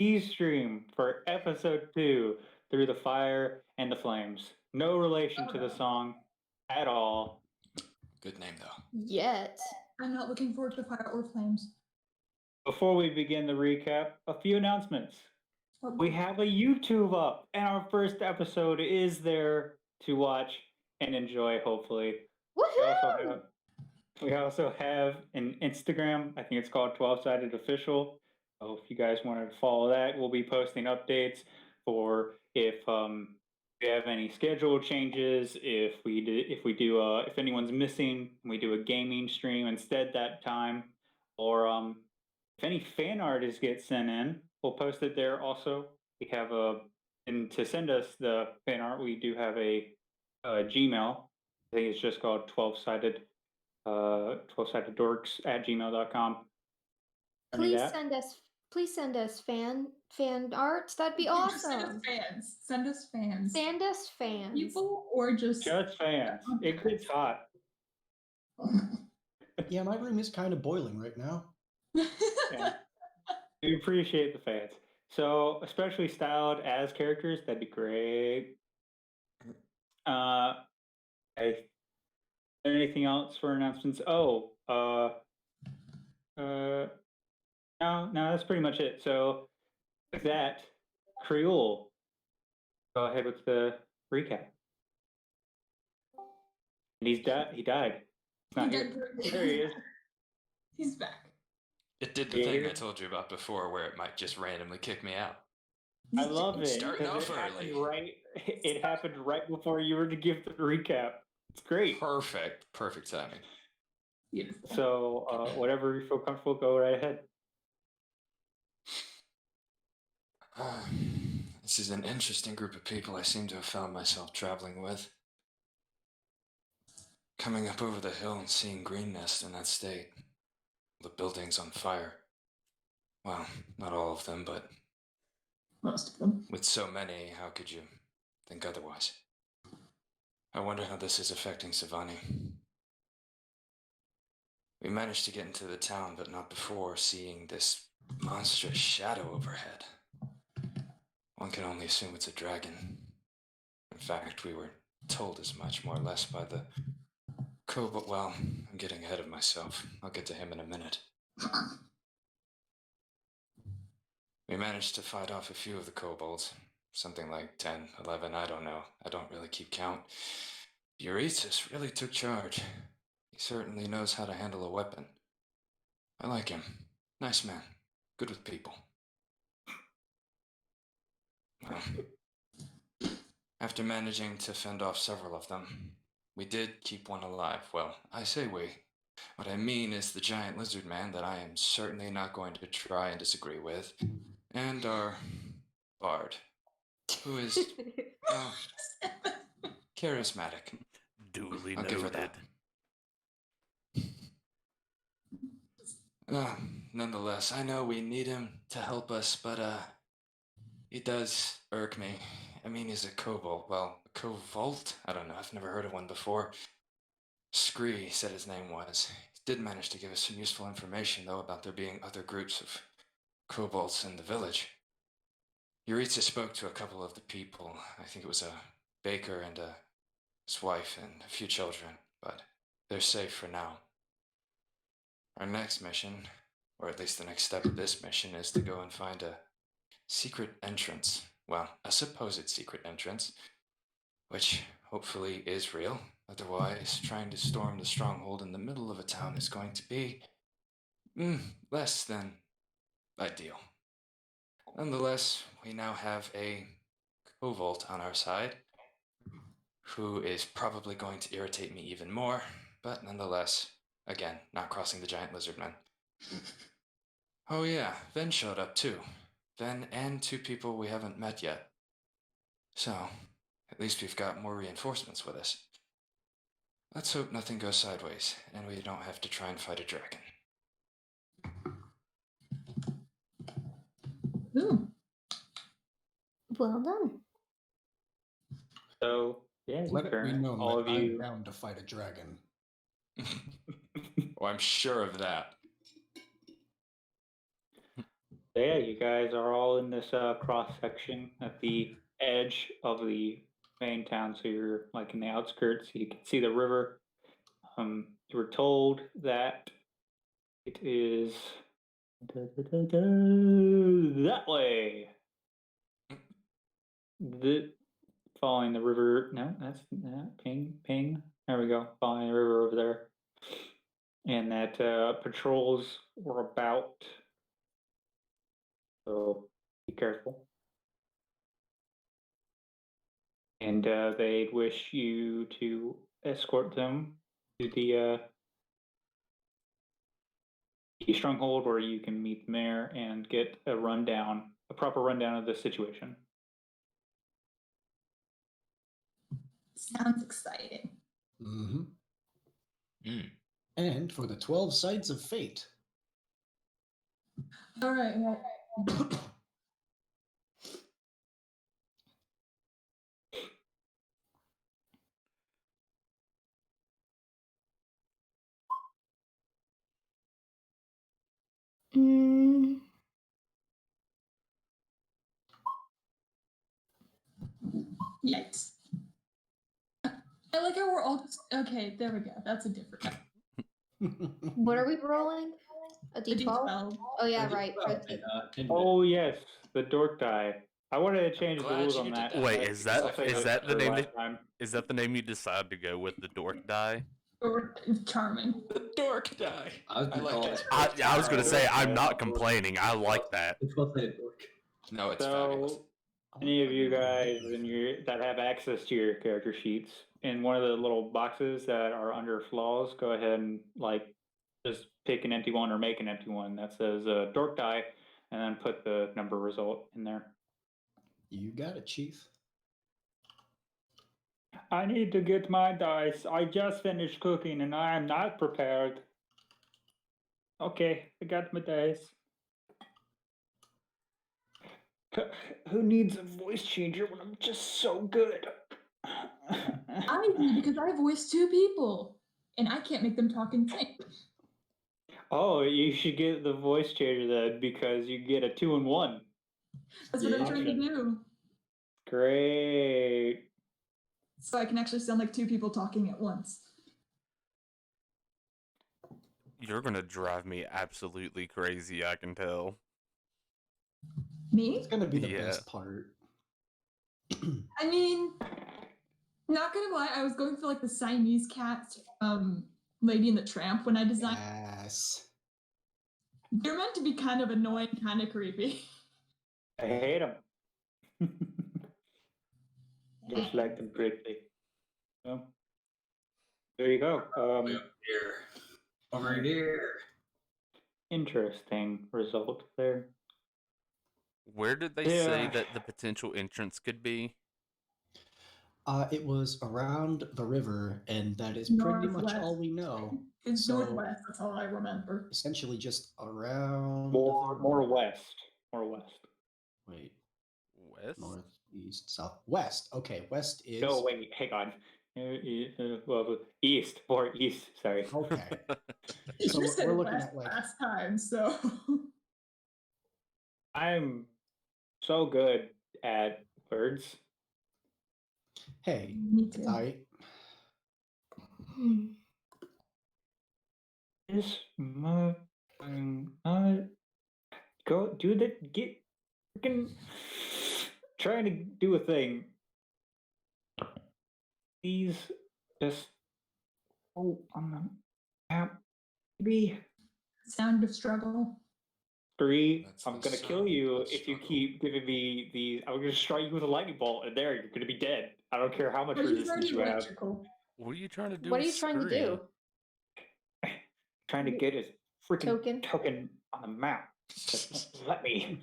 stream for episode 2, Through the Fire and the Flames. No relation Oh, to the no. song at all. Good name, though. Yet. I'm not looking forward to Fire or Flames. Before we begin the recap, a few announcements. We have a YouTube up, and our first episode is there to watch and enjoy, hopefully. Woohoo! We also have an Instagram. I think it's called 12-Sided Official. So if you guys wanted to follow that, we'll be posting updates for if we have any schedule changes, if anyone's missing, we do a gaming stream instead that time, or if any fan art gets sent in, we'll post it there also. We have and to send us the fan art, we do have a Gmail. I think it's just called 12-sided 12-sided dorks at gmail.com. Please send us fan art. That'd be awesome. Send us fans. Send us fans. People or just fans. It gets hot. Yeah, my room is kind of boiling right now. Yeah. We appreciate the fans. So, especially styled as characters, that'd be great. Anything else for announcements? No, that's pretty much it. So, with that, Krieul, go ahead with the recap. And he died. Not here. There he is. He's back. It did the thing I told you about before, where it might just randomly kick me out. I love it. Starting off early. It happened right before you were to give the recap. It's great. Perfect timing. Beautiful. So, whatever you feel comfortable, go right ahead. This is an interesting group of people I seem to have found myself traveling with. Coming up over the hill and seeing Green Nest in that state. The buildings on fire. Well, not all of them, but most of them. With so many, how could you think otherwise? I wonder how this is affecting Savani. We managed to get into the town, but not before seeing this monstrous shadow overhead. One can only assume it's a dragon. In fact, we were told as much, more or less, by the kobold. Well, I'm getting ahead of myself. I'll get to him in a minute. We managed to fight off a few of the kobolds. Something like 10, 11, I don't know. I don't really keep count. Jeritzas really took charge. He certainly knows how to handle a weapon. I like him. Nice man. Good with people. Well, after managing to fend off several of them, we did keep one alive. Well, I say we. What I mean is the giant lizard man that I am certainly not going to try and disagree with, and our bard, who is charismatic. Duly I'll give her that. Nonetheless, I know we need him to help us, but he does irk me. I mean, he's a kobold. Well, a kovolt? I don't know. I've never heard of one before. Scree said his name was. He did manage to give us some useful information, though, about there being other groups of kobolds in the village. Jeritzas spoke to a couple of the people. I think it was a baker and his wife and a few children, but they're safe for now. Our next mission, or at least the next step of this mission, is to go and find a secret entrance. Well, a supposed secret entrance, which hopefully is real. Otherwise, trying to storm the stronghold in the middle of a town is going to be less than ideal. Nonetheless, we now have a kobold on our side, who is probably going to irritate me even more, but nonetheless, again, not crossing the giant lizard man. Oh yeah, Ven showed up too. Ven and 2 people we haven't met yet. So, at least we've got more reinforcements with us. Let's hope nothing goes sideways, and we don't have to try and fight a dragon. Ooh. Well done. So, yeah, Let it be known all that of you. I'm down to fight a dragon. Oh, I'm sure of that. Yeah, you guys are all in this cross section at the edge of the main town, so you're like in the outskirts. You can see the river. You were told that it is that way. Following the river. No, that's ping. There we go. Following the river over there. And that patrols were about. So be careful. And they'd wish you to escort them to the stronghold, where you can meet them there and get a proper rundown of the situation. Sounds exciting. Mm-hmm. Mm. And for the 12 sides of fate. All right. Mm, Yikes. I like how we're all just okay. There we go. That's a different. what are we rolling? A The D12? D12. Oh yeah, right. Oh yes, the dork die. I wanted to change the glad rules you on did that. that. Wait, but is I'll that save is it that the for name last that time. is that the name you decided to go with, the dork die? Or charming. The dork die. I was I gonna like call it. it. I was gonna say Dork I'm die. not complaining. I like that. It's supposed to say dork. No, it's fabulous. So, any of you guys that have access to your character sheets, in one of the little boxes that are under flaws, go ahead and just pick an empty one or make an empty one that says dork die, and then put the number result in there. You got it, Chief. I need to get my dice. I just finished cooking and I am not prepared. Okay, I got my dice. Who needs a voice changer when I'm just so good? I do because I voice two people, and I can't make them talk in sync. Oh, you should get the voice changer then, because you get a 2-in-1. That's what I'm trying to Yeah. do. Great. So I can actually sound like two people talking at once. You're gonna drive me absolutely crazy, I can tell. Me? It's gonna be the Yeah. best part. I mean, not gonna lie, I was going for like the Siamese cat Lady and the Tramp when I designed. Yes. They're meant to be kind of annoying, kind of creepy. I hate them. Just like them greatly. So, there you go. Way up here. Over here. Interesting result there. Where did they say Yeah. that the potential entrance could be? It was around the river, and that is pretty much all we know. It's So- northwest, that's all I remember. Essentially, just around More west. More west. Wait, West? north, east, south, west. Okay, west is. No, wait, hang on. Well, east, more east. Sorry. Okay. You So said we're looking west at, like- last time, so I'm so good at words. Hey, me too. I. Hmm. This go do that. Get freaking trying to do a thing. Please just on the app. Maybe Sound of struggle. 3. That's I'm the gonna kill sound you of if you struggle. keep giving me these. I'm gonna strike you with a lightning bolt, and there you're gonna be dead. I don't care how much But he's resistance already you have. electrical. What are you trying to do? What are with you trying to Scurry? do? Trying to get his freaking Token? token on the map. Just let me.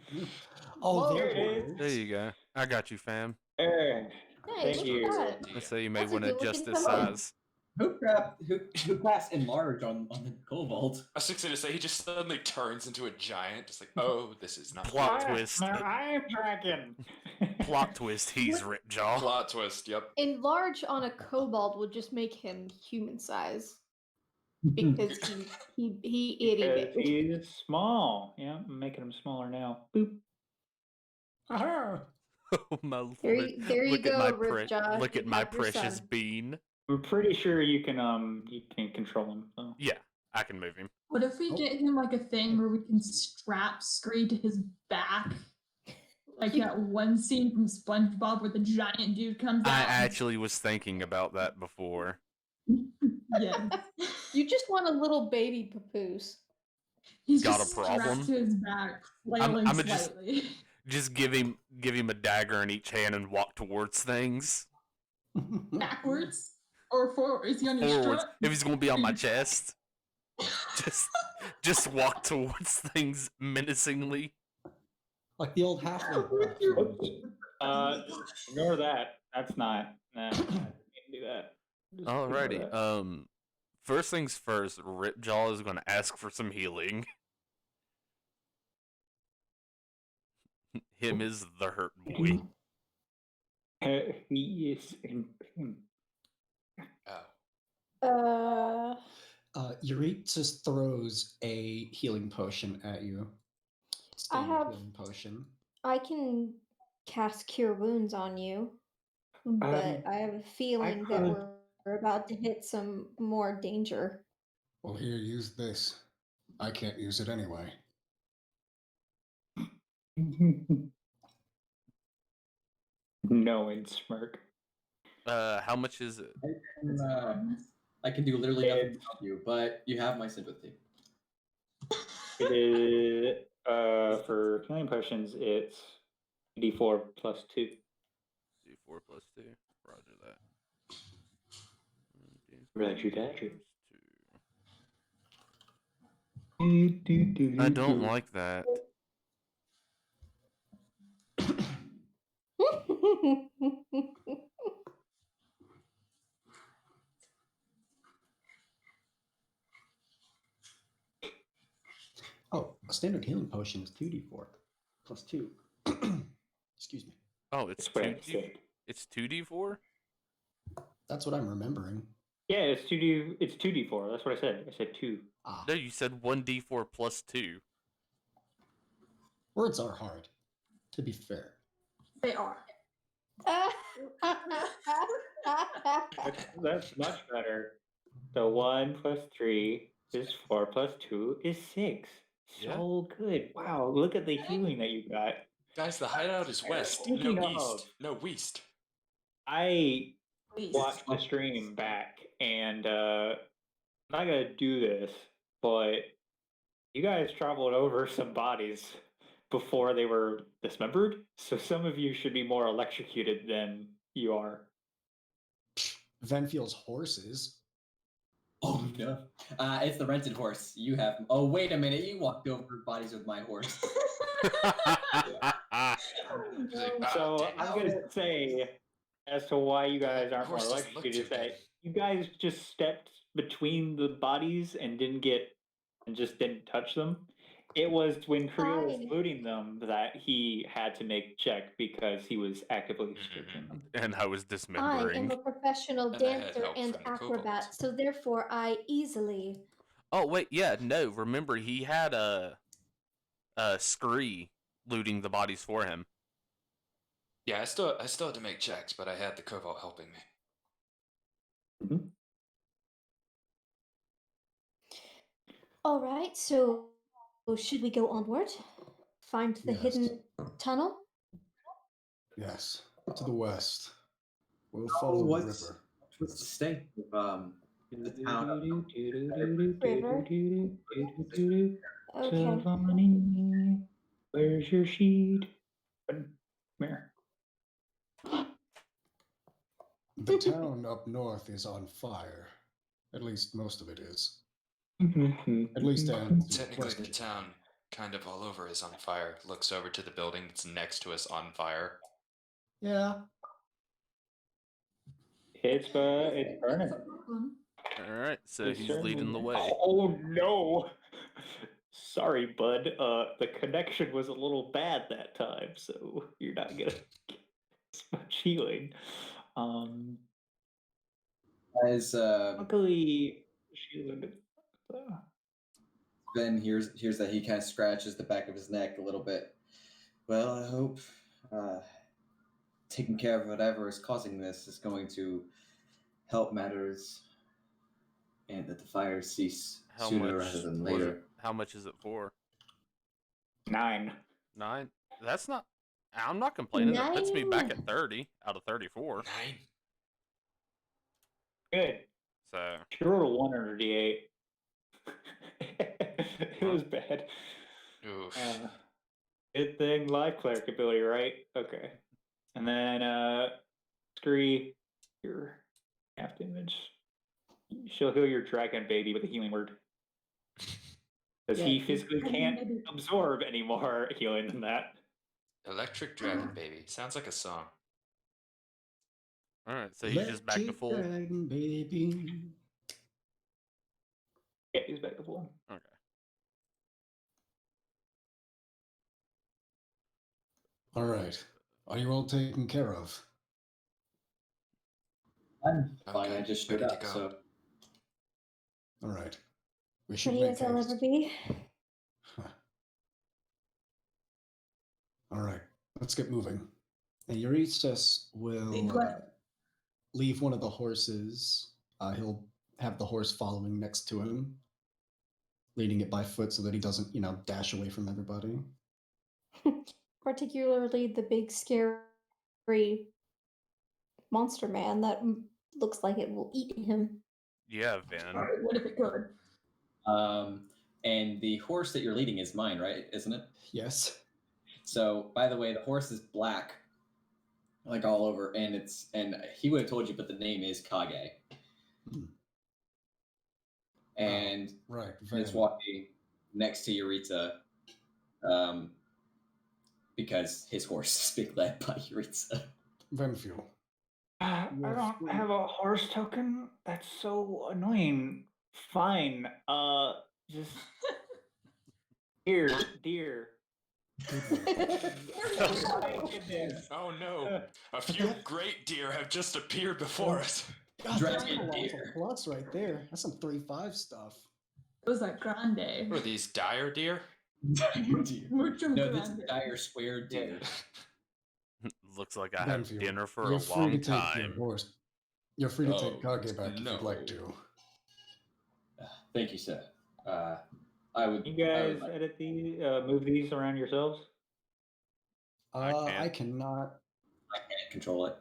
Oh, Whoa. there There it is. There you go. I got you, fam. Hey, Hey, thank look you. at that. I say you may That's a want to good-looking adjust this token. size. Who passed enlarge on the cobalt? I was going to say, he just suddenly turns into a giant, just like, oh, this is not Plot good. twist. I'm dragon. Plot twist. He's Rip Jaw. Plot twist, yep. Enlarge on a kobold would just make him human size. because he itty Because he's small. Yeah, I'm making him smaller now. Boop. Aha! Oh my There lord! you Look at go, my Ripjaw. look You at my have your precious son. bean. I'm pretty sure you can control him. So. Yeah, I can move him. What if we get him like a thing where we can strap Scree to his back? Like that one scene from SpongeBob where the giant dude comes I out. actually was thinking about that before. Yes. You just want a little baby papoose. He's Got just a problem? strapped to his back, flailing I'ma just- slightly. Just give him a dagger in each hand and walk towards things. Backwards or forward? Is he on your Forwards. strut? If he's gonna be on my chest, just walk towards things menacingly. Like the old halfling. Ignore that. That's not. Nah, I can't do that. Just ignore Alrighty. that. First things first, Ripjaw is gonna ask for some healing. Him is the hurt boy. He is in pain. Oh. Jeritzas throws a healing potion at you. Standard have- healing potion. I can cast Cure Wounds on you, but I have a feeling that could- we're about to hit some more danger. Well, here, use this. I can't use it anyway. Knowing smirk. How much is it? I can do literally nothing to help you, but you have my sympathy. It is for healing potions. It's D4 plus 2. D4 plus 2. Roger that. Roger that. I don't like that. Oh, a standard healing potion is 2d4 plus 2. Excuse me. Oh, it's That's what I 2D. said. It's 2d4. That's what I'm remembering. Yeah, it's 2D. It's 2D4. That's what I said. I said 2. Ah, No, you said 1d4 plus 2. words are hard, to be fair. They are. That's much better. So 1 plus 3 is 4 plus 2 is 6. So good. Wow, look at the healing that you got. Guys, the hideout is west. Speaking No of- east. No west. I Please. watched the stream back, and I'm not gonna do this, but you guys traveled over some bodies before they were dismembered, so some of you should be more electrocuted than you are. Venfiel's horses. Oh no. It's the rented horse. You have. Oh, wait a minute. You walked over bodies with my horse. So I'm gonna say, as to why you guys aren't more Horse doesn't look electrocuted, is too that good. you guys just stepped between the bodies and just didn't touch them. It was when Krieul was Hi. looting them that he had to make check because he was actively stripping them. And I was I am dismembering. a professional And I had dancer help and from the acrobat, kobolds. so therefore I easily. Oh wait, yeah, no. Remember, he had a Scree looting the bodies for him. Yeah, I still had to make checks, but I had the kobold helping me. All right, so should we go onward? Find the Yes. hidden tunnel? Yes, to the west. We'll follow the what's- river. What's to stay? The town of Okay. Giovanni, where's your sheet? Come here. The town up north is on fire. At least most of it is. At least Technically, the town, kind of all over, is on fire. Looks over to the building that's next to us on fire. Yeah. It's burning. All right, so It's he's leading the certainly- way. Oh no! Sorry, bud. The connection was a little bad that time, so you're not gonna get as much healing. as Luckily, Ben hears that he kind of scratches the back of his neck a little bit. Well, I hope taking care of whatever is causing this is going to help matters, and that the fires cease How sooner much rather than was later. it? How much is it for? 9. 9? That's not. I'm not complaining. That puts me back at 30 out of 34. 9. Good. So She rolled a 1 on her D8. It was bad. Oof. Good thing live cleric ability, right? Okay. And then Scree, your half damage. She'll heal your dragon baby with a healing word. Because he physically can't absorb any more healing than that. Electric Dragon Baby. Sounds like a song. all right, so he's just back to full. Dragon baby. Yeah, he's back to full. Okay. All right. Are you all taken care of? I'm fine. Okay, I just ready showed to up, go. so All right. We should Ready make as I'll ever haste. be. All right. Let's get moving. And Eurytus will Lead what? leave one of the horses. He'll have the horse following next to him, leading it by foot so that he doesn't, dash away from everybody. Particularly the big scary monster man that looks like it will eat him. Yeah, Vin. Alright, what if it could? and the horse that you're leading is mine, right? Isn't it? Yes. So, by the way, the horse is black, like all over, and he would have told you, but the name is Kage. Hmm. And Right. it's Van. walking next to Eureka, because his horse is being led by Eureka. Venfiel. I You're don't free. have a horse token. That's so annoying. Fine. Just deer. Oh no! A few great deer have just appeared before us. God, that's Dragon a deer. plus right there. That's some 3-5 stuff. It was like grande. What are these, dire deer? Deer. Mucho No, this is grande. dire square deer. Looks like I have Venfiel, dinner for you're a free long to take your time. horse. You're free to take Oh, Kage back if you'd like to. Thank you, sir. I would. You guys I would- edit these, move these around yourselves? I cannot. I can't control it.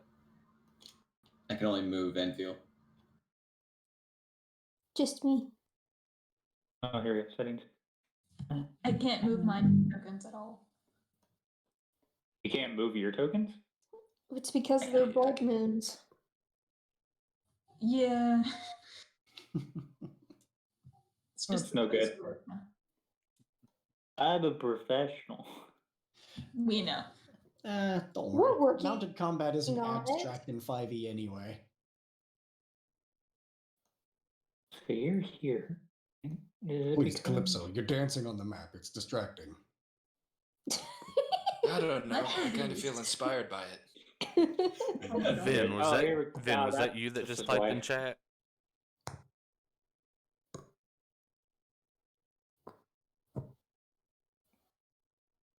I can only move Venfiel. Just me. Oh, here we go. Settings. I can't move my tokens at all. You can't move your tokens? It's because they're blood moons. Yeah. It's That's no the place good. we work now. I'm a professional. We know. Don't We're worry. working Mounted combat isn't on it. abstract in 5e anyway. So you're here. Is it Please, because- Calypso, you're dancing on the map. It's distracting. I don't know. I kind of feel inspired by it. Vin, was Oh, that here we- Vin? wow, Was that you that this just is typed why. in chat?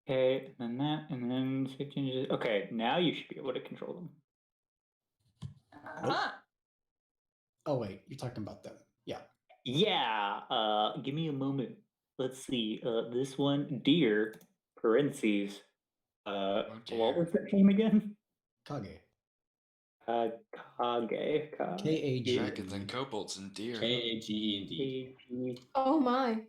Okay, and then that, and then save changes. Okay, now you should be able to control them. Ah, Oh, wait. You're talking about them. Yeah. Yeah, give me a moment. Let's see. This one, deer, parentheses. dear. What was that name again? Kage. Kage. K-A-G. Dragons and kobolds and deer. K-A-G-E-N-D. Oh my.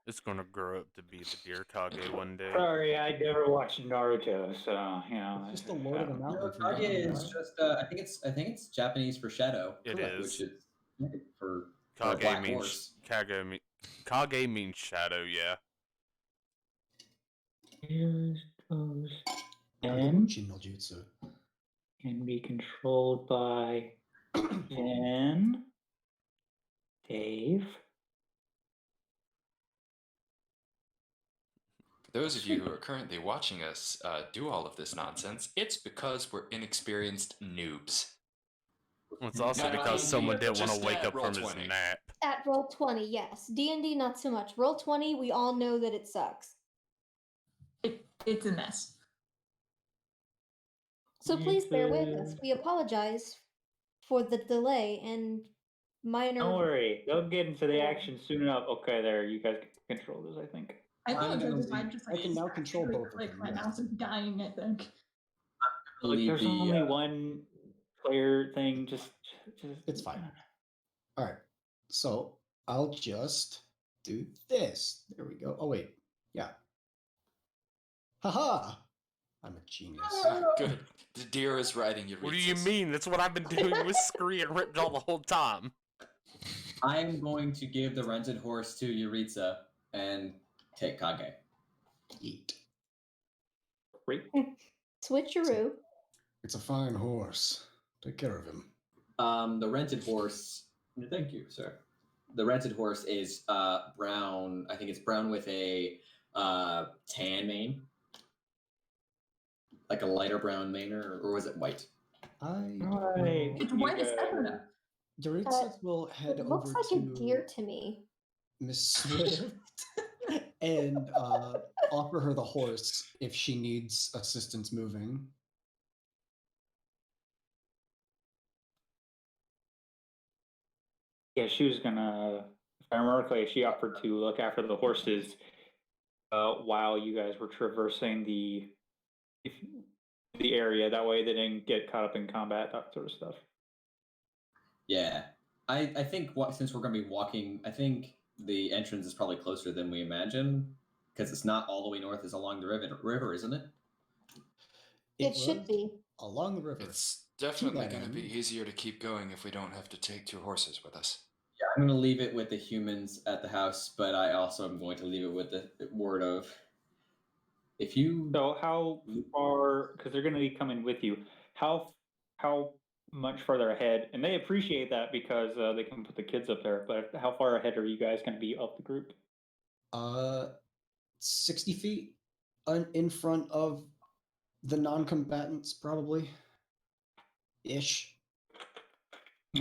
It's gonna grow up to be the deer Kage one day. Sorry, I never watched Naruto, so you know. It's just the Lord of the Mountain. No, Kage is just. I think it's Japanese for shadow. It correct, is. Which is for a Kage black means horse. Kage means shadow. Yeah. Here's those. And Kagebuchi no Jutsu. can be controlled by Jen, Dave. For those of you who are currently watching us do all of this nonsense, it's because we're inexperienced noobs. It's also Not because only someone didn't want just to wake at up roll from his 20. nap. At roll 20, yes. D&D, not so much. Roll 20, we all know that it sucks. It's a mess. So please bear with us. We apologize for the delay and minor. Don't worry, they'll get into the action soon enough. Okay, there, you guys can control this, I think. I I'm apologize gonna if I leave- just I can now control both of like them, my yeah. mouse is dying, I think. Like, Leave there's the, only one player thing. Just It's fine. All right. So I'll just do this. There we go. Oh, wait. Yeah. Haha! I'm a genius. Good. The deer is riding your. What do you mean? That's what I've been doing with Scree and Ripjaw the whole time. I am going to give the rented horse to Jeritzas and take Kage. Eat. Great. Switcheroo. It's a fine horse. Take care of him. The rented horse. Thank you, sir. The rented horse is brown. I think it's brown with a tan mane, like a lighter brown mane, or was it white? Right. It's white as ever. Jeritzas will head It looks over like to a deer to me. Miss Swift and offer her the horse if she needs assistance moving. Yeah, she was gonna. If I remember correctly, she offered to look after the horses while you guys were traversing the area. That way, they didn't get caught up in combat, that sort of stuff. Yeah, I think since we're going to be walking, I think the entrance is probably closer than we imagine because it's not all the way north. It's along the river, isn't it? It should was be. along the river. It's definitely that going to be end. easier to keep going if we don't have to take 2 horses with us. Yeah, I'm going to leave it with the humans at the house, but I also am going to leave it with the word of if you. So how far? Because they're going to be coming with you. How much farther ahead? And they appreciate that because they can put the kids up there. But how far ahead are you guys going to be of the group? 60 feet in front of the non-combatants, probably. Ish.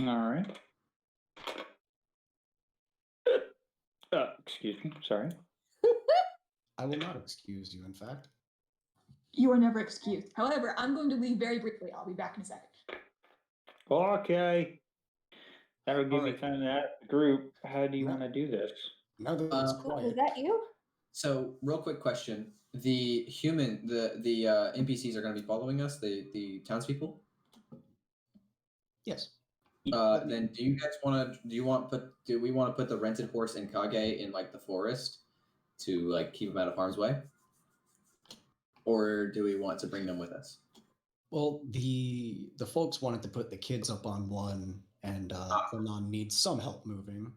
All right. Excuse me. Sorry. I will not excuse you, in fact. You are never excused. However, I'm going to leave very briefly. I'll be back in a second. Okay. That'll give me Alright. time to ask the group. How do you No. want to do this? Now that it's Oh, quiet. was that you? So, real quick question: the NPCs are going to be following us, the townspeople. Yes. Then do you guys want to? Do we want to put the rented horse and Kage in like the forest to like keep them out of harm's way, or do we want to bring them with us? Well, the folks wanted to put the kids up on one, and Fernand needs some help moving.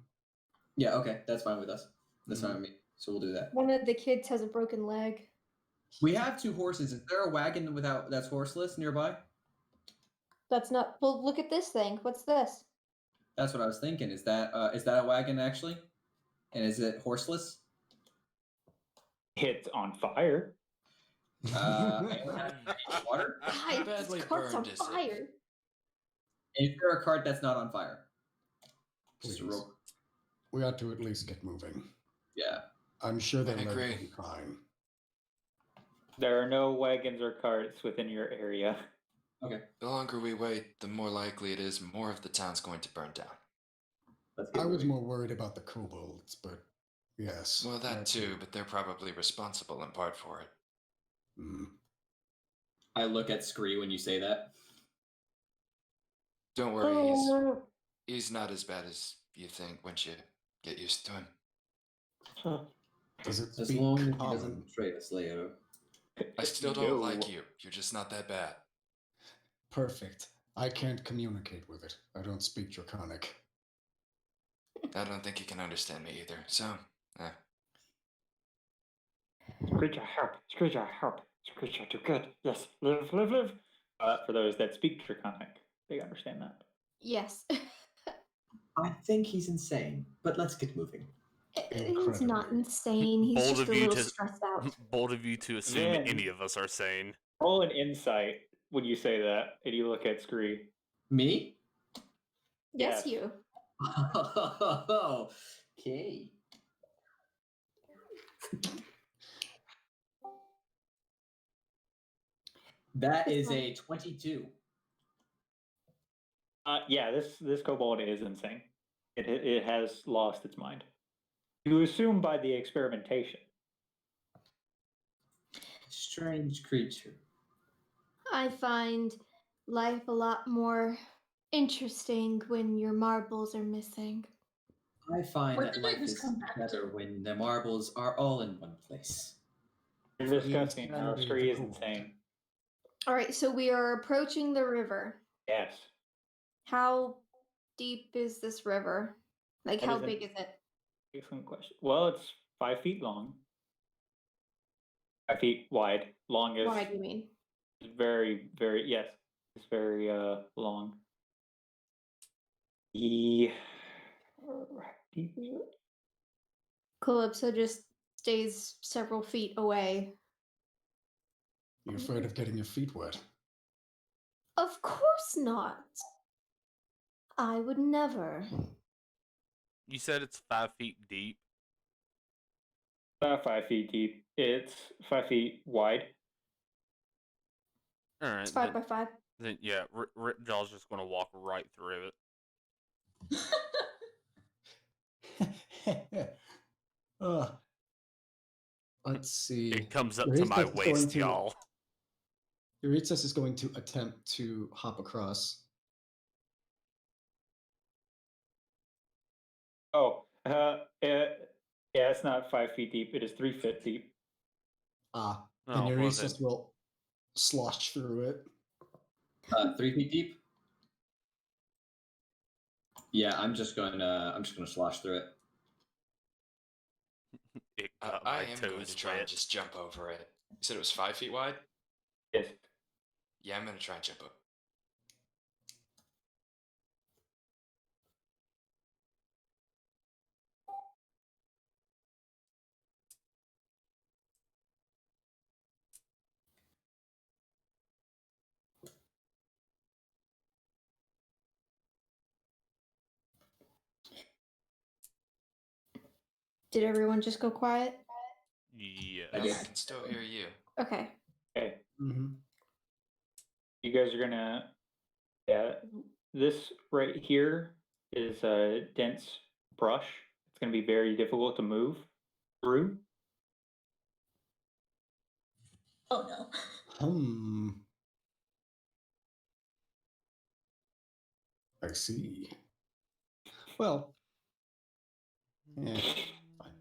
Yeah, okay, that's fine with us. That's fine with me. So we'll do that. One of the kids has a broken leg. We have 2 horses. Is there a wagon that's horseless nearby? That's not. Well, look at this thing. What's this? That's what I was thinking. Is that a wagon actually? And is it horseless? It's on fire. Anyone have any water? God, badly this cart's on burned is it? fire. Is there a cart that's not on fire? Just a Please. real- We ought to at least get moving. Yeah. I'm sure they'll I let agree. it be fine. There are no wagons or carts within your area. Okay. The longer we wait, the more likely it is more of the town's going to burn down. Let's get I was moving. more worried about the kobolds, but yes. Well, that that's- too, but they're probably responsible in part for it. Mm. I look at Scree when you say that. Don't worry, Oh, he's not as bad as you think once you get used to him. Does it As speak long as he common? doesn't betray us, Leo. I still don't like you. You're just not that bad. Perfect. I can't communicate with it. I don't speak Draconic. I don't think you can understand me either. So, Screecher, help! Screecher, help! Screecher, do good. Yes, live, live, live. For those that speak Draconic, they understand that. yes. I think he's insane, but let's get moving. He's not Incredibly. insane. He's Bold just of a you little to- stressed out. Bold of you to assume Then- any of us are sane. Roll an insight when you say that, and you look at Scree. Me? Yes, Yes. you. Okay. That is a 22. Yeah, this kobold is insane. It has lost its mind. You assume by the experimentation. Strange creature. I find life a lot more interesting when your marbles are missing. I find What that did I life just is come back better to? when the marbles are all in one place. You're The discussing how insanity of Scree the is kobold. insane. All right, so we are approaching the river. Yes. How deep is this river? Like, That how is an big is it? excellent question. Well, it's 5 feet long. 5 feet wide. Long is Wide, you mean? very, very, yes. It's very long. The deep is it? Calypso just stays several feet away. You're afraid of getting your feet wet. Of course not. I would never. You said it's 5 feet deep. About 5 feet deep. It's 5 feet wide. All right, It's 5 by 5. then yeah, Rip Jaw's just gonna walk right through it. Let's see. It comes up to my waist, y'all. Jeritzas is going to attempt to hop across. Oh, yeah, it's not 5 feet deep. It is 3 feet deep. Then Oh, well Jeritzas then. will slosh through it. 3 feet deep. Yeah, I'm just gonna slosh through it. It I got my am going toes to try and wet. just jump over it. You said it was 5 feet wide? Yes. Yeah, I'm going to try and jump up. Did everyone just go quiet? Yes. I No, did. I can still hear you. Okay. Okay. Mm-hmm. You guys are gonna, yeah, this right here is a dense brush. It's gonna be very difficult to move through. Oh no. I see. Well, yeah. Fine.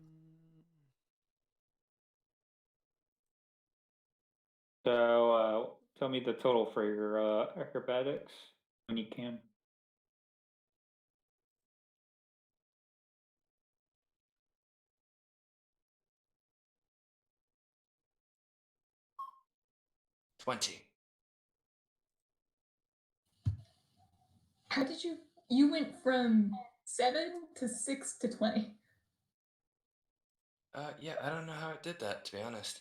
So tell me the total for your acrobatics when you can. $20. How did you went from 7 to 6 to 20? Yeah, I don't know how it did that, to be honest.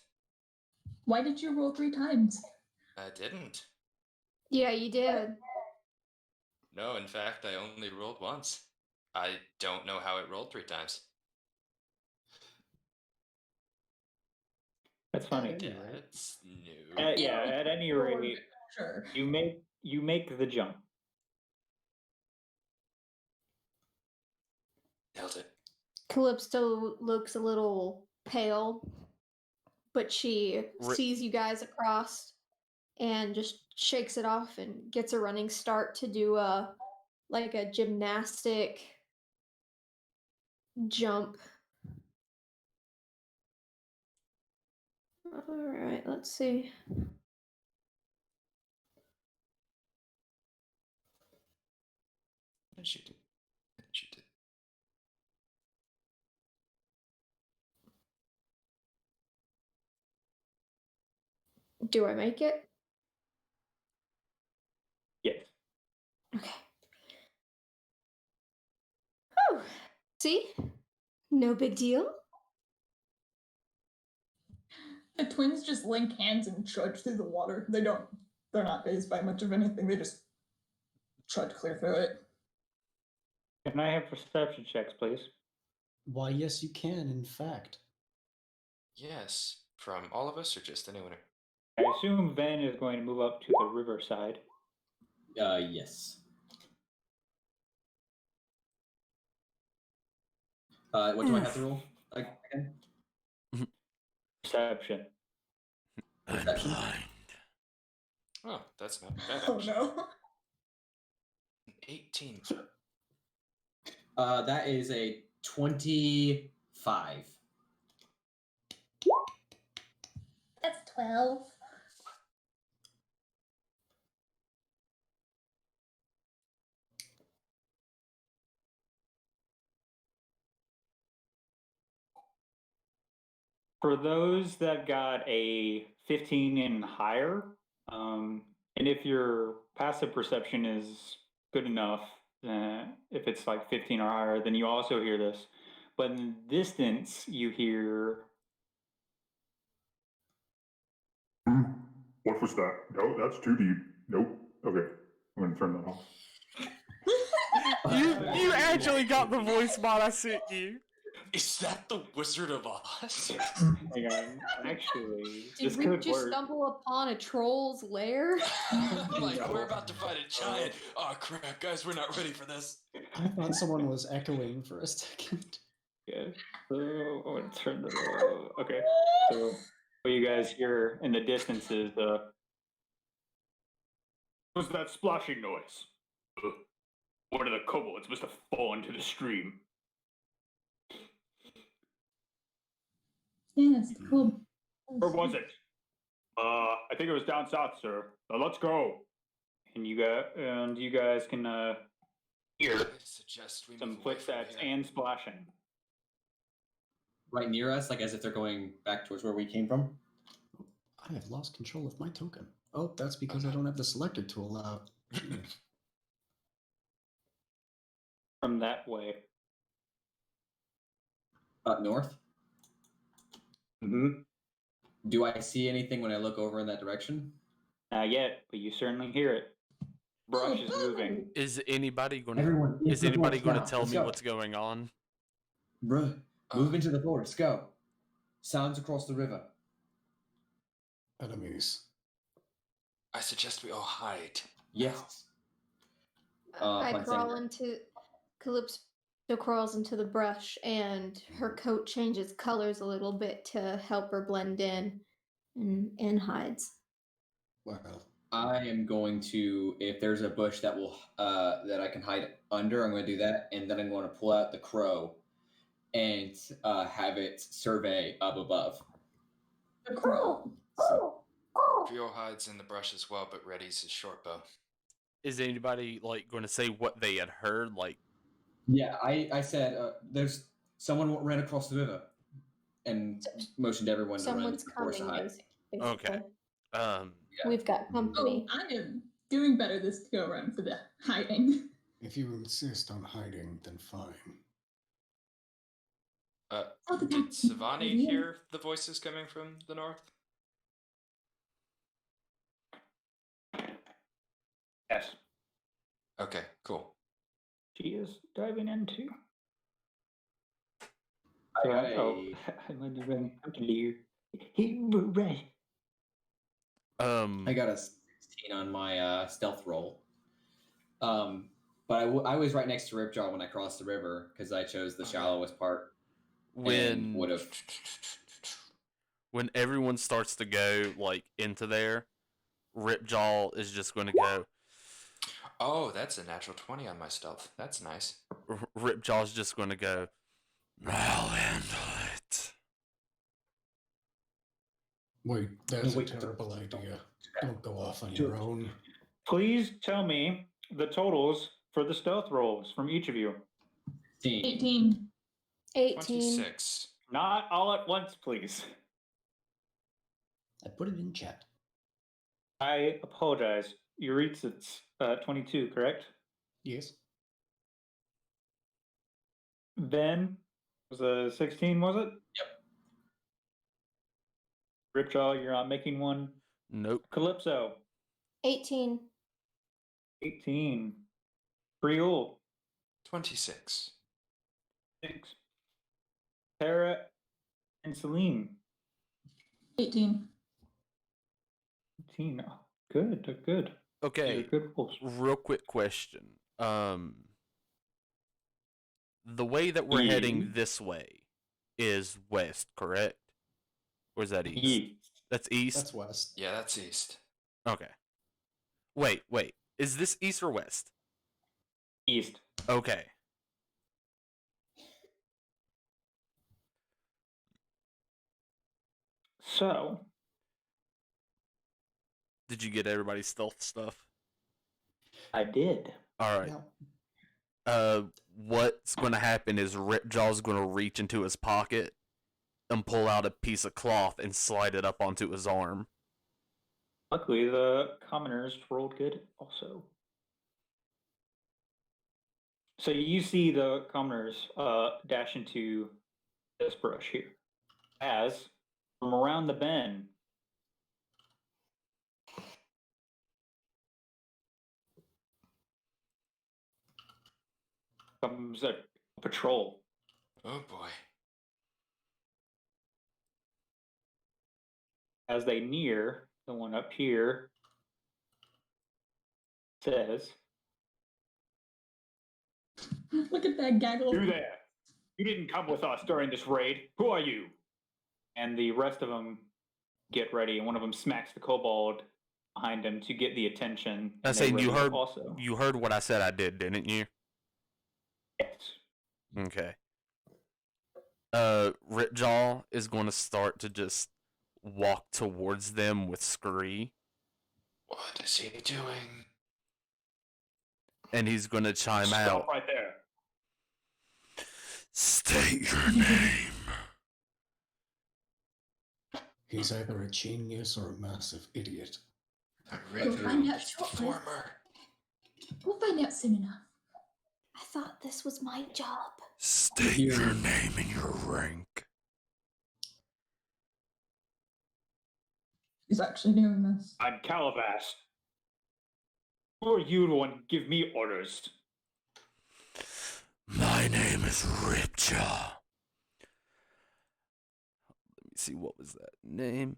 Why did you roll 3 times? I didn't. Yeah, you did. No, in fact, I only rolled once. I don't know how it rolled 3 times. That's funny. any rate. That's new. Yeah, at any rate, Sure. you make the jump. Nailed it. Calypso looks a little pale, but she Ri- sees you guys across and just shakes it off and gets a running start to do a gymnastic jump. All right, let's see. What did you do? What did you do? Do I make it? Yes. Okay. Oh, see? No big deal. The twins just link hands and trudge through the water. They're not phased by much of anything. They just trudge clear through it. Can I have perception checks, please? Why, yes, you can, in fact. Yes. From all of us or just anyone? I assume Ven is going to move up to the riverside. Yes. What do I have to roll? Again? Perception. I'm Perception? blind. Oh, that's not bad. Oh actually. no. 18. That is a 25. That's 12. For those that got a 15 and higher, and if your passive perception is good enough, if it's like 15 or higher, then you also hear this. But in distance, you hear. What was that? No, that's too deep. Nope. Okay, I'm gonna turn that off. You actually got the voice bot I sent you. Is that the Wizard of Oz? Hang on, actually, Did this we could just work. stumble upon a troll's lair? Like, we're about to fight a giant. Oh, crap, guys, we're not ready for this. I thought someone was echoing for a second. Yeah. So I'm gonna turn the. Okay. So what you guys hear in the distance is what's that splashing noise? One of the kobolds must have fallen to the stream. Yes, cool. Where was it? I think it was down south, sir. Let's go. And you guys can hear I suggest we some move away from footsteps here. and splashing. Right near us, like as if they're going back towards where we came from. I have lost control of my token. Oh, that's because I don't have the selector tool out. From that way. Up north. Mm-hmm. Do I see anything when I look over in that direction? Not yet, but you certainly hear it. Brush is moving. Is anybody going to? Everyone, Is into the anybody forest going now. to tell Let's me go. what's going on? Bruh, move into the forest. Go. Sounds across the river. Enemies. I suggest we all hide. Yes. I pun crawl intended. into Calypso crawls into the brush, and her coat changes colors a little bit to help her blend in, and hides. Well, I am going to, if there's a bush that will that I can hide under, I'm going to do that, and then I'm going to pull out the crow and have it survey up above. The crow. Krieul hides in the brush as well, but readies his short bow. Is anybody like going to say what they had heard? Like, Yeah, I said there's someone ran across the river, and motioned everyone to run Someone's into the forest to coming, hide. basically. okay, Yeah. We've got company. Oh, I am doing better this go around for the hiding. if you insist on hiding, then fine. Oh, the Did guy- Savani hear the voices coming from the north? Yes. Okay, cool. She is diving into. I got I might have been clear. Right. I got a 16 on my stealth roll. But I was right next to Ripjaw when I crossed the river because I chose the Okay. shallowest part. when would have. when everyone starts to go like into there, Ripjaw is just going to go. Oh, that's a natural 20 on my stealth. That's nice. Ripjaw's just going to go. I'll handle it. Wait, that's wait, a terrible idea. don't- Don't go off on do your it. own. Please tell me the totals for the stealth rolls from each of you. 16. 18. 18. 26. Not all at once, please. I put it in chat. I apologize. Jeritzas, 22, correct? Yes. Then was a 16, was it? Yep. Ripjaw, you're not making one. Nope. Calypso, 18. 18. Krieul, 26. Thanks. Terra and Selene. 18. 18. Oh, good, good. Okay. These are good rolls. Real quick question. The way that we're heading this way is west, correct? Or is that east? Yeast. That's east? That's west. Yeah, that's east. Okay. Wait. Is this east or west? East. Okay. So, Did you get everybody's stealth stuff? I did. All right. Now, What's going to happen is Ripjaw's going to reach into his pocket and pull out a piece of cloth and slide it up onto his arm. Luckily, the commoners rolled good also. So you see the commoners dash into this brush here. As from around the bend, comes a patrol. Oh boy. As they near, the one up here says, Look at that gaggle. "You there! You didn't come with us during this raid. Who are you?" And the rest of them get ready, and one of them smacks the kobold behind him to get the attention. I and they saying ready you heard also. You heard what I said I did, didn't you? Yes. Okay. Ripjaw is going to start to just walk towards them with Scree, What is he doing? and he's going to chime Stop out. right there. State your name. He's either a genius or a massive idiot. A We'll find out reverend shortly. performer. We'll find out soon enough. I thought this was my job. State your name and your rank. He's actually doing this. I'm Calabas. Who are you to give me orders? My name is Ripjaw. Let me see, what was that name?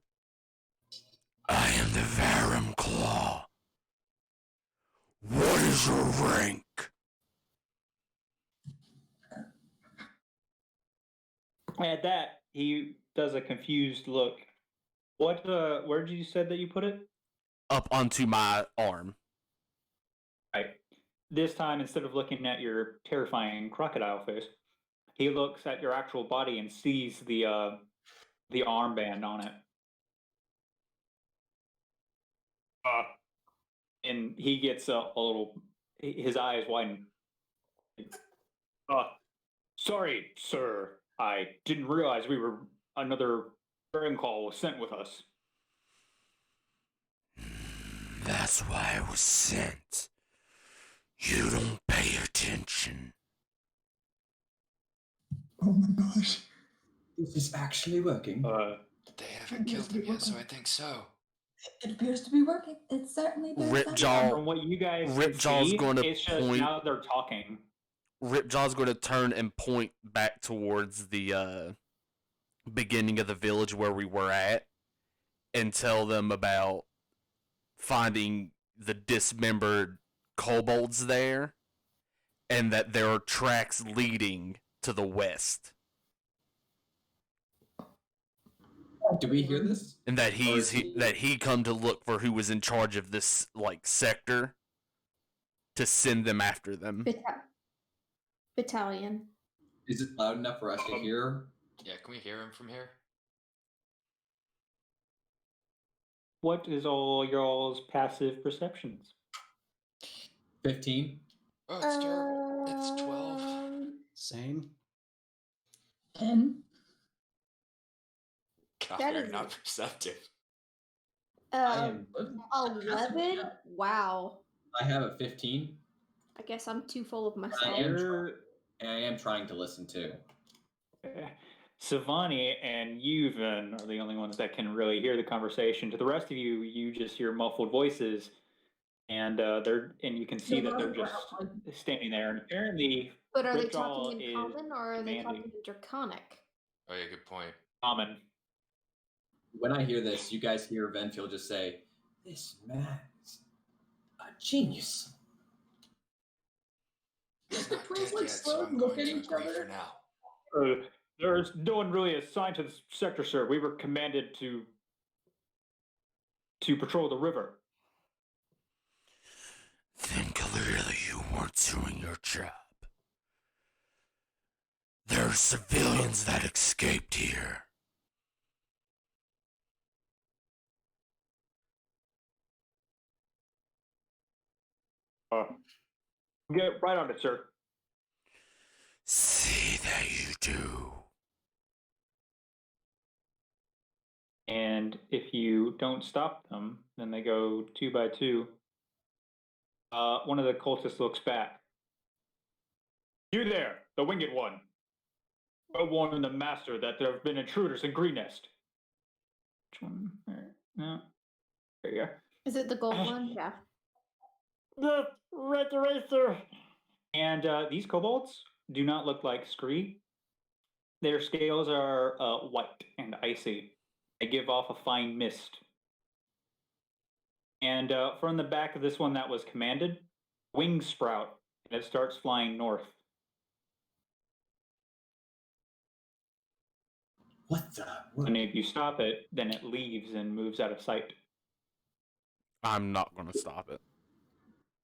I am the Varum Claw. What is your rank? At that, he does a confused look. What? Where did you said that you put it? Up onto my arm. Right. This time, instead of looking at your terrifying crocodile face, he looks at your actual body and sees the armband on it. And he gets a little. His eyes widen. Sorry, sir. I didn't realize another phone call was sent with us. That's why I was sent. You don't pay attention. Oh my gosh. Is this actually working? They haven't killed him yet, so I think so. It appears to be working. It certainly does. Ripjaw- From what you guys can Ripjaw's see, going to it's just point- now they're talking. Ripjaw's going to turn and point back towards the beginning of the village where we were at and tell them about finding the dismembered kobolds there and that there are tracks leading to the west. Do we hear this? And that he come to look for who was in charge of this sector to send them after them. Battalion. Is it loud enough for us to hear? Yeah, can we hear him from here? What is all y'all's passive perceptions? 15? Oh, it's terrible. It's 12. Same. 10. God, That you're is- not perceptive. I am. 11? Wow. I have a 15. I guess I'm too full of I myself. am, You're and I am trying to listen too. Savani and Yuvin are the only ones that can really hear the conversation. To the rest of you, you just hear muffled voices and you can see that they're just standing there. And apparently, But are they Ripjaw talking in is common or are they commanding. talking in Draconic? Oh yeah, good point. Common. When I hear this, you guys hear Venfiel just say, "This man is a genius." He's The not twins, dead like, yet, so slowly I'm look going at to each agree other. for now. There's no one really assigned to this sector, sir. We were commanded to patrol the river. Then clearly you weren't doing your job. There are civilians that escaped here. Get right on it, sir. See that you do. And if you don't stop them, then they go 2 by 2. One of the cultists looks back. You there, the winged one. Go warn the master that there have been intruders in Green Nest. Which one? No. There you go. Is it the gold one? Yeah. The red eraser. And these kobolds do not look like Scree. Their scales are white and icy. They give off a fine mist. And from the back of this one that was commanded, wings sprout, and it starts flying north. What the? And if you stop it, then it leaves and moves out of sight. I'm not going to stop it.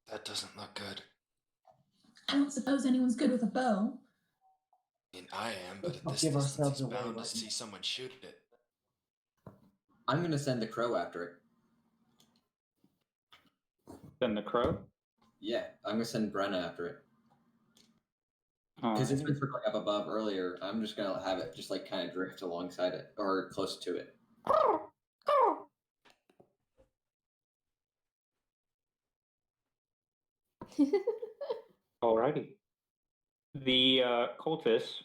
That doesn't look good. I don't suppose anyone's good with a bow. I mean, I am, but at Let's this give distance, ourselves he's away bound to right see now. someone shoot it. I'm gonna send the crow after it. Then the crow. Yeah, I'm gonna send Brenna after it. Because it's been circling up above earlier. I'm just gonna have it just like kind of drift alongside it or close to it. Alrighty. The cultists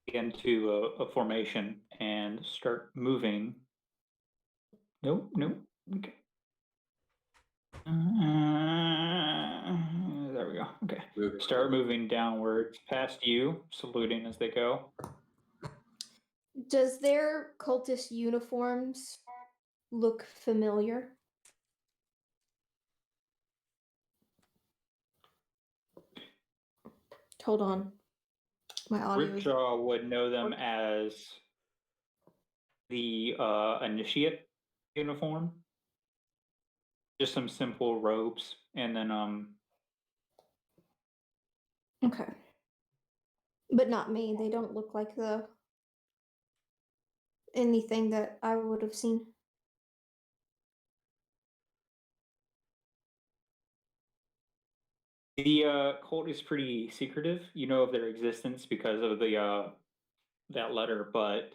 get into a formation and start moving. Nope. Okay. There we go. Okay. Start moving downwards past you, saluting as they go. Does their cultist uniforms look familiar? Hold on. My audio is... Ripjaw would know them as the initiate uniform. Just some simple robes, and then Okay. But not me. They don't look like anything that I would have seen. the cult is pretty secretive. You know of their existence because of the that letter, but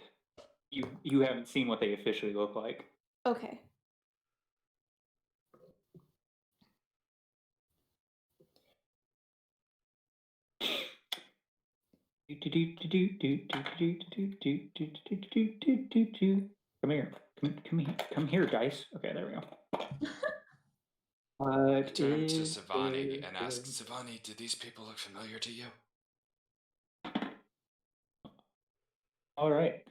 you haven't seen what they officially look like. Okay. Come here, dice. Okay, there we go. I turn to Savani and ask, Savani, do these people look familiar to you? All right.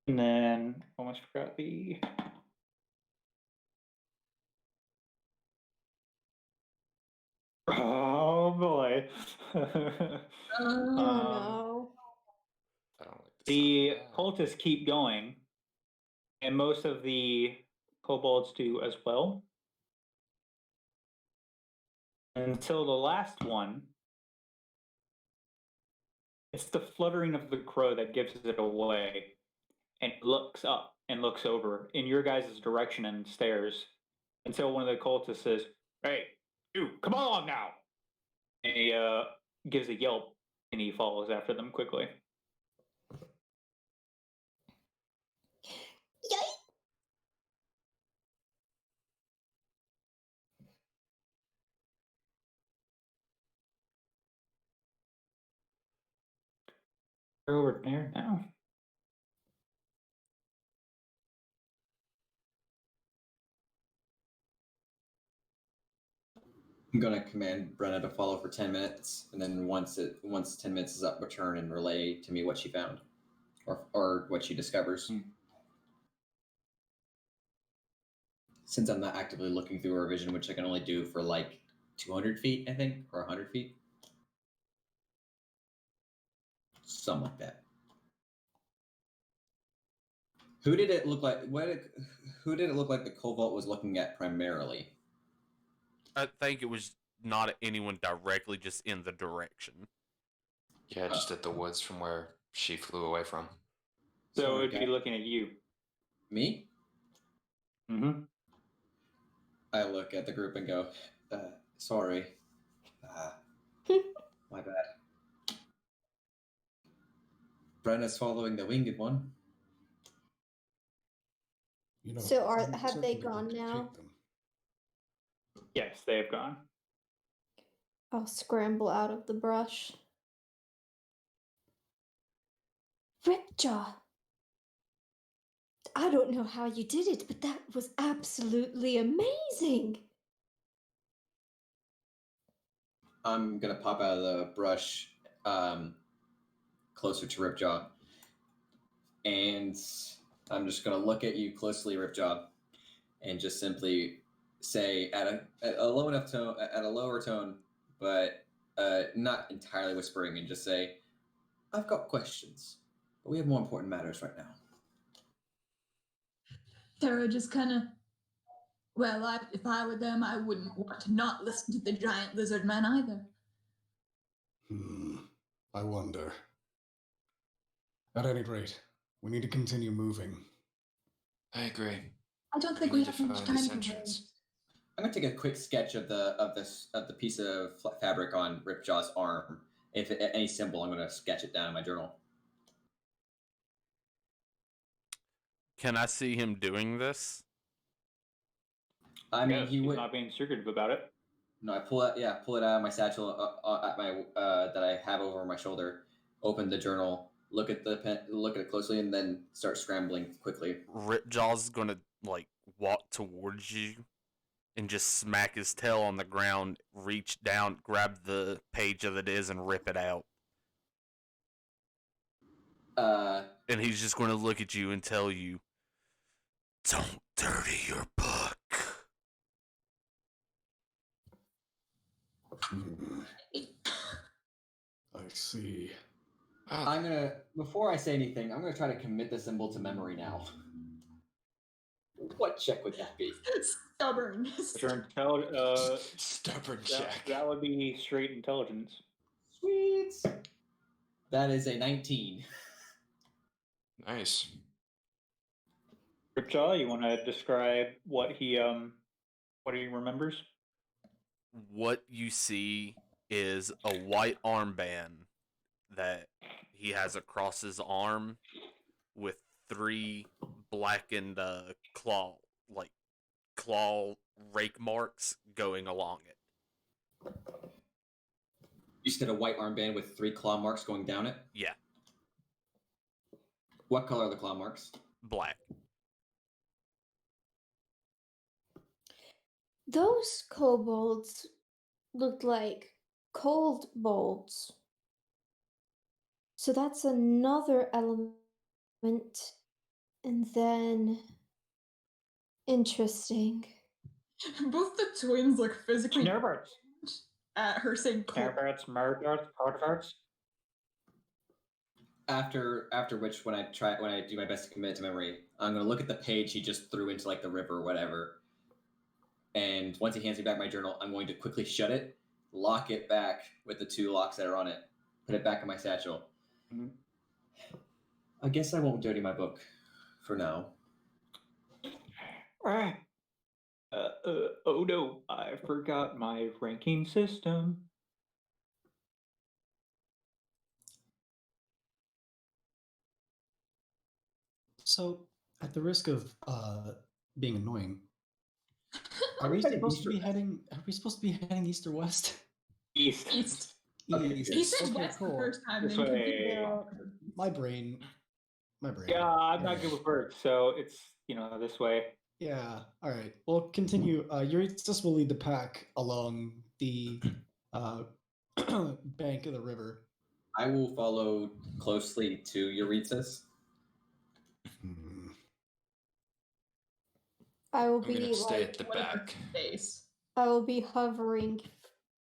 And then almost forgot the. Oh boy. Oh no. I don't like The sound of that. cultists keep going, and most of the kobolds do as well. Until the last one. It's the fluttering of the crow that gives it away. And it looks up and looks over in your guys' direction and stares until one of the cultists says, "Hey, you, come along now!" And he gives a yelp and he follows after them quickly. They're over there now. I'm gonna command Brenna to follow for 10 minutes, and then once 10 minutes is up, return and relay to me what she found, or what she discovers. Since I'm not actively looking through her vision, which I can only do for like 200 feet, I think, or 100 feet, something like that. Who did it look like? Who did it look like the Cobalt was looking at primarily? I think it was not at anyone directly, just in the direction. Yeah, just at the woods from where she flew away from. So it'd be looking at you. Me? Mm-hmm. I look at the group and go, sorry. My bad. Brenna's following the winged one. You know, So I'm have they certainly gone going to now? take them. Yes, they have gone. I'll scramble out of the brush. Ripjaw! I don't know how you did it, but that was absolutely amazing! I'm gonna pop out of the brush closer to Ripjaw. And I'm just gonna look at you closely, Ripjaw, and just simply say at a low enough tone, at a lower tone, but not entirely whispering, and just say, I've got questions, but we have more important matters right now. Terra just kind of, well, if I were them, I wouldn't want to not listen to the giant lizard man either. I wonder. At any rate, we need to continue moving. I agree. I don't think We we need have to much find time this to entrance. waste. I'm gonna take a quick sketch of the piece of fabric on Ripjaw's arm. If any symbol, I'm gonna sketch it down in my journal. Can I see him doing this? I mean, Yes, he he's would. not being secretive about it. No, I pull it out of my satchel at my that I have over my shoulder. Open the journal, look at the pen, look at it closely, and then start scrambling quickly. Ripjaw's gonna like walk towards you and just smack his tail on the ground, reach down, grab the page that it is, and rip it out. And he's just going to look at you and tell you, "Don't dirty your book." I see. I'm gonna, before I say anything, I'm gonna try to commit the symbol to memory now. What check would that be? Stubborn. Stubborn check. That would be straight intelligence. Sweet. That is a 19. Nice. Ripjaw, you want to describe what he remembers? What you see is a white armband that he has across his arm with 3 blackened claw rake marks going along it. You said a white armband with 3 claw marks going down it? Yeah. What color are the claw marks? Black. Those kobolds looked like cold bolts. So that's another element. And then interesting. Both the twins look physically Nerbarts. at her saying cold. Nerbarts, Murdarts, Cardarts. After which, when I do my best to commit it to memory, I'm gonna look at the page he just threw into like the river or whatever. And once he hands me back my journal, I'm going to quickly shut it, lock it back with the 2 locks that are on it, put it back in my satchel. Mm-hmm. I guess I won't dirty my book for now. Alright. Oh no, I forgot my ranking system. So, at the risk of being annoying, are we supposed to be heading east or west? East. East. Okay, East. He said Okay, west the cool. first time. This then he way. continued. My brain. Yeah, I'm not good with birds, so it's, this way. Yeah. All right. Well, continue. Jeritzas will lead the pack along the bank of the river. I will follow closely to Jeritzas. Hmm. I will I'm gonna be stay like at the What if back. it's face? I will be hovering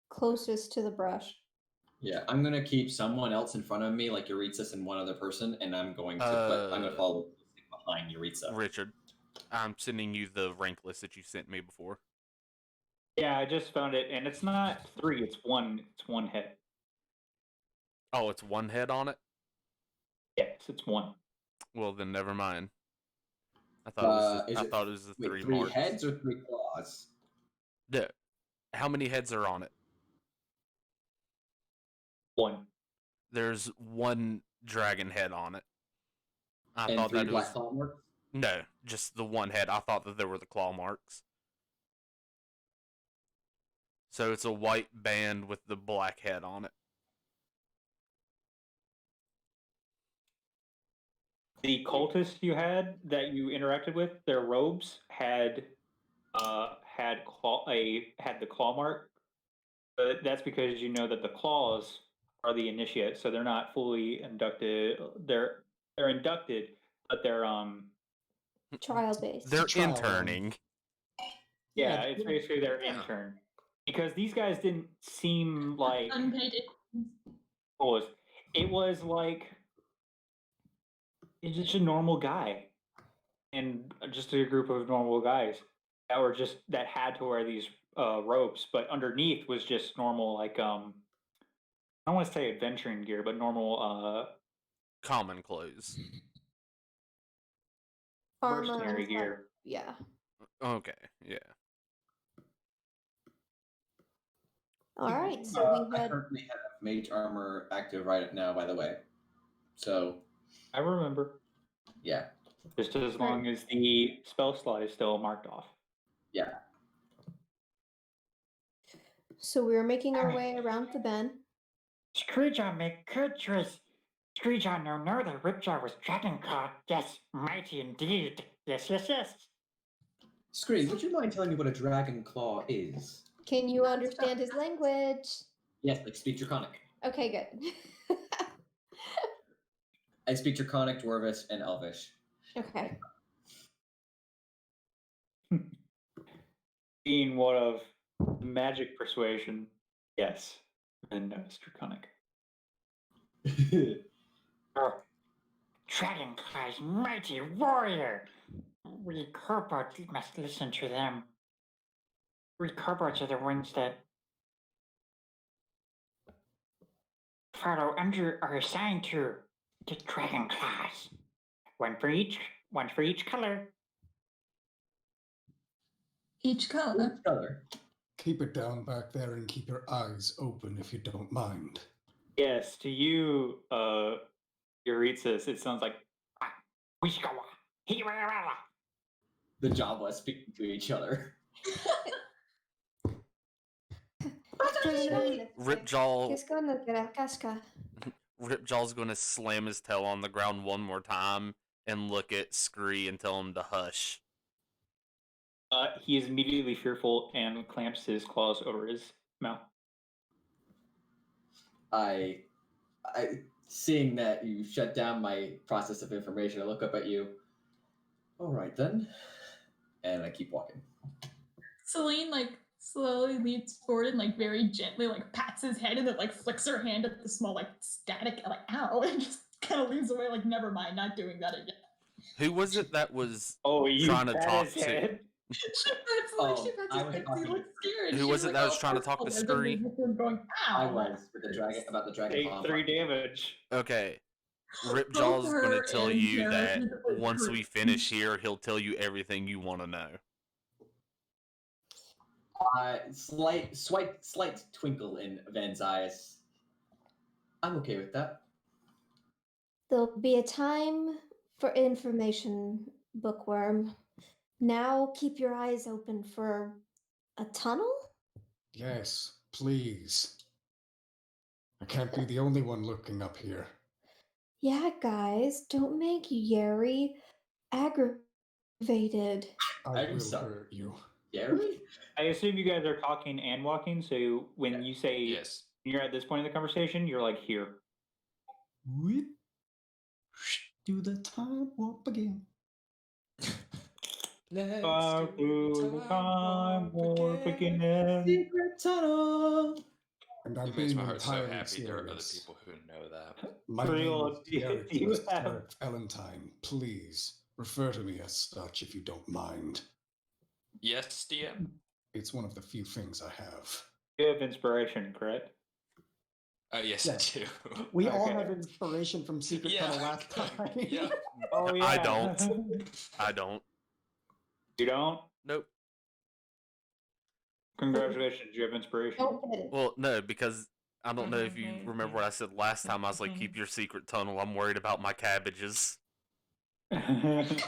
closest to the brush. Yeah, I'm gonna keep someone else in front of me, like Jeritzas and one other person, and I'm going to I'm gonna follow behind Jeritzas. Richard, I'm sending you the rank list that you sent me before. Yeah, I just found it, and it's not 3. It's 1. It's 1 head. Oh, it's 1 head on it? Yes, it's 1. Well, then never mind. I thought it was the 3 three marks. heads or 3 claws? Yeah. How many heads are on it? 1. There's 1 dragon head on it. I And thought 3 that it black was claw marks? no, just the 1 head. I thought that there were the claw marks. So it's a white band with the black head on it. The cultists you had that you interacted with, their robes had the claw mark. But that's because you know that the claws are the initiate, so they're not fully inducted. They're inducted, but they're Trial based. They're trial interning. yeah, it's basically their Yeah. intern. Because these guys didn't seem like Unpaid. it was like it's just a normal guy. And just a group of normal guys that had to wear these robes, but underneath was just normal like I don't want to say adventuring gear, but normal Common clothes. Armor mercenary and stuff. gear. Yeah. Okay, yeah. All right. So we I had currently have mage armor active right now, by the way. So I remember. yeah, Just as long as the spell slot is still marked off. yeah. so we were making our way around the bend. Screejaw make good choice. Screejaw no, the Ripjaw was dragon claw. Yes, mighty indeed. Yes. Scree, would you mind telling me what a dragon claw is? Can you understand his language? Yes, I speak Draconic. Okay, good. I speak Draconic, Dwarvish, and Elvish. Okay. Being one of magic persuasion, yes, and knows Draconic. Dragonclaw's mighty warrior. We kobolds must listen to them. We kobolds are the ones that follow under are assigned to the dragonclaws. One for each color. Each color. Color. Keep it down back there and keep your eyes open if you don't mind. Yes, to you, Jeritzas, it sounds like The Jawa speaking to each other. Ripjaw's gonna slam his tail on the ground one more time and look at Scree and tell him to hush. He is immediately fearful and clamps his claws over his mouth. I seeing that you shut down my process of information, I look up at you. All right then, and I keep walking. Selene slowly leaps forward and very gently pats his head and then flicks her hand at the small static ow, and just kind of leaves away never mind, not doing that again. Who was it that was you trying to pat talk his to? head? She pats his head 'cause he looks scared. Who was it that was trying to talk to Scree? Going, ow. I was with the dragon about the dragon. Take 3 damage. Okay. Ripjaw's going to tell and you that Jared once hurt. we finish here, he'll tell you everything you want to know. Slight twinkle in Van's eyes. I'm okay with that. There'll be a time for information, Bookworm. Now keep your eyes open for a tunnel? Yes, please. I can't be the only one looking up here. Yeah, guys, don't make Yeri aggravated. I I'm will sorry. hurt you. Gary? I assume you guys are talking and walking. So when you say Yes. you're at this point in the conversation, you're like here. Whip. Do the time warp again. Let's Through the time warp again. Secret tunnel. And I'm It makes being my heart so entirely happy there are other serious. people who know that. My Krieul, name is do you Jeritzas, have- Sheriff Valentine. Please refer to me as such if you don't mind. Yes, DM? It's one of the few things I have. You have inspiration, correct? Yes, Yes. I do. We all Okay. have inspiration from Secret Yeah. Tunnel last time. Yeah. Oh yeah. I don't. I don't. You don't? Nope. Congratulations, you have inspiration. Don't get it. Well, no, because I don't know if you remember what I said last time. I was like, keep your secret tunnel. I'm worried about my cabbages. My cabbages!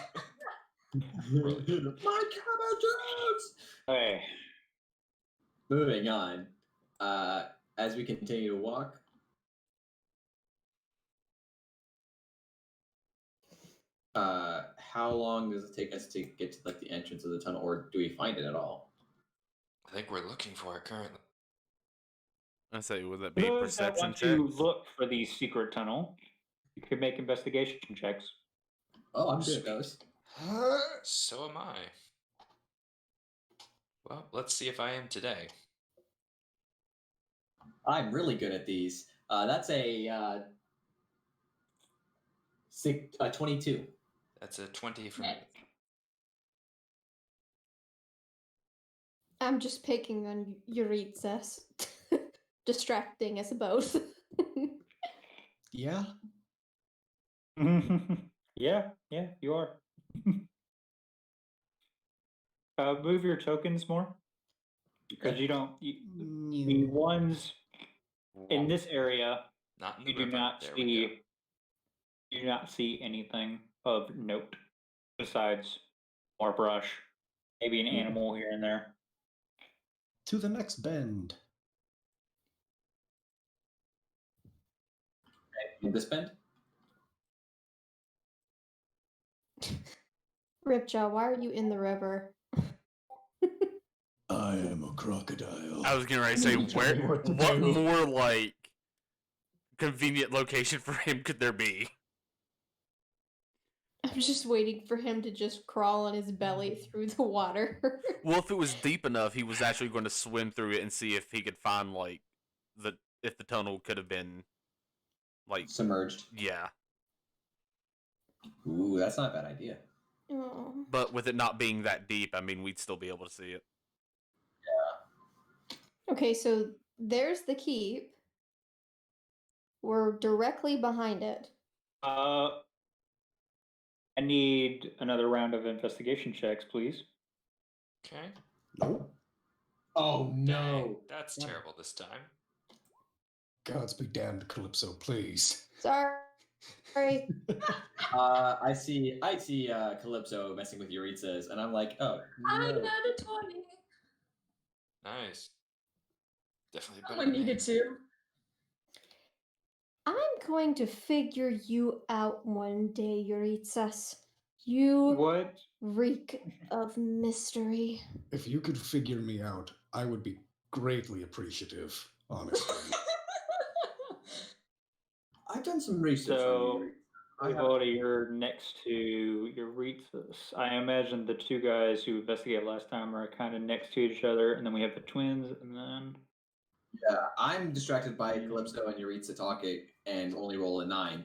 Okay. Moving on. As we continue to walk, how long does it take us to get to like the entrance of the tunnel, or do we find it at all? I think we're looking for it currently. I say, would that For be a those that perception want check? to look for the secret tunnel, you could make investigation checks. Oh, I'm good at those. So am I. Well, let's see if I am today. I'm really good at these. That's a 22. That's a 20 for me. Nice. I'm just picking on Jeritzas. Distracting us both. Yeah. Yeah, you are. Move your tokens more, because you don't. The ones in this area, Not in the you do river. not There we go. see. You do not see anything of note besides more brush, maybe an animal here and there. To the next bend. This bend? Ripjaw, why are you in the river? I am a crocodile. I was getting ready to say, Tell where? me what to What do. more like convenient location for him could there be? I'm just waiting for him to just crawl on his belly through the water. Well, if it was deep enough, he was actually going to swim through it and see if he could find like if the tunnel could have been like Submerged. yeah. Ooh, that's not a bad idea. Oh. But with it not being that deep, I mean, we'd still be able to see it. Okay, so there's the keep. We're directly behind it. I need another round of investigation checks, please. Okay. Nope. Oh Dang, that's terrible this time. Gods be damned, Calypso, please. Sorry. I see Calypso messing with Jeritzas, and I'm like, oh, I no. got a 20. Nice. Definitely better Someone than me. needed to. I'm going to figure you out one day, Jeritzas. You What? reek of mystery. If you could figure me out, I would be greatly appreciative, honestly. I've done some research So, on Vivaldi, you're next to Jeritzas. I imagine the two guys who investigated last time are kind of next to each other, and then we have the twins, and then... Yeah, I'm distracted by Calypso and Jeritzas talking and only roll a 9.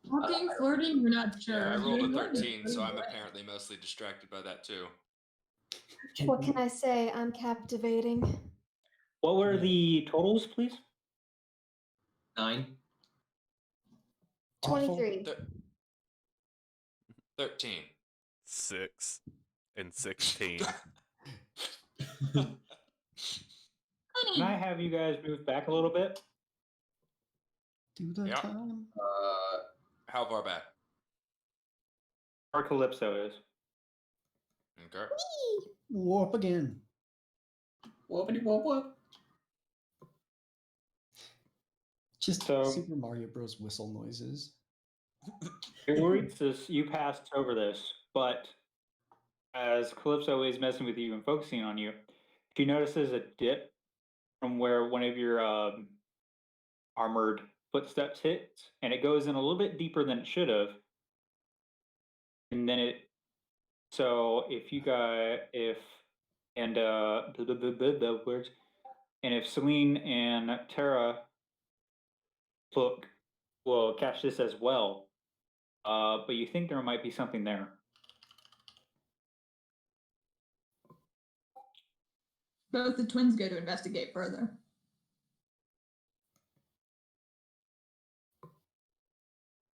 Talking, flirting, we're not sure. Yeah, I rolled a Doing what? 13, so I'm Doing what? apparently mostly distracted by that too. What can I say? I'm captivating. What were the totals, please? 9. 23. 13. 6 and 16. Can I have you guys move back a little bit? Do the Yeah. time. How far back? Where Calypso is. Okay. Warp again. Whoopity whoop whoop. Just So- Super Mario Bros. Whistle noises. Jeritzas, you passed over this, but as Calypso is messing with you and focusing on you, she notices a dip from where one of your armored footsteps hits, and it goes in a little bit deeper than it should have. And then it. So if you got if and the words, and if Selene and Terra look will catch this as well, but you think there might be something there. Both the twins go to investigate further.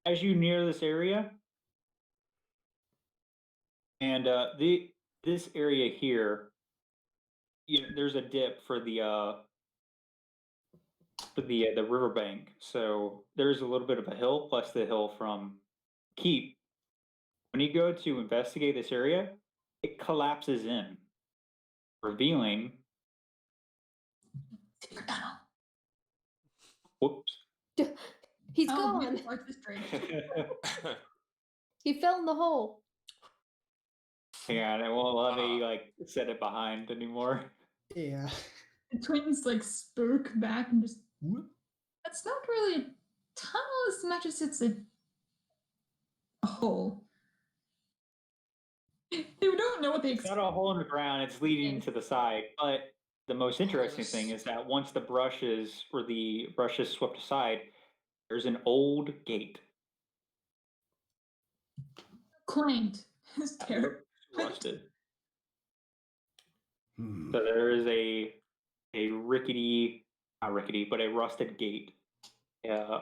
As you near this area, and this area here, there's a dip for the riverbank. So there's a little bit of a hill plus the hill from Keep. When you go to investigate this area, it collapses in, revealing. Whoops. He's Oh, gone. orchestrated. He fell in the hole. Yeah, and it won't let me like set it behind anymore. Yeah. The twins like spook back and just. Whoop. That's not really a tunnel as much as it's a hole. They don't know what they It's expect. not a hole in the ground, it's leading to the side. But the most interesting thing is that once the brush is swept aside, there's an old gate. Quaint. It's that terrible. looks rusted. Hmm. So there is a rickety, not rickety, but a rusted gate.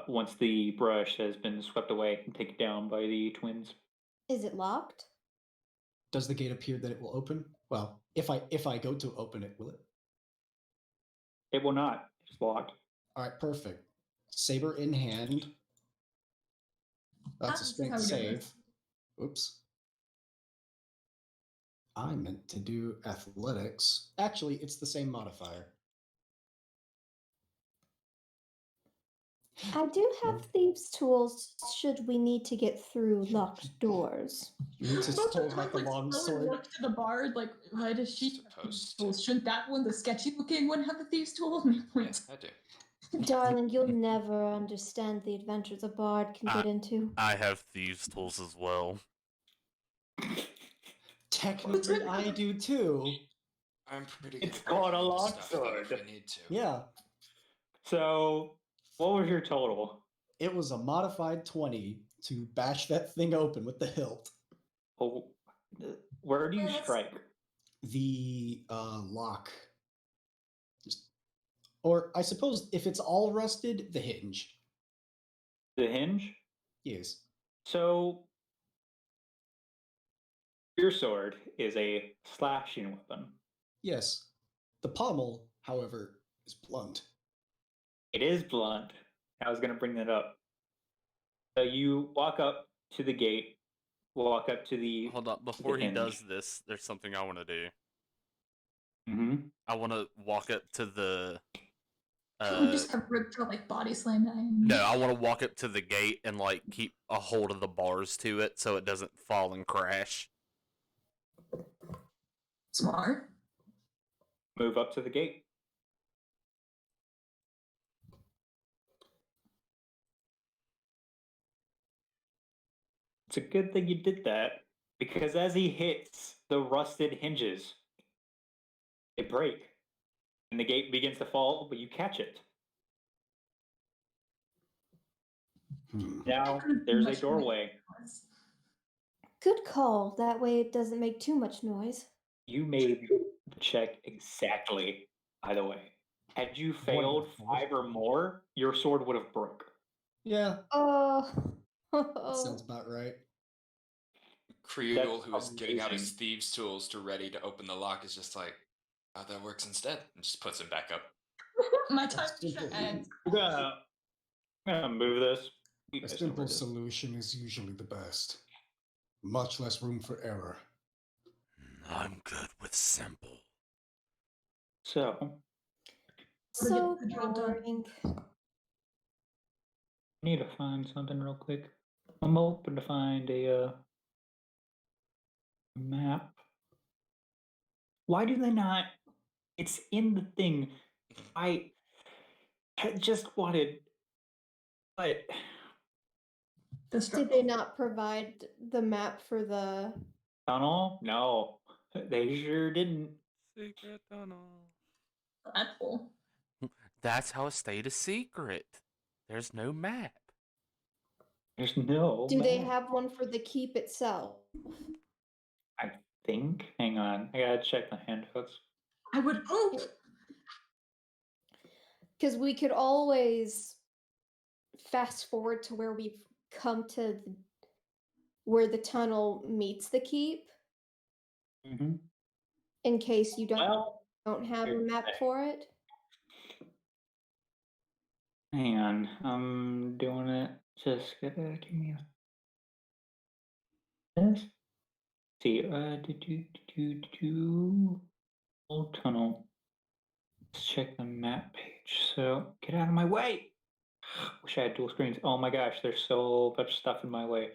Once the brush has been swept away and taken down by the twins. Is it locked? Does the gate appear that it will open? Well, if I go to open it, will it? It will not. It's locked. All right, perfect. Saber in hand. That's a This is how strength we do save. this. Oops. I meant to do athletics. Actually, it's the same modifier. I do have thieves' tools should we need to get through locked doors. You need to Both the hold out the twins, like, long slowly sword. look to the bard, like, why does she have thieves' Supposed to. tools? Shouldn't that one, the sketchy looking one, have the thieves' tools? And he points. I do. Darling, you'll never understand the adventures a bard can get into. I have thieves' tools as well. Technically, I do too. I'm pretty good. It's at called a breaking into long stuff, though, if sword. we need to. Yeah, So, what was your total? it was a modified 20 to bash that thing open with the hilt. Oh, where do you Yes. strike? The lock. Or I suppose if it's all rusted, the hinge. The hinge? Yes. So, your sword is a slashing weapon. Yes. The pommel, however, is blunt. It is blunt. I was going to bring that up. So you walk up to the gate, walk up to the. Hold on, before he hinge. does this, there's something I want to do. Mm-hmm. I want to walk up to the. We just have Rip to like body slam that. No, I want to walk up to the gate and like keep a hold of the bars to it so it doesn't fall and crash. Smart. Move up to the gate. It's a good thing you did that, because as he hits the rusted hinges, they break. And the gate begins to fall, but you catch it. Now there's a doorway. Good call. That way it doesn't make too much noise. You made the check exactly, by the way. Had you failed Wonderful. 5 or more, your sword would have broke. Yeah, Oh. that sounds about right. Krieul, who is getting out his amazing. thieves' tools to ready to open the lock, is just like, oh, that works instead, and just puts it back up. My time That's to simple. ends. I'm gonna move this. You A guys know where simple it is. solution is usually the best. Much less room for error. I'm good with simple. So, So the job done. boring. I need to find something real quick. I'm hoping to find a map. Why do they not? It's in the thing. I had just wanted, but Did they not provide the map for the? tunnel? No, they sure didn't. Secret tunnel. That's cool. That's how it stayed a secret. There's no map. There's no. Do they map. have one for the keep itself? I think. Hang on, I gotta check the handouts. I would hope. Because we could always fast forward to where we've come to where the tunnel meets the keep, Mm-hmm. in case you Well, don't have a here's the map thing. for it. Hang on, I'm doing it. Just give me this. See, old tunnel. Let's check the map page. So get out of my way. Wish I had dual screens. Oh my gosh, there's so much stuff in my way.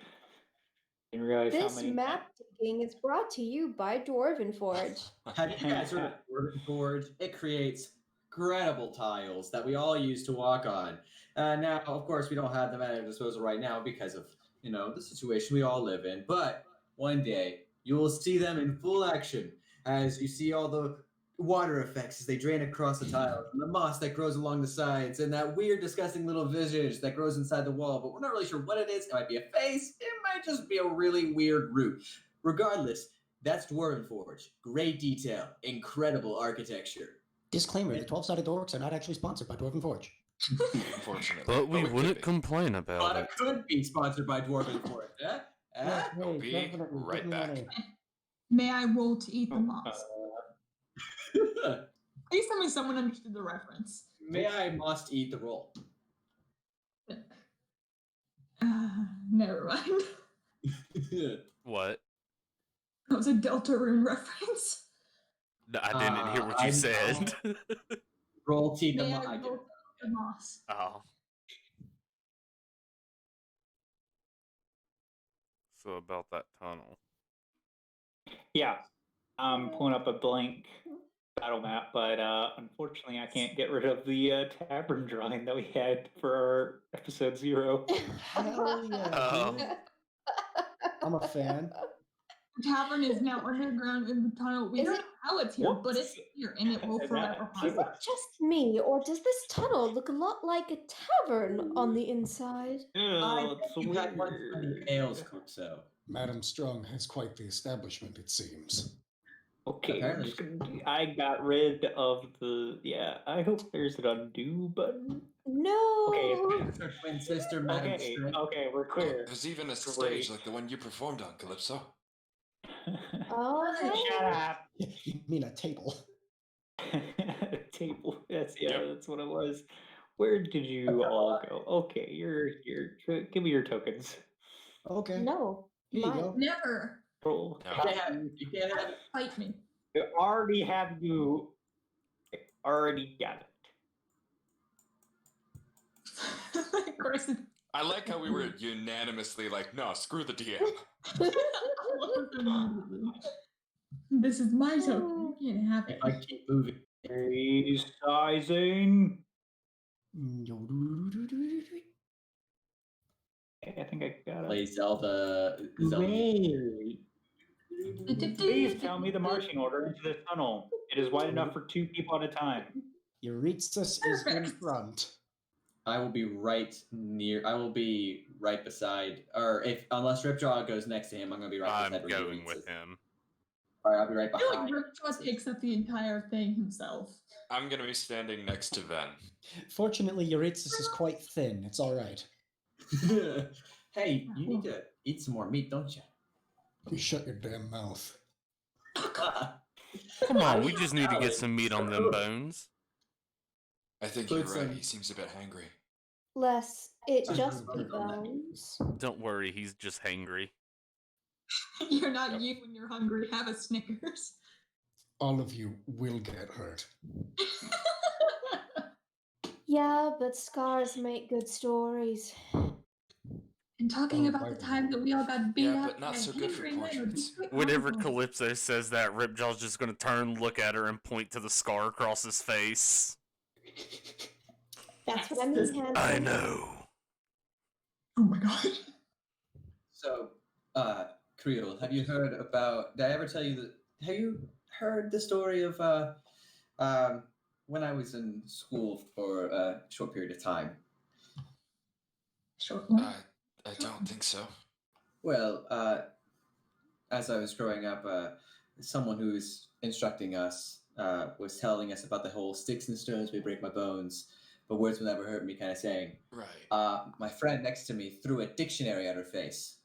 Didn't realize how This many. map digging is brought to you by Dwarven Forge. Have you guys heard of Dwarven Forge? It creates incredible tiles that we all use to walk on. Now, of course, we don't have them at our disposal right now because of the situation we all live in. But one day you will see them in full action as you see all the water effects as they drain across the tiles, and the moss that grows along the sides, and that weird, disgusting little visage that grows inside the wall. But we're not really sure what it is. It might be a face. It might just be a really weird root. Regardless, that's Dwarven Forge. Great detail, incredible architecture. Disclaimer: the 12-sided Dorks are not actually sponsored by Dwarven Forge. Unfortunately. But we it could wouldn't be. complain about But it. it could be sponsored by Dwarven Forge. I'll be right back. May I roll to eat the moss? Please tell me someone understood the reference. May I must eat the roll? Never mind. What? That was a Deltarune reference. No, I didn't hear what you I said. Roll to eat the May I moss. roll to eat the moss? Oh. So about that tunnel. Yeah, I'm pulling up a blank battle map, but unfortunately, I can't get rid of the tavern drawing that we had for our episode 0. Hell yeah, Oh. dude. I'm a fan. The tavern is now underground in the tunnel. We Is don't it- know how it's here, but it's here, and it will Is forever that- Is haunt it us. just me, or does this tunnel look a lot like a tavern on the inside? I Ew, it's think you've had one too many weird. ales, Calypso. Madam Strong has quite the establishment, it seems. Okay, we're Apparently. just gonna I got rid of the. Yeah, I hope there's an undo button. No. Okay. Our twin sister, Madam Okay, Strength. okay, we're clear. There's even a Great. stage like the one you performed on, Calypso. Oh, Shut hey. up. You mean a table? Table. That's Yep. that's what it was. Where did you all go? Okay, you're here. Give me your tokens. Okay. No. Here you mine. go. Never Roll. No. You can't have it. fight me. You already have you. Already got it. Of course. I like how we were unanimously like, no, screw the DM. This is my token. You can't have it. If I keep moving. Resizing. I think I got it. Play Zelda. Great. Please tell me the marching order into the tunnel. It is wide enough for 2 people at a time. Jeritzas is in Perfect. front. I will be right beside, or unless Ripjaw goes next to him, I'm gonna be right I'm beside. going Ripjaw. with him. All right, I'll be right I feel behind. like Ripjaw takes up the entire thing himself. I'm gonna be standing next to Ven. Fortunately, Jeritzas is quite thin. It's all right. Hey, you need to eat some more meat, don't you? You shut your damn mouth. Come on, we just need to get some meat on them bones. I think Put you're right. some- He seems a bit hangry. Less, it Just just be remember that. bones. Don't worry, he's just hangry. You're not you when you're hungry. Have a Snickers. All of you will get hurt. Yeah, but scars make good stories. And And talking Oh, about by the the time way. that we all got beat Yeah, up. but not by so good for Henry Lane or portraits. Detroit Whenever Hospital. Calypso says that, Ripjaw's just gonna turn, look at her, and point to the scar across his face. That's what I mean, handsome. I know. Oh my god. So, Krieul, have you heard about? Did I ever tell you that? Have you heard the story of when I was in school for a short period of time? Short one. I don't think so. Well, as I was growing up, someone who was instructing us was telling us about the whole sticks and stones may break my bones, but words will never hurt me kind of saying. Right. My friend next to me threw a dictionary at her face.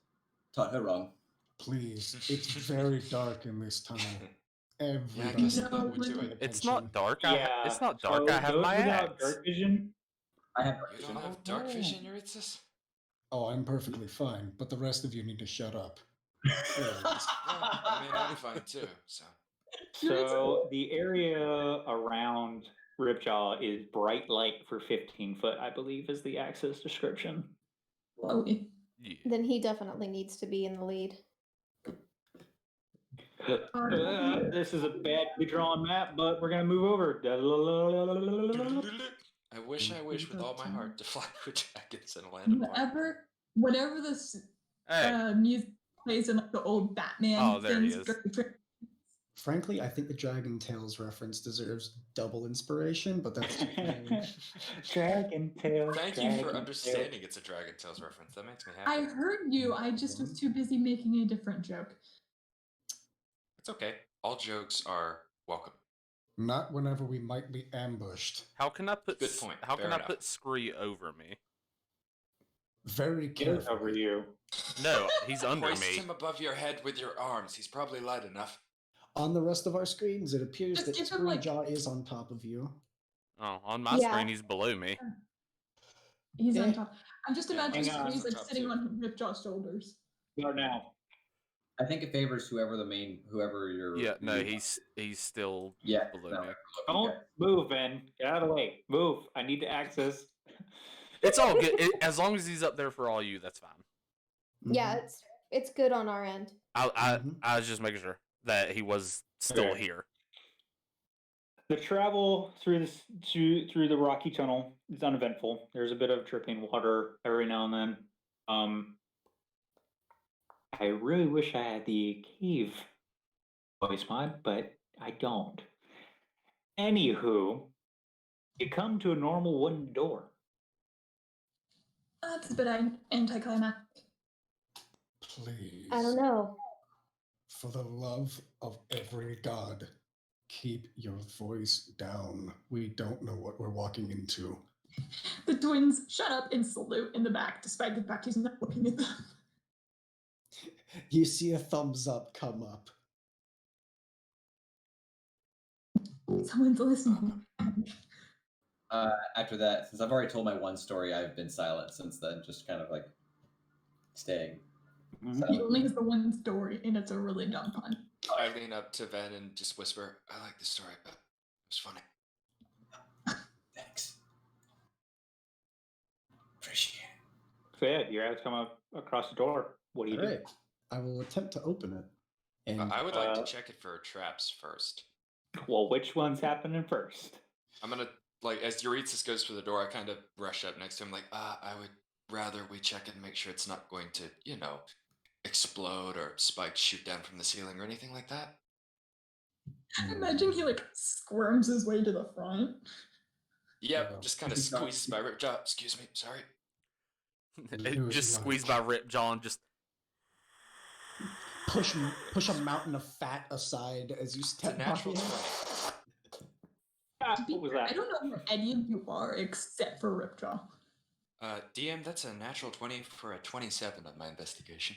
Taught her wrong. Please, it's very dark in this tunnel. Yeah, I Everybody guess No, that would we're- do it. It's not dark. Yeah, It's not dark. so I have those my without axe. dark vision. I have dark You vision. don't have dark vision, Jeritzas? Oh, I'm perfectly fine, but the rest of you need to shut up. Please. I mean, I'm fine too, so. So the area around Ripjaw is bright light for 15 foot, I believe, is the access description. Chloe. Yeah. Then he definitely needs to be in the lead. This is a badly drawn map, but we're gonna move over. I wish with all my heart to fly with dragons and land upon. Whenever this Hey. music plays in like the old Batman Oh, there he things, is. Frankly, I think the Dragon Tales reference deserves double inspiration, but that's Dragon Tail. Thank you for understanding it's a Dragon Tales reference. That makes me happy. I heard you. I just was too busy making a different joke. It's okay. All jokes are welcome. Not whenever we might be ambushed. How can I put? Good point. How Fair can I enough. put Scree over me? Very Get carefully. over you. No, he's under Hoist me. him above your head with your arms. He's probably light enough. on the rest of our screens. It appears Just that give him, like- Screwjaw is on top of you. Oh, on my Yeah. screen, he's below me. He's Eh. on top. I'm just Yeah, imagining hang on. he's like Top sitting two. on Ripjaw's shoulders. Go now. I think it favors whoever you're. Yeah, no, you- he's still Yeah. below no, me. Don't move, Ben. Get out of the way. Move. I need to access. It's all good. As long as he's up there for all you, that's fine. Yeah, it's good on our end. I was just making sure that he was still Okay. here. The travel through this through the rocky tunnel is uneventful. There's a bit of dripping water every now and then. I really wish I had the cave voice mod, but I don't. Anywho, you come to a normal wooden door. That's a bit anticlimactic. Please. I don't know. For the love of every god, keep your voice down. We don't know what we're walking into. The twins shut up and salute in the back, despite the fact he's not looking at them. You see a thumbs up come up. Someone's listening. After that, since I've already told my one story, I've been silent since then, just kind of like staying. He only has the one story, and it's a really dumb pun. I lean up to Ven and just whisper, I like the story, but it was funny. Thanks. Appreciate it. So yeah, you guys come up across the door. What do you All do? right. I will attempt to open it. And I would like to check it for traps first. Well, which one's happening first? I'm gonna, like, as Jeritzas goes through the door, I kind of rush up next to him, like, I would rather we check it and make sure it's not going to, explode or spikes shoot down from the ceiling or anything like that. Imagine he like squirms his way to the front. Yep, just kind of squeezes by Rip Jaw. Excuse me, sorry. It was just like- squeezed by Ripjaw and just push a mountain of fat aside as you It's a step natural by him. 20. Ah, Be what was fair, that? I don't know who any of you are except for Ripjaw. DM, that's a natural 20 for a 27 on my investigation.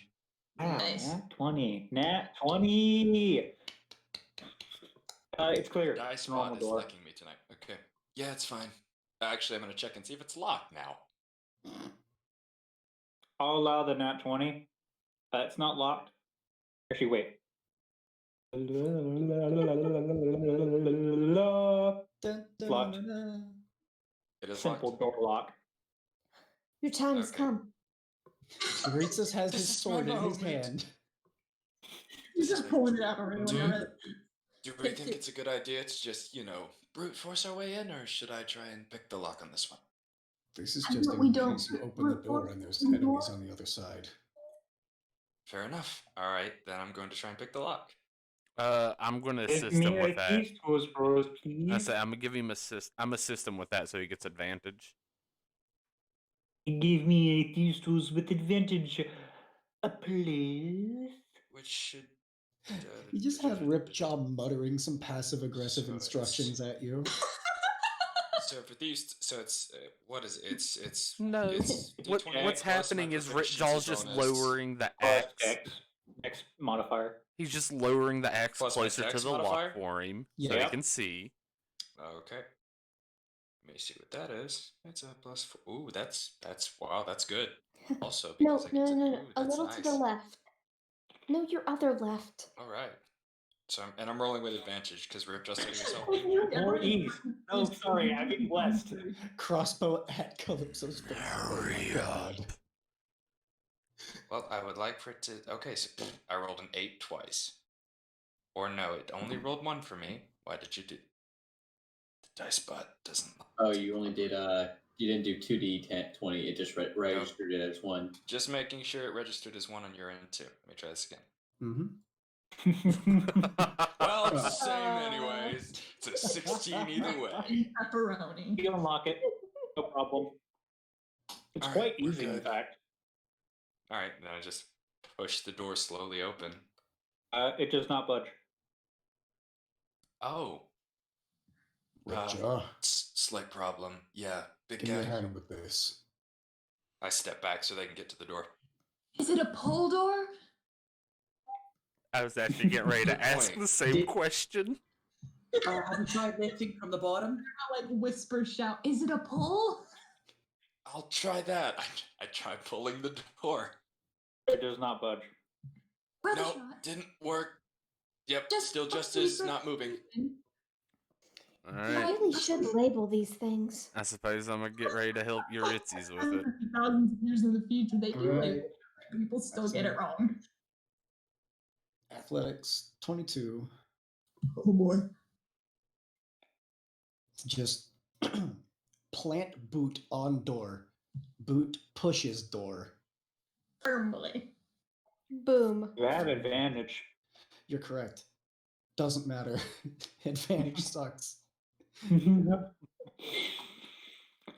Ah, Nice. Nat 20. Nat 20! It's clear. Dice Normal mod is door. liking me tonight. Okay. Yeah, it's fine. Actually, I'm going to check and see if it's locked now. I'll allow the nat 20. It's not locked. Actually, wait. Dun, dun, Locked. dun, dun. It is Simple locked. door lock. Your time has Okay. come. Jeritzas has his This is my sword in his moment. hand. He's just pulling it out already when you're ready. Do you really think it's a good idea to just, brute force our way in, or should I try and pick the lock on this one? This is I just thought in we don't case you open the brute door force and there's the door. enemies on the other side. Fair enough. All right, then I'm going to try and pick the lock. I'm gonna Give assist me him a with that. keys tools, bros, I please. say I'm gonna give him assist. I'm assist him with that so he gets advantage. Give me a keys tools with advantage, please. Which should. You just have Ripjaw muttering some passive-aggressive So instructions at you. So for these, so it's what is it? It's No, it's what's D20 plus happening my is proficiency Ripjaw's just bonus lowering the Plus axe. X modifier. He's just lowering the axe Plus my closer to dex the modifier? lock for him so he Yep. can see. Okay. Let me see what that is. That's a plus 4. Ooh, that's wow, that's good. Also, No, because I no, get to, no, no. ooh, A that's little nice. to the left. No, your other left. All right. So I'm rolling with advantage because Rip just said he was Oh, helping. you More already- ease. Oh, sorry, I get blessed. Crossbow at Calypso's face. Hurry Oh my God. Well, I would like for it to. Okay, so I rolled an 8 twice. Or no, it only rolled 1 for me. Why did you do? The dice bot doesn't. Oh, you only did you didn't do 2d20. It just registered it as 1. Just making sure it registered as 1 on your end too. Let me try this again. Mm-hmm. Well, it's the same anyways. It's a 16 either way. Pepperoni. You unlock it. No problem. It's All quite right, we're easy, in good. fact. All right, then I just push the door slowly open. It does not budge. Oh, Ripjaw, slight problem. Yeah, big give me a guy. hand with this. I step back so they can get to the door. Is it a pull door? I was actually getting ready to Good ask point. the same question. Have you tried lifting from the bottom? I like whisper shout. Is it a pull? I'll try that. I tried pulling the door. It does not budge. Brother No, shot. didn't work. Yep, Just still just fucking is not moving. All I right. really should label these things. I suppose I'm gonna get ready to help Jeritzas with it. Thousands of years in the future, they do Alright. label. People still get it wrong. Athletics 22. Oh boy. Just plant boot on door. Boot pushes door. Firmly. Boom. You have advantage. You're correct. Doesn't matter. Advantage sucks.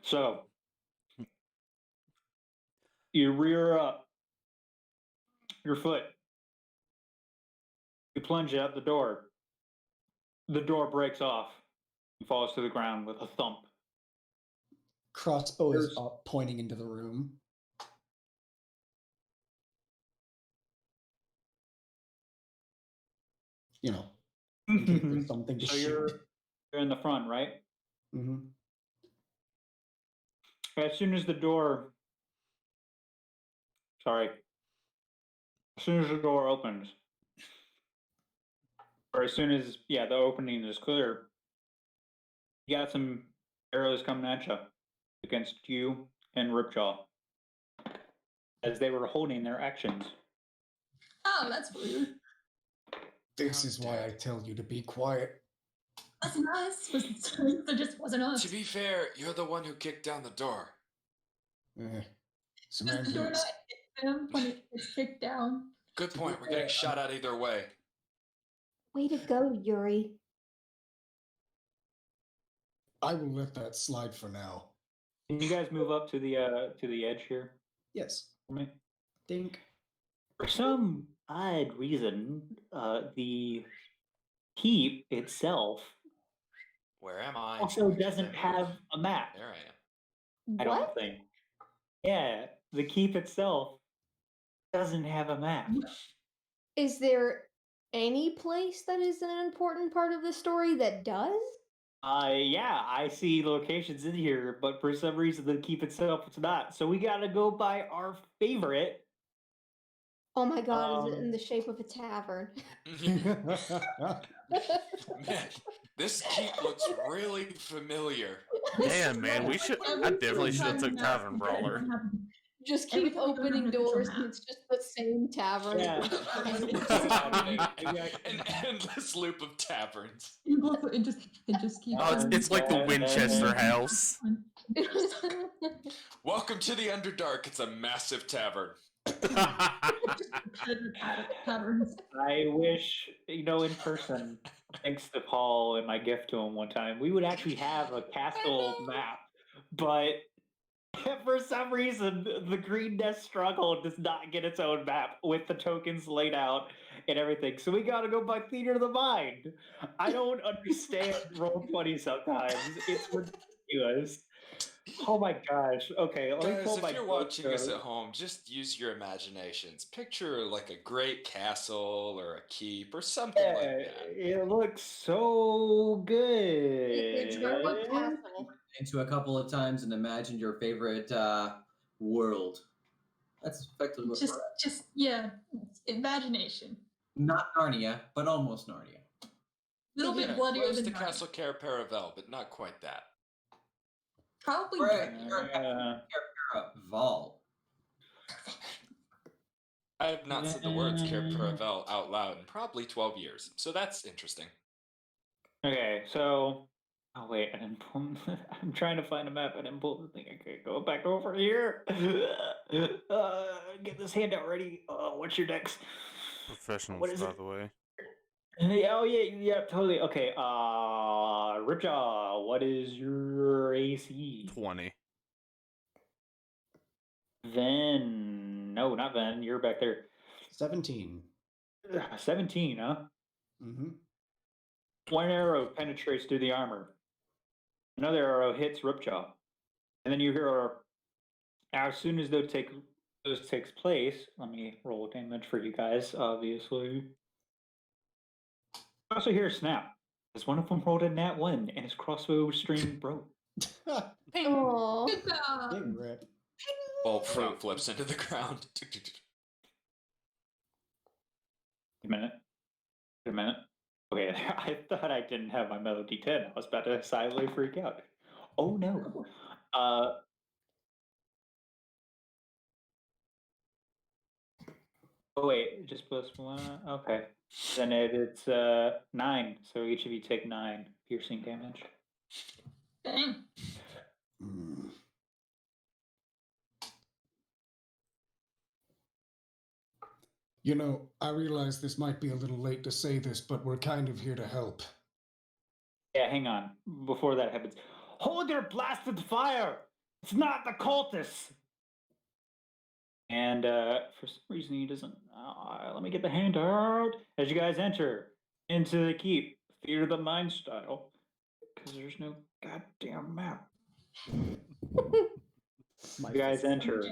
So, you rear up your foot. You plunge out the door. The door breaks off and falls to the ground with a thump. Crossbow is There's- up, pointing into the room. You know, in case there's something to So shoot. you're in the front, right? Mm-hmm. As soon as the door, sorry, as soon as the door opens, or as soon as, the opening is clear, you got some arrows coming at you against you and Ripjaw as they were holding their actions. Oh, that's rude. This How is why I dare. tell you to be quiet. That's nice. That just wasn't us. To be fair, you're the one who kicked down the door. Eh, Does the door not semantics. hit them when it gets kicked down? Good point. We're getting shot at either way. Way to go, Yuri. I will let that slide for now. Can you guys move up to the edge here Yes. for me? Dink. For some odd reason, the keep itself Where am I? also Should I doesn't move? have a map. There I am. I don't think. Yeah, the keep itself doesn't have a map. Is there any place that is an important part of the story that does? Yeah, I see locations in here, but for some reason the keep itself it's not. So we gotta go by our favorite. Oh my god, is it in Um, the shape of a tavern? Man, this keep looks really familiar. Damn, man, we should. I definitely should have took Tavern Brawler. Just Every keep time we go to an opening unofficial doors, and map. it's just the same tavern. Yeah. An endless loop of taverns. It just keeps. Oh, it's like the Winchester house. Welcome to the Underdark. It's a massive tavern. Patterns. I wish, in person, thanks to Paul and my gift to him one time, we would actually have a castle map. But for some reason, the Green Nest Struggle does not get its own map with the tokens laid out and everything. So we gotta go by Theater of the Mind. I don't understand Roll20 sometimes. It's ridiculous. Oh my gosh. Okay, let me Guys, pull if my you're watching us notes at home, just use your imaginations. Picture like a great castle or a keep or something like that. It looks so good. It's Garwood Castle. Into a couple of times and imagine your favorite world. That's effectively what we're at. Just imagination. Not Narnia, but almost Narnia. A little Yeah, bit bloodier close than to Narnia. Castle Care Paravel, but not quite that. Probably Right. darker. Vol. I have not said the words Care Paravel out loud in probably 12 years, so that's interesting. Okay, so oh wait, I didn't pull. I'm trying to find a map. I didn't pull the thing. Okay, go back over here. Get this handout ready. What's your next? Professionals, What is by it? the way. Oh yeah, totally. Okay, Ripjaw, what is your AC? 20. Ven, no, not Ven. You're back there. 17. 17, huh? Mm-hmm. One arrow penetrates through the armor. Another arrow hits Ripjaw. And then you hear, as soon as those takes place, let me roll damage for you guys, obviously. I also hear a snap, as one of them rolled a nat 1 and his crossbow string broke. Aww. Good job. Big rip. Bolt front flips into the ground. A minute. Okay, I thought I didn't have my melody 10. I was about to silently freak out. Oh no. Oh wait, just plus 1. Okay. Then it's 9. So each of you take 9 piercing damage. Dang. Hmm. You know, I realize this might be a little late to say this, but we're kind of here to help. Yeah, hang on. Before that happens, hold your blasted fire! It's not the cultists! And for some reason he doesn't. Let me get the handout. As you guys enter into the keep, Theater of the Mind style, because there's no goddamn map. You guys enter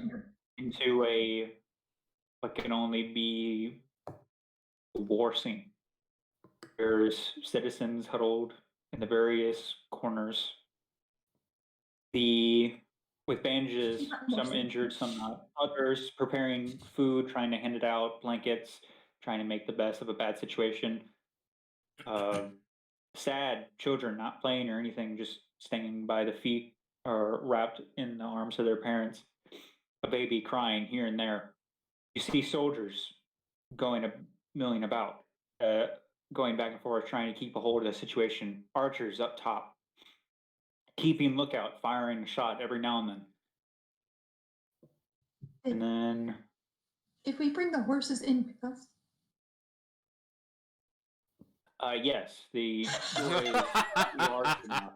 into what can only be a war scene. There's citizens huddled in the various corners. With bandages, some injured, some not. Others preparing food, trying to hand it out, blankets, trying to make the best of a bad situation. Sad children not playing or anything, just staying by the feet or wrapped in the arms of their parents. A baby crying here and there. You see soldiers milling about, going back and forth, trying to keep a hold of the situation. Archers up top, keeping lookout, firing a shot every now and then. And then, If we bring the horses in with us, yes, the door is large enough.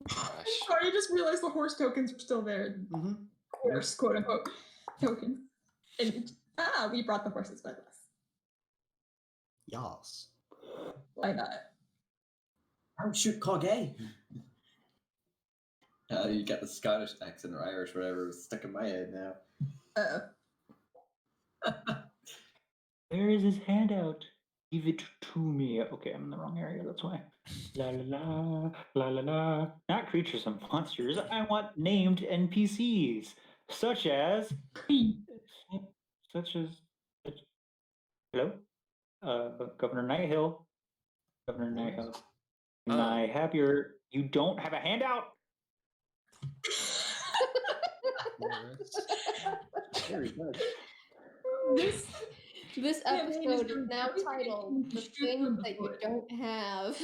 I just realized the horse tokens are still there. Mm-hmm. Horse, quote unquote, tokens. And we brought the horses with us. Yas. Why not? Oh, shoot, Cogay. You got the Scottish accent or Irish, whatever, stuck in my head now. Where is his handout? Give it to me. Okay, I'm in the wrong area, that's why. La la la, la la la. Not creatures and monsters. I want named NPCs, such as. Hello? Governor Nighthill. Governor Nighthill. Am I happier? You don't have a handout? Forest. Very good. This campaign is episode is doing now everything it titled can to "The shoot you Things in the That You foot. Don't Have."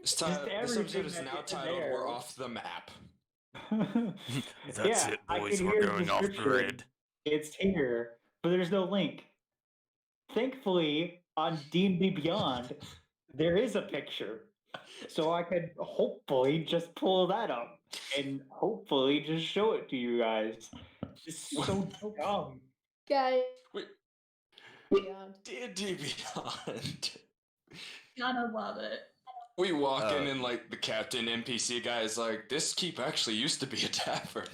This everything episode is that now is in titled there. "We're Off the Map." That's it, I boys. can We're hear the going off description. grid. It's here, but there's no link. Thankfully, on D&D Beyond, there is a picture, so I could hopefully just pull that up and hopefully just show it to you guys. It's so dumb. Guys, Wait, beyond. D&D Beyond. Gotta love it. We walk in and like the captain NPC guy is like, "This keep actually used to be a tavern."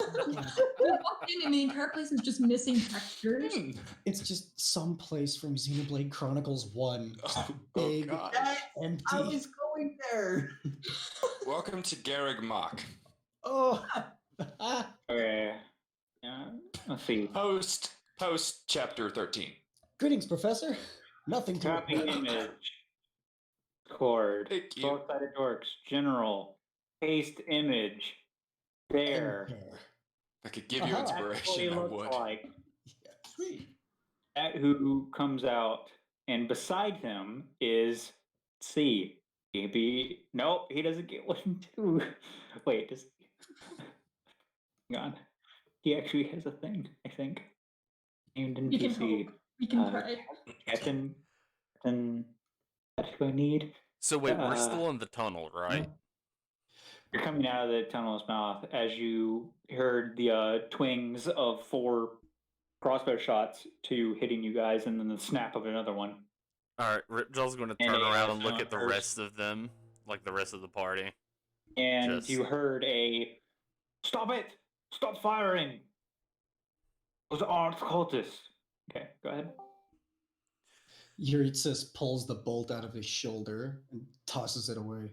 We walked in and the entire place is just missing textures. It's just some place from Xenoblade Chronicles 1. Just Oh, big, gosh. empty. I was going there. Welcome to Garrig Mach. Oh. Okay. Let's see. Post chapter 13. Greetings, Professor. Nothing to Copy report. image. Cord. Thank you. Short-sighted dorks. General. Paste image. There. Enter. If I could give you Uh-huh. That's what inspiration, he I looks would. like. Sweet. That who comes out, and beside him is C. Maybe nope, he doesn't get one too. Wait, does hang on. He actually has a thing, I think. Named We can NPC. hope. We can try. Captain. That's who I need. So wait, we're still in the tunnel, right? You're coming out of the tunnel's mouth as you heard the twings of 4 crossbow shots, 2 hitting you guys, and then the snap of another one. All right, Ripjaw's going to And turn a, around and look silent at the burst. rest of them, like the rest of the party. And Just- you heard a "Stop it! Stop firing! Those aren't cultists." Okay, go ahead. Jeritzas pulls the bolt out of his shoulder and tosses it away.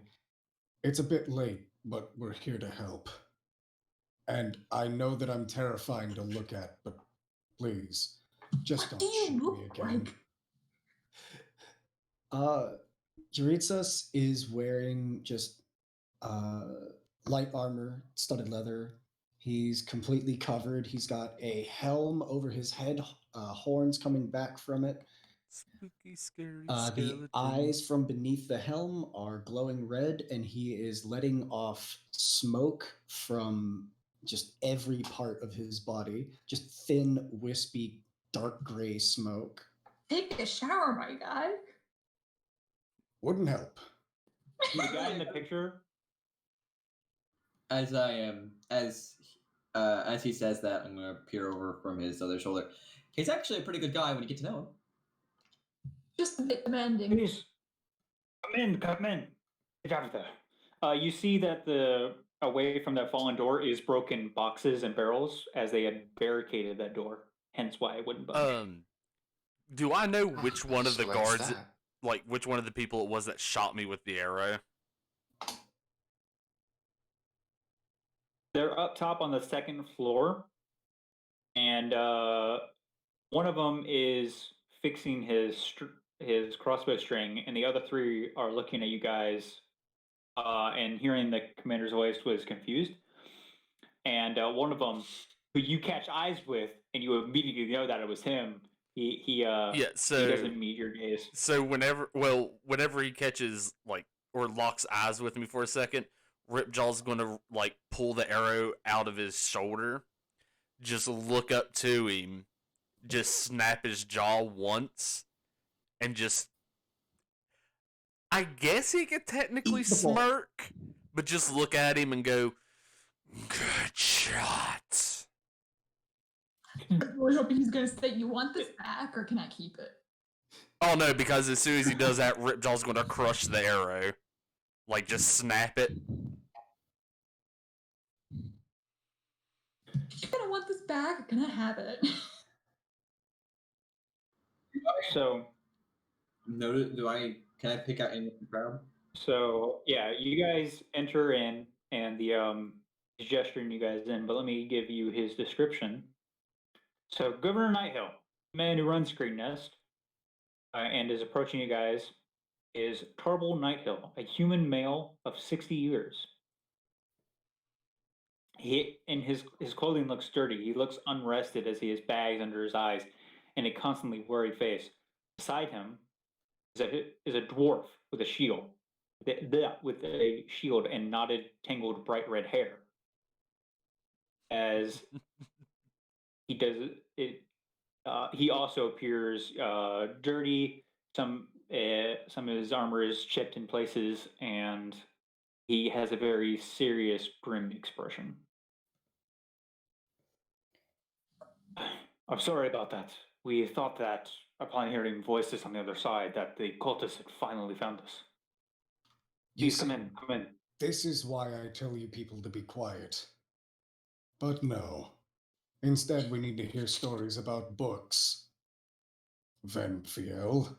It's a bit late, but we're here to help. And I know that I'm terrifying to look at, but please, just What don't do you shoot me look again. like? Jeritzas is wearing just light armor, studded leather. He's completely covered. He's got a helm over his head, horns coming back from it. Spooky, scary The skeleton. eyes from beneath the helm are glowing red, and he is letting off smoke from just every part of his body. Just thin, wispy, dark gray smoke. Take a shower, my guy. Wouldn't help. The guy in the picture. As I am, as he says that, I'm gonna peer over from his other shoulder. He's actually a pretty good guy when you get to know him. Just a bit demanding. Please, come in, come in. Get out of there. You see that the away from that fallen door is broken boxes and barrels, as they had barricaded that door. Hence why it wouldn't budge. Do I know which one of the So that's guards, that. like which one of the people it was that shot me with the arrow? They're up top on the 2nd floor, and one of them is fixing his crossbow string, and the other 3 are looking at you guys, and hearing the commander's voice was confused. And one of them, who you catch eyes with, and you immediately know that it was him. He doesn't meet your gaze. So whenever he catches or locks eyes with me for a second, Ripjaw's gonna pull the arrow out of his shoulder, just look up to him, just snap his jaw once, and just, I guess he could technically Eat the ball. smirk, but just look at him and go, "Good shot." I'm really hoping he's gonna say, "You want this back, or can I keep it?" Oh no, because as soon as he does that, Ripjaw's gonna crush the arrow, just snap it. You gonna want this back, or can I have it? So Can I pick out any from the crowd? So yeah, you guys enter in, and he's gesturing you guys in. But let me give you his description. So Governor Nighthill, man who runs Screen Nest, and is approaching you guys, is Tarbell Nighthill, a human male of 60 years. his clothing looks dirty. He looks unrested as he has bags under his eyes and a constantly worried face. Beside him is a dwarf with a shield, with a shield and knotted, tangled, bright red hair. As he does it, he also appears dirty. Some of his armor is chipped in places, and he has a very serious, grim expression. I'm sorry about that. We thought that, upon hearing voices on the other side, that the cultists had finally found us. Please come in, come in. This is why I tell you people to be quiet. But no. Instead, we need to hear stories about books. Venfiel.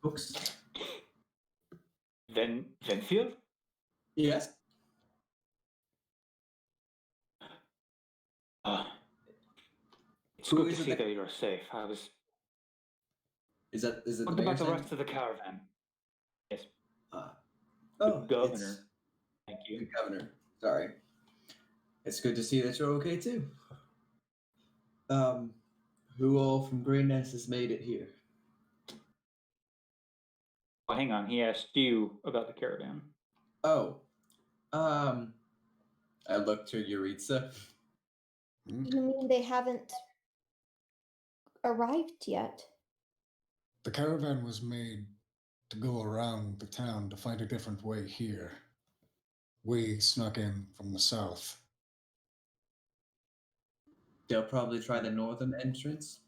Books. Venfiel? Yes. It's Who good to is it see that- that you're safe. I was. Is it the What mayor about the saying? rest of the caravan? Yes, Oh, the governor. it's Thank the you. governor. Sorry. It's good to see that you're okay too. Who all from Grey Nest has made it here? Well, hang on. He asked you about the caravan. Oh, I looked to Jeritzas. You mean they haven't arrived yet? The caravan was made to go around the town to find a different way here. We snuck in from the south. They'll probably try the northern entrance.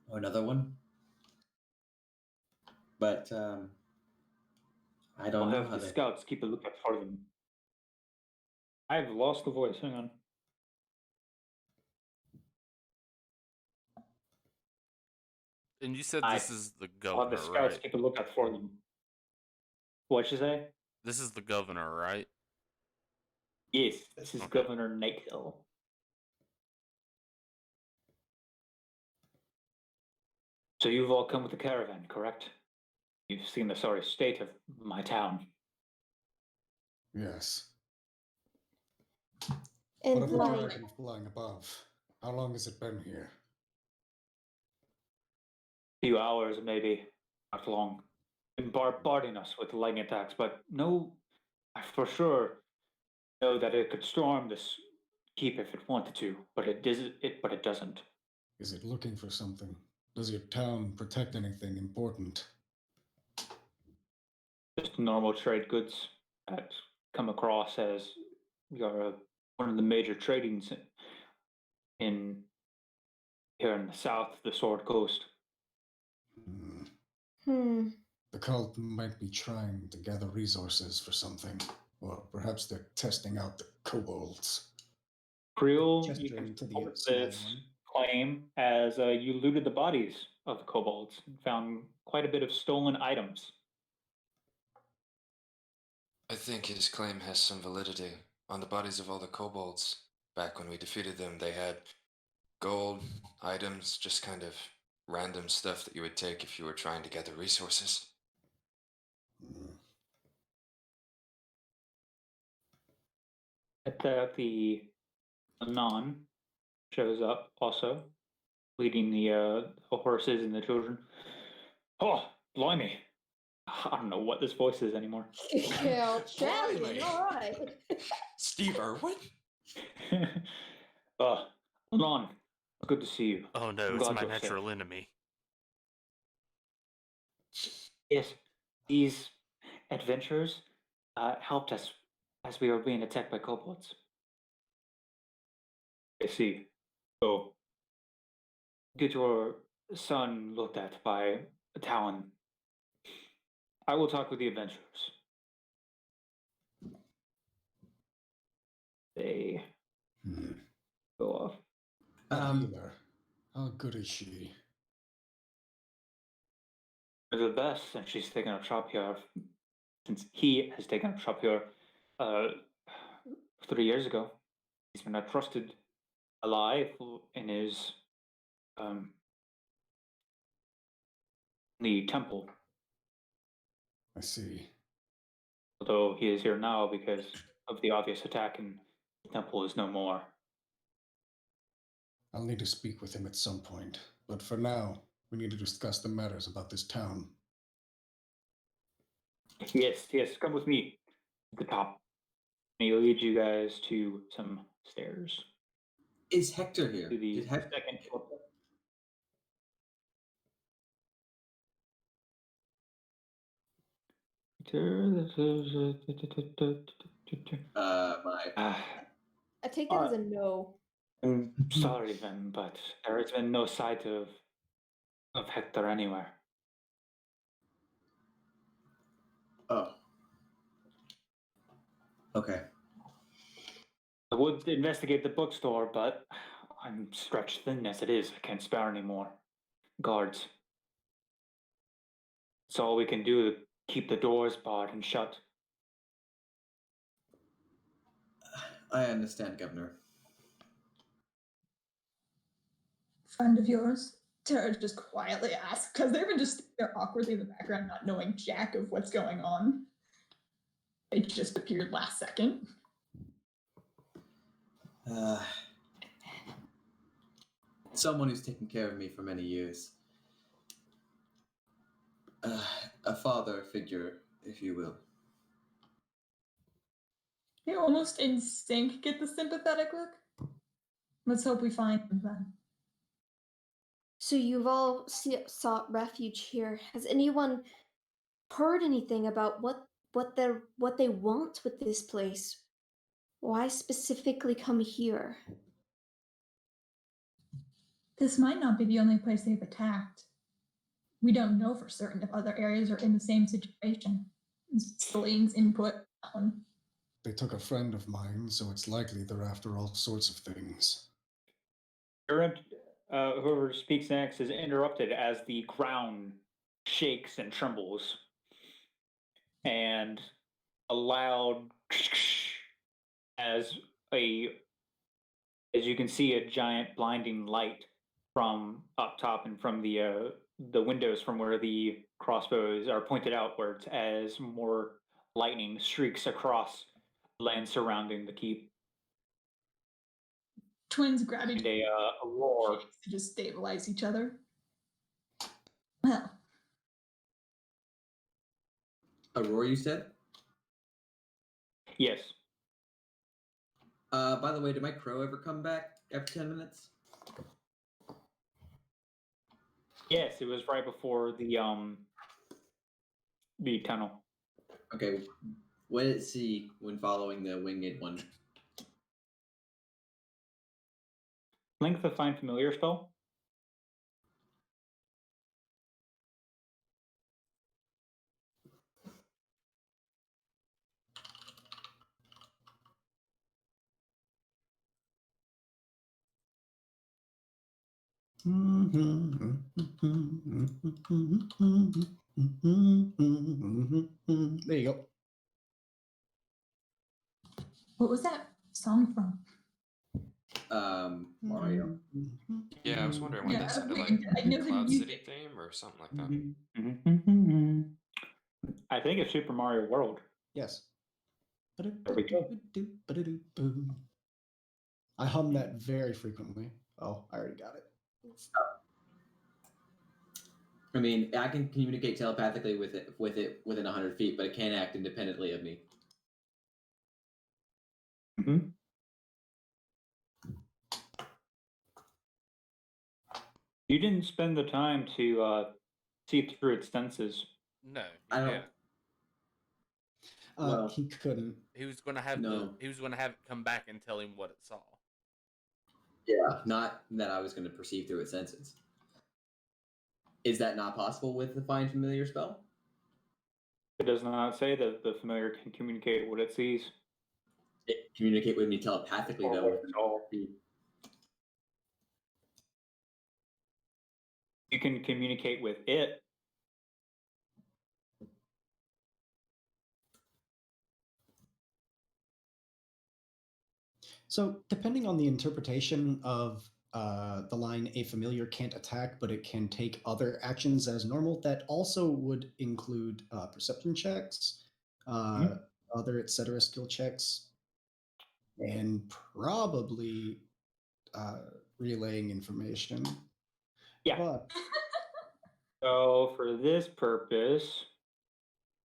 Or another one. But I I'll don't know have how the they. scouts keep a lookout for them. I've lost the voice. Hang on. And you said I- this is the I'll have the governor, scouts right? keep a lookout for them. What'd you say? This is the governor, right? Yes, this is Okay. Governor Nakehill. So you've all come with the caravan, correct? You've seen the sorry state of my town. Yes. And What like, about you flying above? How long has it been here? Few hours, maybe, not long. Been bombarding us with lightning attacks, but no, I for sure know that it could storm this keep if it wanted to, but it doesn't. Is it looking for something? Does your town protect anything important? Just normal trade goods that come across as we are one of the major tradings in here in the south, the Sword Coast. The cult might be trying to gather resources for something. Or perhaps they're testing out the kobolds. Krieul, you Gesturing can to the support small this one. claim as you looted the bodies of the kobolds and found quite a bit of stolen items. I think his claim has some validity. On the bodies of all the kobolds, back when we defeated them, they had gold, items, just kind of random stuff that you would take if you were trying to gather resources. At the Anon shows up also, leading the horses and the children. Oh, blimey. I don't know what this voice is anymore. yeah, Charlie, Blimey. all right. Steve Irwin? Anon, good to see you. Oh no, I'm it's glad my you're safe. natural enemy. Yes, these adventures helped us as we were being attacked by kobolds. I see. So, get your son looked at by Talon. I will talk with the adventurers. They go off. That healer. How good is she? They're the best since she's taken up shop here. Since he has taken up shop here 3 years ago. He's been a trusted ally in his the temple. I see. Although he is here now because of the obvious attack and the temple is no more. I'll need to speak with him at some point, but for now, we need to discuss the matters about this town. Yes, come with me to the top. And he'll lead you guys to some stairs. Is Hector here? To the Did Hector? second floor. My. I take it as a no. I'm sorry, Ven, but there has been no sight of Hector anywhere. Oh. Okay. I would investigate the bookstore, but I'm stretched thin as it is. I can't spare any more guards. It's all we can do to keep the doors barred and shut. I understand, Governor. Friend of yours? Terra just quietly asks, because they've been just there awkwardly in the background, not knowing jack of what's going on. They just appeared last second. Someone who's taken care of me for many years. A father figure, if you will. They almost in sync get the sympathetic look. Let's hope we find him then. So you've all sought refuge here. Has anyone heard anything about what they want with this place? Why specifically come here? This might not be the only place they've attacked. We don't know for certain if other areas are in the same situation. Celine's input on. They took a friend of mine, so it's likely they're after all sorts of things. Whoever speaks next is interrupted as the ground shakes and trembles, and a loud as you can see a giant blinding light from up top and from the windows from where the crossbows are pointed outwards as more lightning streaks across the land surrounding the keep. Twins grab each And a roar. to just stabilize each other. Well. A roar, you said? Yes. By the way, did my crow ever come back after 10 minutes? Yes, it was right before the tunnel. Okay. What did it see when following the winged one? Link the Find Familiar spell. There you go. What was that song from? Mario. Yeah, I was wondering what Yeah, that sounded like. I know the Cloud music. City theme or something like that. I think it's Super Mario World. Yes. There we go. I hum that very frequently. Oh, I already got it. I mean, I can communicate telepathically with it within 100 feet, but it can't act independently of me. Mm-hmm. You didn't spend the time to see through its senses. No, I don't. yeah. Well, He couldn't. He was going to have he was going to have it come back and tell him what it saw. Yeah, not that I was going to perceive through its senses. Is that not possible with the Find Familiar spell? It does not say that the familiar can communicate what it sees. It communicate with me telepathically, Or though. what it saw. You can communicate with it. So, depending on the interpretation of the line, a familiar can't attack, but it can take other actions as normal, that also would include perception checks, other etc. skill checks. and probably relaying information. Yeah. But So for this purpose,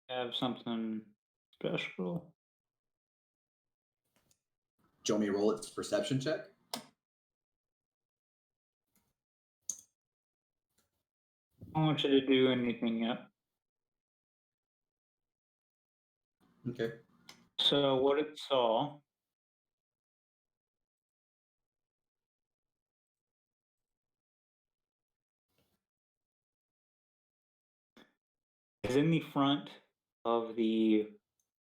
have something special. Do you want me to roll its perception check? I don't want you to do anything yet. Okay. So what it saw is in the front of the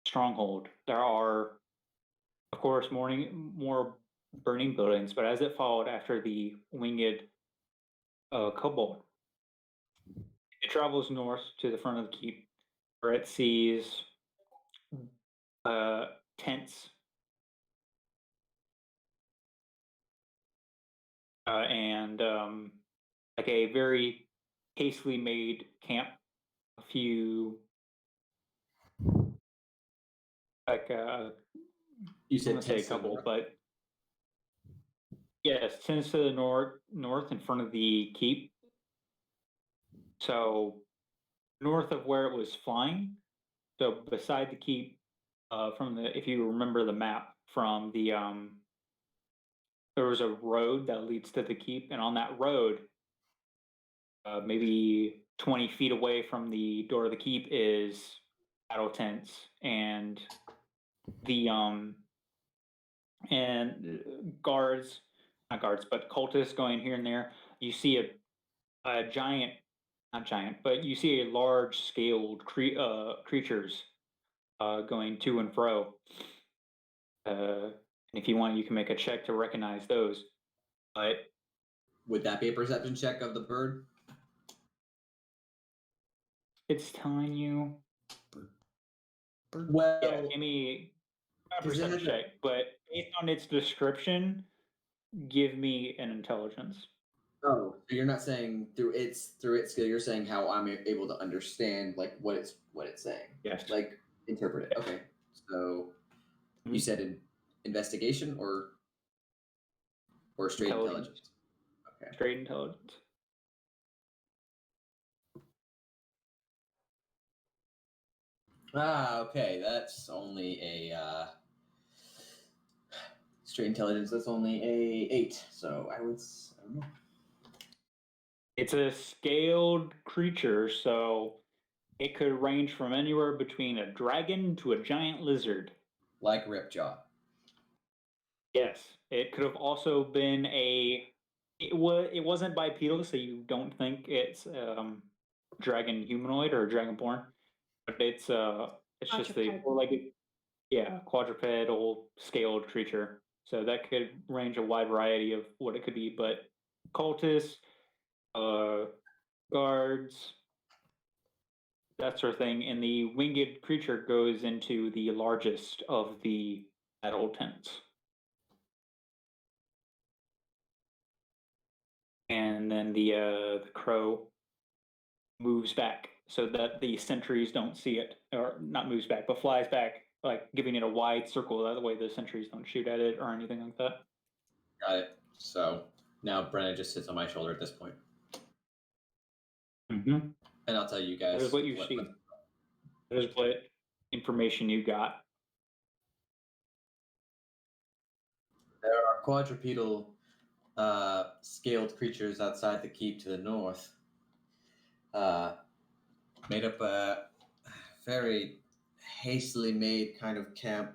stronghold. There are, of course, more burning buildings, but as it followed after the winged kobold, it travels north to the front of the keep, where it sees tents and like a very hastily made camp. A few, like You I'm said gonna say a tents to the couple, north? but yes, tends to the north in front of the keep. So north of where it was flying. So beside the keep, from the if you remember the map from the there was a road that leads to the keep, and on that road, maybe 20 feet away from the door of the keep is battle tents and the guards, not guards, but cultists going here and there. You see a giant, not giant, but you see a large scaled creatures going to and fro. And if you want, you can make a check to recognize those. But Would that be a perception check of the bird? it's telling you, Well, yeah, give me not a 'cause it perception has a- check, but based on its description, give me an intelligence. Oh, so you're not saying through its skill. You're saying how I'm able to understand like what it's saying. Yes. Like interpret it. Okay. So you Mhm. said investigation or straight intelligence. Okay. Straight intelligence. Okay. That's only a straight intelligence. That's only a 8. So I don't know. It's a scaled creature, so it could range from anywhere between a dragon to a giant lizard. Like Ripjaw. Yes, it could have also been It wasn't bipedal, so you don't think it's dragon humanoid or dragonborn, but it's just a Quadruped. four-legged, yeah, quadrupedal scaled creature. So that could range a wide variety of what it could be, but cultists, guards, that sort of thing. And the winged creature goes into the largest of the battle tents. And then the crow moves back so that the sentries don't see it, or not moves back, but flies back, like giving it a wide circle. That way the sentries don't shoot at it or anything like that. Got it. So now Brenna just sits on my shoulder at this point. Mm-hmm. And I'll tell you guys. That is what you see. That is what information you got. There are quadrupedal scaled creatures outside the keep to the north. Made up a very hastily made kind of camp.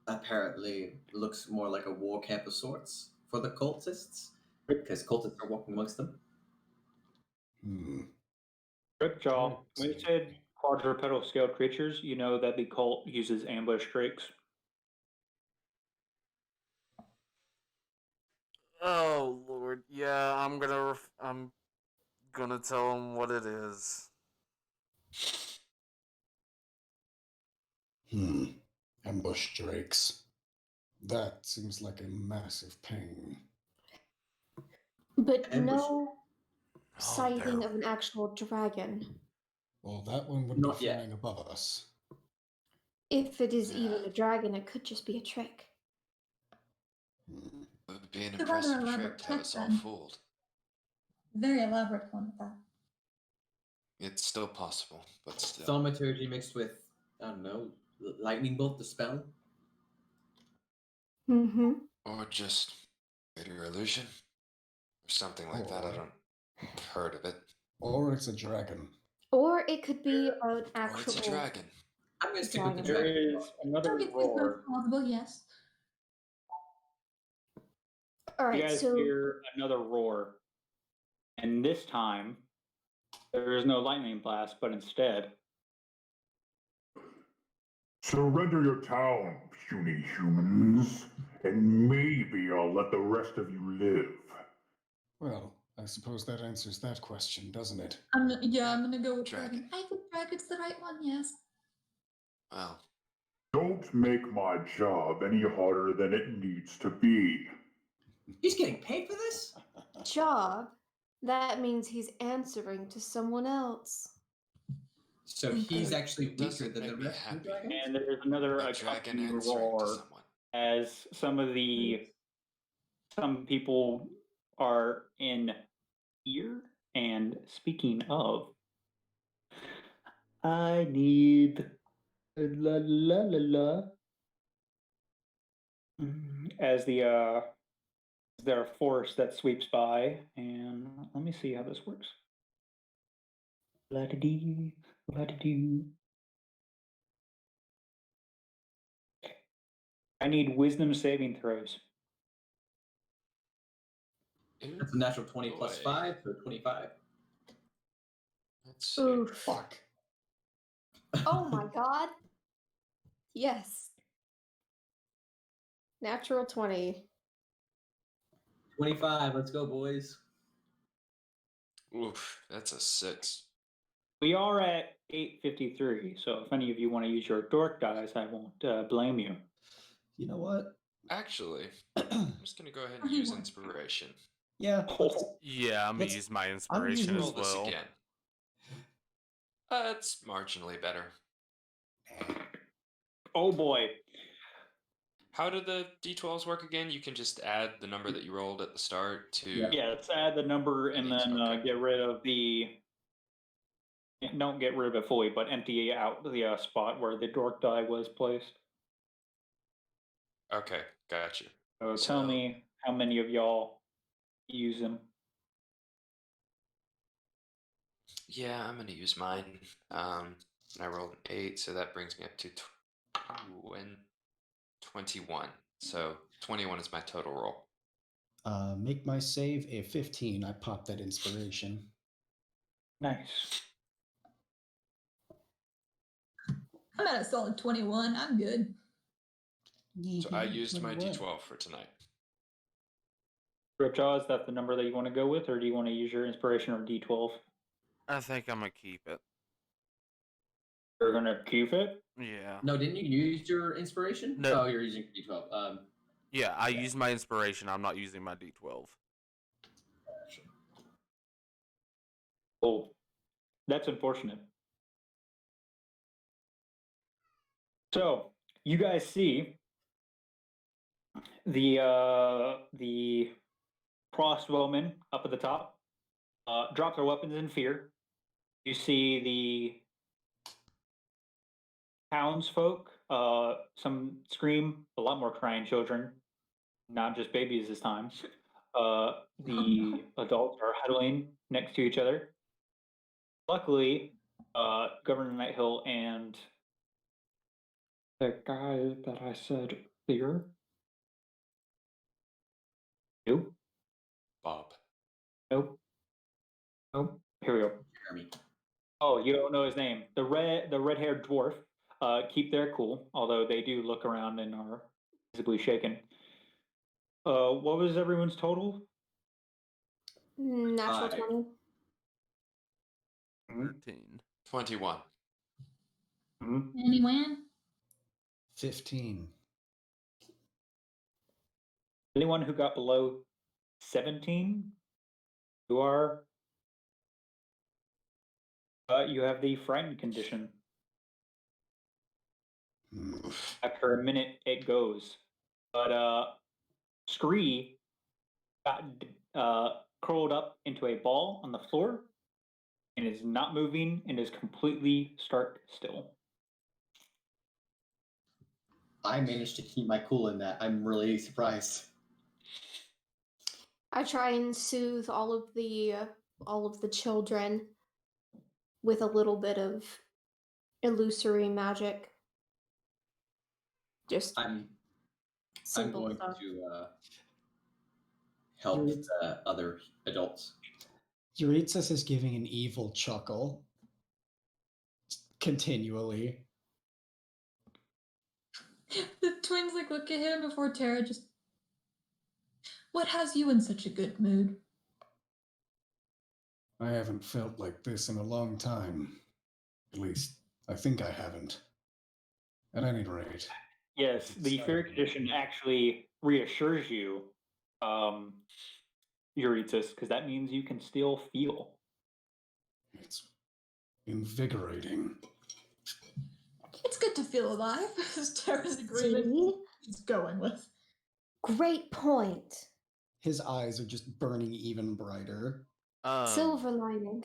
Apparently looks more like a war camp of sorts for the cultists, because cultists are walking amongst them. Rip Jaw, when you said quadrupedal scaled creatures, you know that the cult uses ambush drakes. Oh Lord, yeah, I'm gonna tell him what it is. Ambush drakes. That seems like a massive pain. But Ambush. no sighting they're- of an actual dragon. Well, that one would Not be yet. flying above us. If it is even a dragon, it could just be a trick. Hmm. It would be an It's a rather impressive elaborate trick to have check, us all then. fooled. Very elaborate one at that. It's still possible, but still. Thaumaturgy mixed with, I don't know, lightning bolt the spell. Mm-hmm. Or just greater illusion. Or something like that. I Or- don't heard of it. Or it's a dragon. Or it could be an Or actual. it's a dragon. I'm going to stick with the There dragon. is another Target is roar. both plausible, yes. All You right, guys so hear another roar. And this time, there is no lightning blast, but instead, Surrender your town, puny humans, and maybe I'll let the rest of you live. Well, I suppose that answers that question, doesn't it? I'm gonna go with Dragon. dragon. I think dragon's the right one, yes. Well, Don't make my job any harder than it needs to be. He's getting paid for this? job, that means he's answering to someone else. So he's Okay. actually weaker Doesn't than the make me rest of the happy. dragons? and there's another a dragon accompanying answering to roar someone. as some people are in here. And speaking of, I need la la la la. As there a force that sweeps by, and let me see how this works. La da dee, la da doo. I need wisdom saving throws. Ooh, That's a natural 20 plus boy. 5, so 25. Let's see. Oof. Fuck. Oh my god. Yes. Natural 20. 25, let's go, boys. Oof, that's a 6. We are at 8:53, so if any of you want to use your dork dice, I won't blame you. You know what? Actually, I'm just gonna go ahead and use inspiration. Yeah. Yeah, I'm gonna Let's- use my I'm inspiration using- as Roll this well. again. It's marginally better. Oh boy. How do the d12s work again? You can just add the number that you rolled at the start to. Yeah, let's add the number and then Okay. get rid of the. Don't get rid of it fully, but empty out the spot where the dork die was placed. Okay, gotcha. So So- tell me how many of y'all use them. Yeah, I'm gonna use mine. I rolled an 8, so that brings me up to 21. So 21 is my total roll. Make my save a 15. I popped that inspiration. Nice. I'm at a solid 21. I'm good. So I used my 21. d12 for tonight. Ripjaw, is that the number that you want to go with, or do you want to use your inspiration or D12? I think I'm gonna keep it. You're gonna keep it? Yeah. No, didn't you use your inspiration? No. Oh, you're using D12. Yeah, I use my inspiration. I'm not using my D12. Oh, that's unfortunate. So you guys see the crossbowmen up at the top drop their weapons in fear. You see the townsfolk, some scream, a lot more crying children, not just babies this time. The adults are huddling next to each other. Luckily, Governor Nighthill and the guy that I said earlier. Nope. Bob. Nope. Nope. Here we go. Jeremy. Oh, you don't know his name. The red-haired dwarf. Keep their cool, although they do look around and are visibly shaken. What was everyone's total? Natural 5. 20. 13. 21. Mhm. Anyone? 15. Anyone who got below 17? You are. You have the frightened condition. Hmm. After a minute, it goes. But Scree got curled up into a ball on the floor and is not moving and is completely stark still. I managed to keep my cool in that. I'm really surprised. I try and soothe all of the children with a little bit of illusory magic. Just I'm simple going stuff. to help the other adults. Jeritzas is giving an evil chuckle continually. The twins like look at him before Terra just. What has you in such a good mood? I haven't felt like this in a long time. At least, I think I haven't. At any rate. Yes, the fairy tradition actually reassures you, Jeritzas, because that means you can still feel. It's invigorating. It's good to feel alive. Is Terra's agreement See? he's going with. Great point. His eyes are just burning even brighter. Silver lining.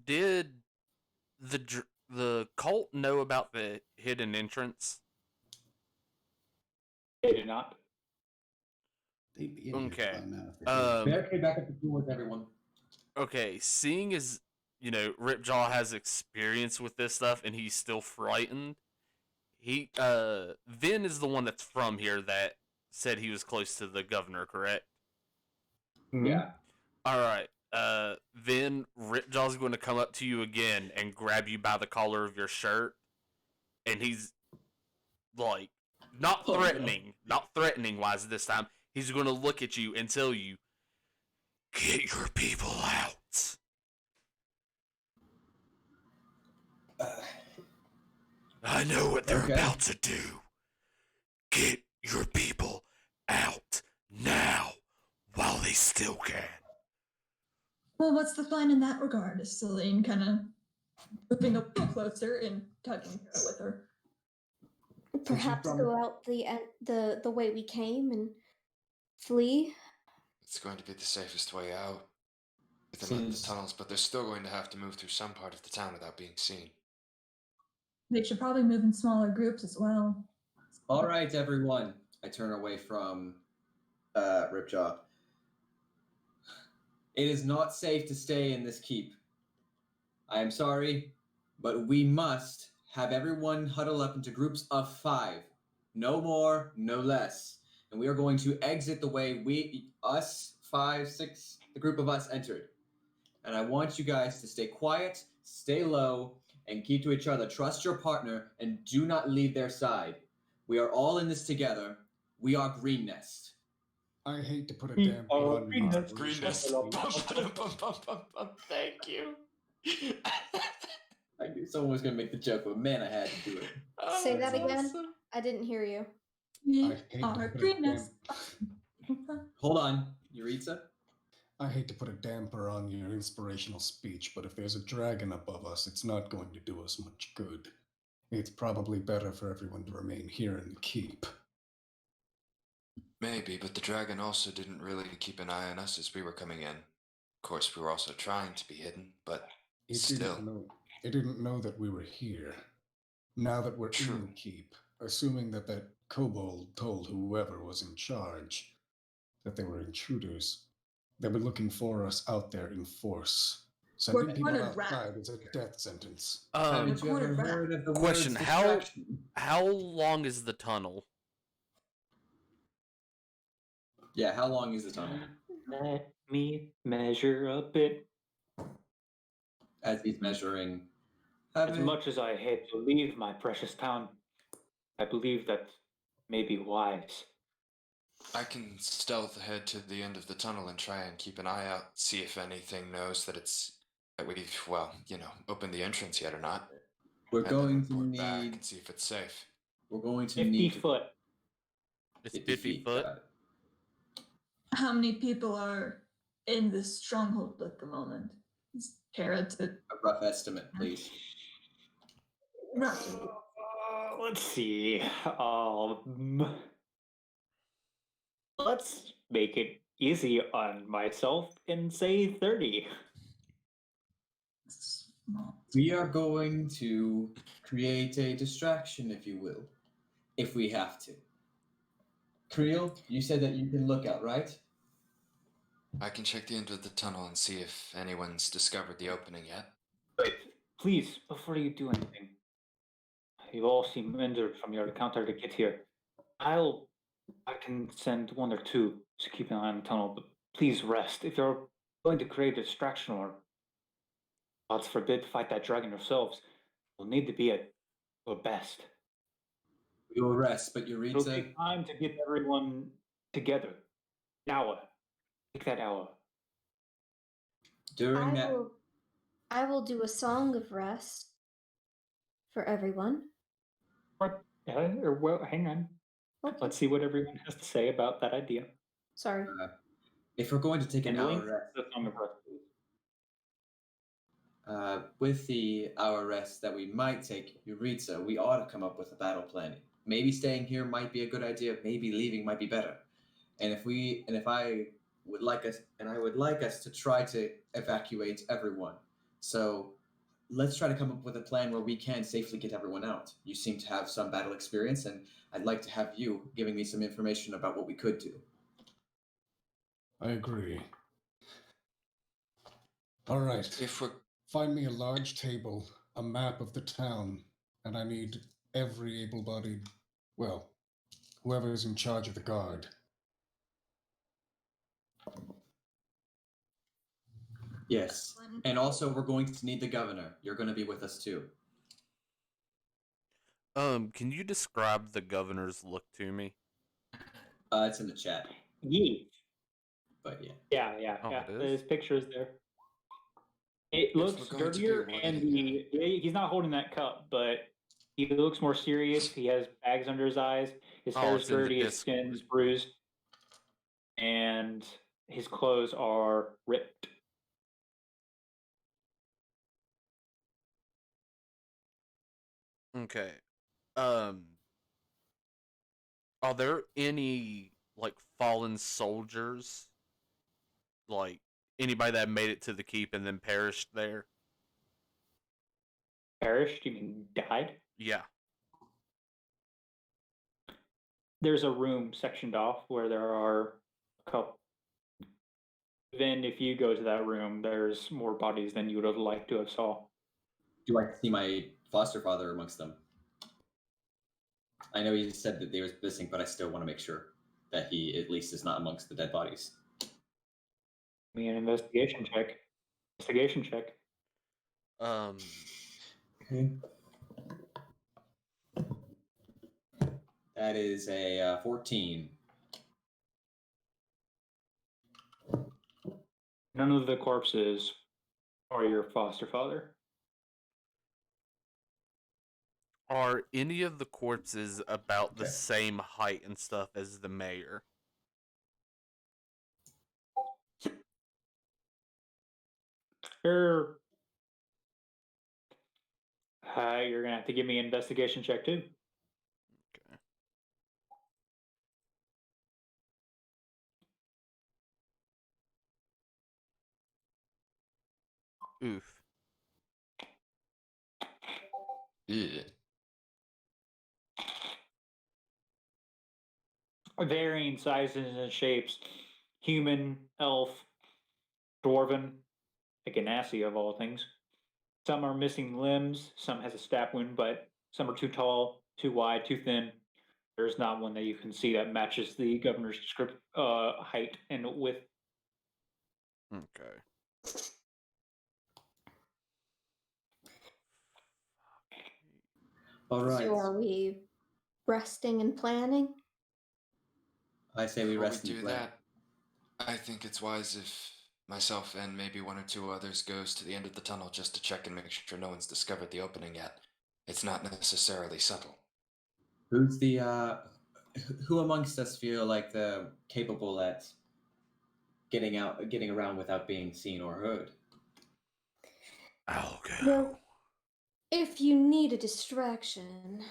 Did the cult know about the hidden entrance? They did not. They'd be in Okay. here by now if they did. Barricade back up the pool with everyone. Okay, seeing as, Ripjaw has experience with this stuff and he's still frightened, Vin is the one that's from here that said he was close to the governor, correct? Yeah. Alright, then Ripjaw's going to come up to you again and grab you by the collar of your shirt, and he's, like, not threatening wise this time, he's going to look at you and tell you, "Get your people out." I know what they're about to do. Get your people out now while they still can. Well, what's the plan in that regard? Is Selene kind of moving a little closer and tugging with her? Perhaps go out the way we came and flee. It's going to be the safest way out. Within the tunnels, but they're still going to have to move through some part of the town without being seen. They should probably move in smaller groups as well. All right, everyone. I turn away from Ripjaw. It is not safe to stay in this keep. I am sorry, but we must have everyone huddle up into groups of 5. No more, no less. And we are going to exit the way us, 5, 6, the group of us entered. And I want you guys to stay quiet, stay low, and keep to each other. Trust your partner and do not leave their side. We are all in this together. We are Green Nest. I hate to put a damper on Green Nest. Green Nest. Thank you. I knew someone was going to make the joke, but man, I had to do it. Say that again. I didn't hear you. We I hate to are put a Green Nest. Hold on, Jeritzas. I hate to put a damper on your inspirational speech, but if there's a dragon above us, it's not going to do us much good. It's probably better for everyone to remain here in the keep. Maybe, but the dragon also didn't really keep an eye on us as we were coming in. Of course, we were also trying to be hidden, but still. It didn't know that we were here. Now that we're in the keep, assuming that kobold told whoever was in charge that they were intruders, they'll be looking for us out there in force. Sending people outside is a death sentence. Haven't you ever heard of the Question, words how distraction? long is the tunnel? Yeah, how long is the tunnel? Let me measure a bit. As he's measuring. As much as I hate to leave my precious town, I believe that may be wise. I can stealth ahead to the end of the tunnel and try and keep an eye out, see if anything knows that we've, opened the entrance yet or not. We're and going then to report back need. and see if it's safe. We're going to 50 need 50 foot. It's 50 foot. How many people are in this stronghold at the moment? Is Terra to A rough estimate, please. roughly? let's see. Let's make it easy on myself and say 30. We are going to create a distraction, if you will, if we have to. Krieul, you said that you can look out, right? I can check the end of the tunnel and see if anyone's discovered the opening yet. Wait, please, before you do anything, you all seem injured from your encounter to get here. I can send one or two to keep an eye on the tunnel, but please rest. If you're going to create a distraction or, God forbid, fight that dragon yourselves, you'll need to be at your best. We will rest, but It'll Jeritzas, take time to get everyone together. An hour. Take that hour. during that. I will do a song of rest for everyone. Well, hang on. Okay. Let's see what everyone has to say about that idea. Sorry. If we're going to take an And hour link rest, the song of rest, please. with the hour rest that we might take, Jeritzas, we ought to come up with a battle plan. Maybe staying here might be a good idea. Maybe leaving might be better. And if I would like us to try to evacuate everyone. So let's try to come up with a plan where we can safely get everyone out. You seem to have some battle experience, and I'd like to have you giving me some information about what we could do. I agree. All right. If we're Find me a large table, a map of the town, and I need every able-bodied, well, whoever is in charge of the guard. Yes. And also, we're going to need the governor. You're going to be with us too. Can you describe the governor's look to me? It's in the chat, Yeah. but yeah. Yeah. Oh, it is? There's pictures there. It we're looks going to be dirtier, and avoiding he's not holding that cup, but he looks more serious. He has bags under his eyes. His Oh, hair's it's in the dirty. His Discord. skin's bruised, and his clothes are ripped. Okay. Are there any like fallen soldiers? Like anybody that made it to the keep and then perished there? Perished? You mean died? Yeah. There's a room sectioned off where there are a couple. Then, if you go to that room, there's more bodies than you would have liked to have saw. Do I see my foster father amongst them? I know you said that they were missing, but I still want to make sure that he at least is not amongst the dead bodies. I mean, an investigation check. Investigation check. Okay. That is a 14. None of the corpses are your foster father. Are any of the corpses about the Okay. same height and stuff as the mayor? You're gonna have to give me an investigation check too. Okay. Oof. yeah. Varying sizes and shapes. Human, elf, dwarven, a ganassi of all things. Some are missing limbs, some has a stab wound, but some are too tall, too wide, too thin. There's not one that you can see that matches the governor's height and width. Okay. All right. So are we resting and planning? I say we Before rest we and do plan. that, I think it's wise if myself and maybe one or two others goes to the end of the tunnel just to check and make sure no one's discovered the opening yet. It's not necessarily subtle. Who's the who amongst us feel like the capable at getting around without being seen or heard? I'll go. Well, if you need a distraction,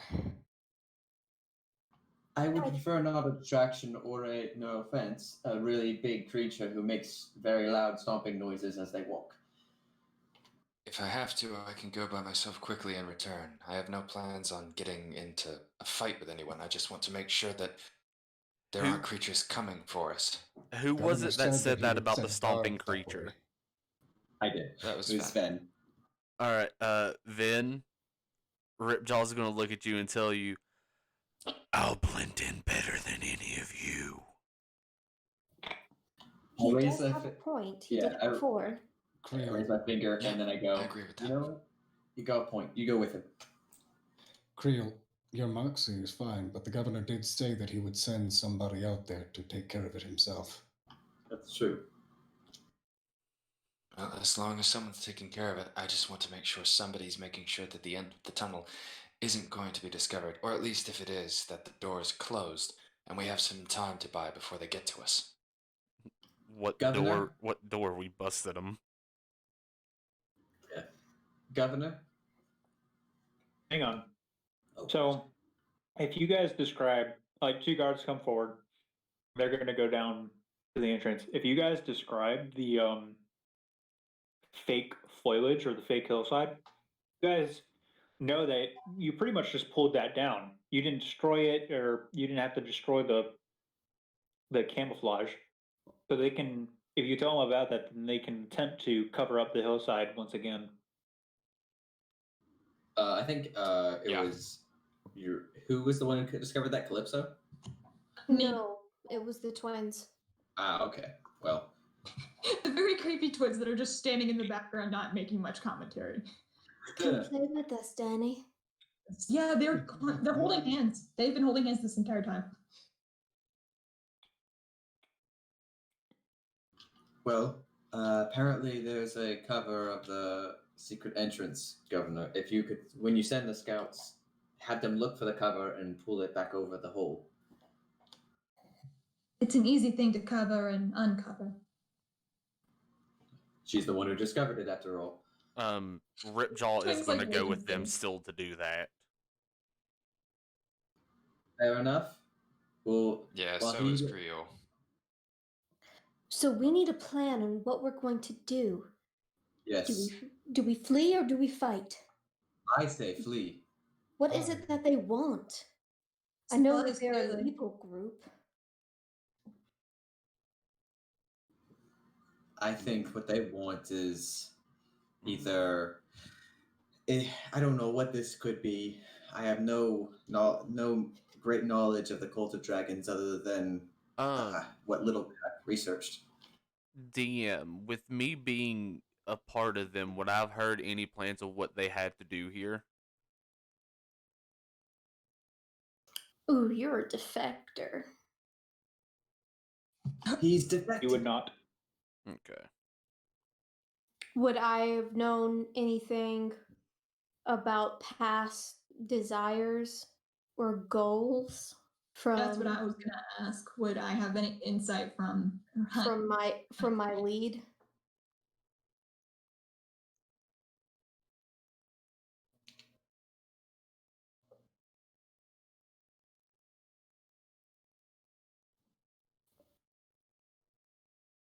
I would prefer not a distraction or a, no offense, a really big creature who makes very loud stomping noises as they walk. If I have to, I can go by myself quickly and return. I have no plans on getting into a fight with anyone. I just want to make sure that there Who- aren't creatures coming for us. Who was Governor it that said he that would about the send stomping guards that way. creature? I did. That was It was Sven. Sven. All right, then Ripjaw's gonna look at you and tell you, "I'll blend in better than any of you." He raise does a have a fi- point. He yeah, did it before. I raise my finger Yeah, and then I go, I agree with you that. know what? You got a point. You go with him. Krieul, your moxie is fine, but the governor did say that he would send somebody out there to take care of it himself. That's true. Well, as long as someone's taking care of it, I just want to make sure somebody's making sure that the end of the tunnel isn't going to be discovered, or at least if it is, that the door is closed and we have some time to buy before they get to us. What Governor? door? What door? We busted him. Yeah. Governor? Hang on. Oh. So, if you guys describe, like, two guards come forward, they're going to go down to the entrance. If you guys describe the fake foliage or the fake hillside, you guys know that you pretty much just pulled that down. You didn't destroy it, or you didn't have to destroy the camouflage. So they can, if you tell them about that, then they can attempt to cover up the hillside once again. I think it Yeah. was your. Who was the one who discovered that Calypso? Me. No, it was the twins. Ah, okay. Well, The very creepy twins that are just standing in the background, not making much commentary. Come play with us, Danny. Yeah, they're holding hands. They've been holding hands this entire time. well. Apparently, there's a cover of the secret entrance, Governor. If you could, when you send the scouts, have them look for the cover and pull it back over the hole. It's an easy thing to cover and uncover. She's the one who discovered it, after all. Ripjaw is Twins gonna like go with legends, them though. still to do that. Fair enough. Well, Yeah, while so he- is Krieul. So we need a plan on what we're going to do. Yes, Do we flee or do we fight? I say flee. What is it that they want? I know Blood that is they're an clearly- evil group. I think what they want is either I don't know what this could be. I have no great knowledge of the cult of dragons other than what little I've researched. DM, with me being a part of them, would I have heard any plans of what they had to do here? Ooh, you're a defector. He's defected. You would not. Okay. Would I have known anything about past desires or goals from That's what I was gonna ask. Would I have any insight from her hunt? from my lead?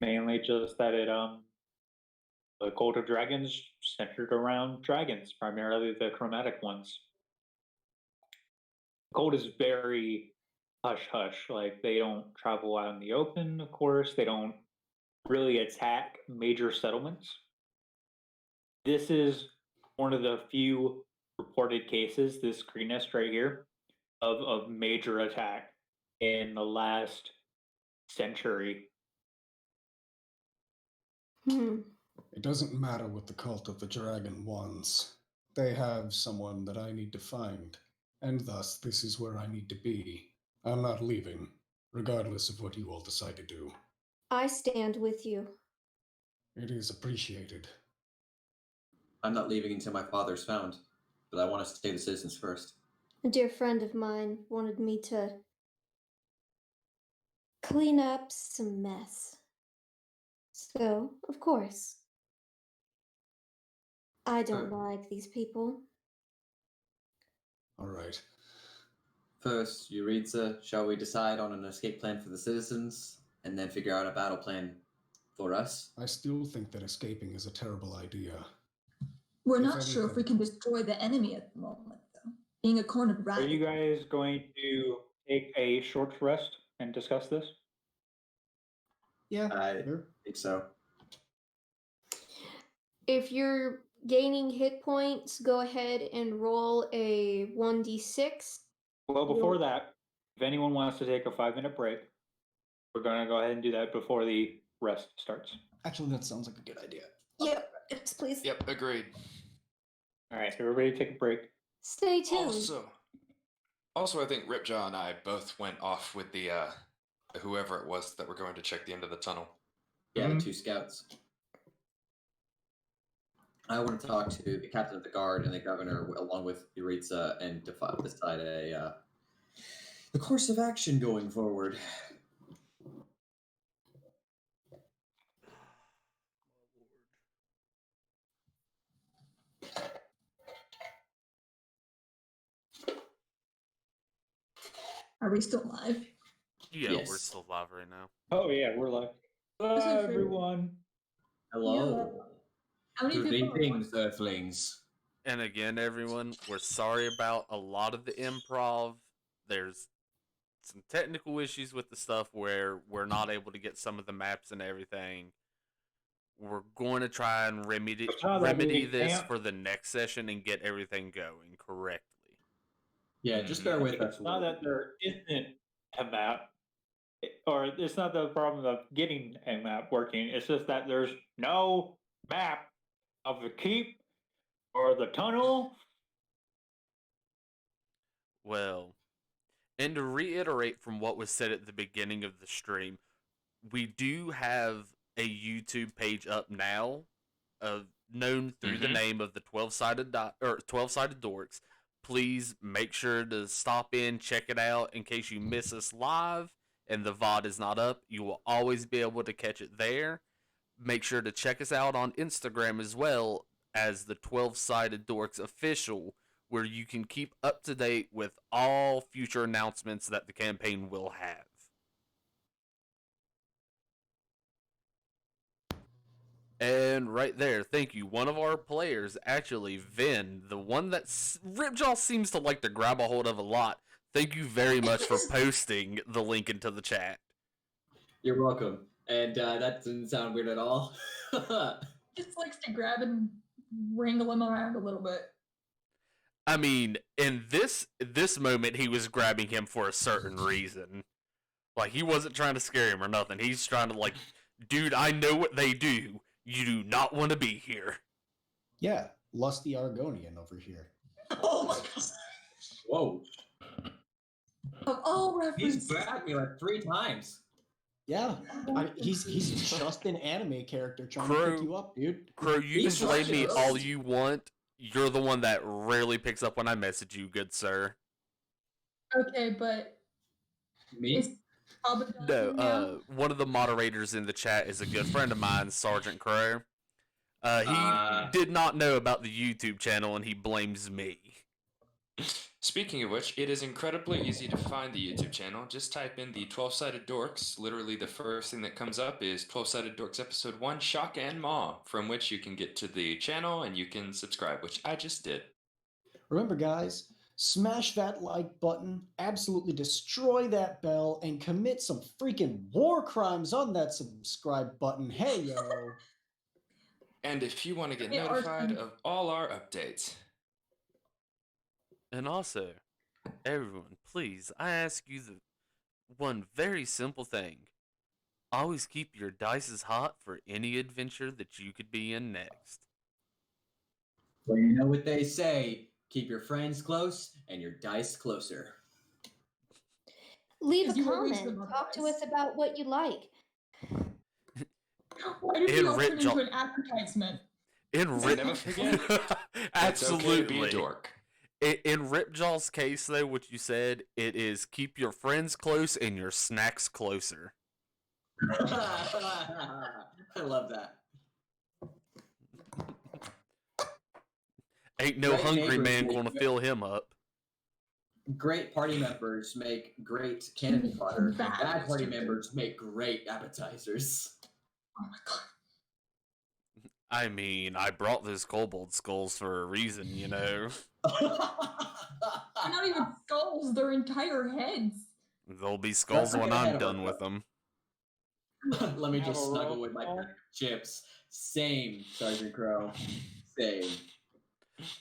Mainly just that the cult of dragons centered around dragons, primarily the chromatic ones. Cult is very hush hush. Like, they don't travel out in the open, of course. They don't really attack major settlements. This is one of the few reported cases, this green nest right here, of major attack in the last century. It doesn't matter what the cult of the dragon wants. They have someone that I need to find, and thus this is where I need to be. I'm not leaving, regardless of what you all decide to do. I stand with you. It is appreciated. I'm not leaving until my father's found, but I want to save the citizens first. A dear friend of mine wanted me to clean up some mess. So, of course. I don't like these people. All right. First, Jeritzas, shall we decide on an escape plan for the citizens and then figure out a battle plan for us? I still think that escaping is a terrible idea. We're If not sure if we anything- can destroy the enemy at the moment, though. Being a cornered Are you rival. guys going to take a short rest and discuss this? Yeah, I sure. think so. If you're gaining hit points, go ahead and roll a 1d6. Well, before that, if anyone wants to take a 5-minute break, we're going to go ahead and do that before the rest starts. Actually, that sounds like a good idea. Yep, yes, please. Yep, agreed. All right, everybody take a break. Stay tuned. Also, I think Ripjaw and I both went off with the whoever it was that were going to check the end of the tunnel. Yeah, the 2 scouts. I want to talk to the captain of the guard and the governor, along with Jeritzas, and decide the course of action going forward. Are we still live? Yeah, we're Yes. still live right now. Oh, yeah, we're live. Hello, This is for- everyone. Hello. How many Good people are evening, Earthlings. And again, everyone, we're sorry about a lot of the improv. There's some technical issues with the stuff where we're not able to get some of the maps and everything. We're going to try and remedy It's not that we this can't- for the next session and get everything going correctly. Yeah, just bear with us. It's not that there isn't a map, or it's not the problem of getting a map working. It's just that there's no map of the keep or the tunnel. Well, and to reiterate from what was said at the beginning of the stream, we do have a YouTube page up now, known through the name of the 12-sided Dorks. Please make sure to stop in, check it out in case you miss us live and the VOD is not up. You will always be able to catch it there. Make sure to check us out on Instagram as well as the 12-sided Dorks official, where you can keep up to date with all future announcements that the campaign will have. And right there, thank you. One of our players, actually, Vin, the one that Ripjaw seems to like to grab a hold of a lot. Thank you very much for posting the link into the chat. You're welcome. And that didn't sound weird at all. Just likes to grab and wrangle him around a little bit. I mean, in this moment, he was grabbing him for a certain reason. Like, he wasn't trying to scare him or nothing. He's trying to, like, dude, I know what they do. You do not want to be here. Yeah, lusty Argonian over here. Oh my god. Whoa. Of all He's references. grabbed me like 3 times. Yeah, he's just an anime character trying to Crow- pick you up, dude. Crow, you He's can blame me just- all you want. You're the one that rarely picks up when I message you, good sir. Okay, but Me? is Abaddon No, now? one of the moderators in the chat is a good friend of mine, Sergeant Crow. He did not know about the YouTube channel, and he blames me. Speaking of which, it is incredibly easy to find the YouTube channel. Just type in the 12-sided Dorks. Literally the first thing that comes up is 12-sided Dorks episode 1, Shock and Maw, from which you can get to the channel and you can subscribe, which I just did. Remember, guys, smash that like button, absolutely destroy that bell, and commit some freaking war crimes on that subscribe button. Hey, yo. And if you want to get Yeah, notified Arson. of all our updates, And also, everyone, please, I ask you the one very simple thing. Always keep your dices hot for any adventure that you could be in next. Well, you know what they say. Keep your friends close and your dice closer. Leave a Is you always comment. the Talk to otherwise. us about what you like. Why did In we all turn Rip into an advertisement? In Rip, never forget, absolutely. it's okay to be a dork. In Ripjaw's case, though, what you said, it is keep your friends close and your snacks closer. I love that. Ain't no Right hungry neighbors man make gonna good- fill him up. great party members make great cannon fodder. Bad party members make great appetizers. Oh my god. I mean, I brought those kobold skulls for a reason, you know. They're not even skulls, they're entire heads. There'll be skulls when I'm done with them. Let me just Have a snuggle roll with my call? pack of chips. Same, Sergeant Crow. Same.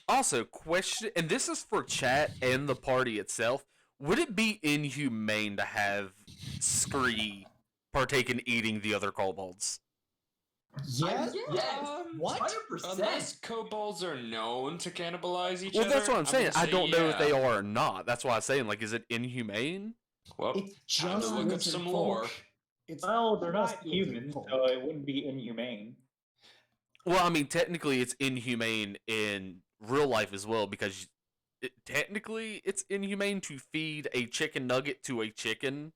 Also, question, and this is for chat and the party itself. Would it be inhumane to have Scree partake in eating the other kobolds? Yes. Yes. What? 100%. Unless kobolds are known to cannibalize each Well, other. that's what I'm saying. I don't know if they yeah. are or not. That's why I'm saying, like, is it inhumane? Well, It's time just to look up lizard some folk. lore. It's Well, they're just not lizard humans, folk. so it wouldn't be inhumane. Well, I mean, technically, it's inhumane in real life as well because technically, it's inhumane to feed a chicken nugget to a chicken.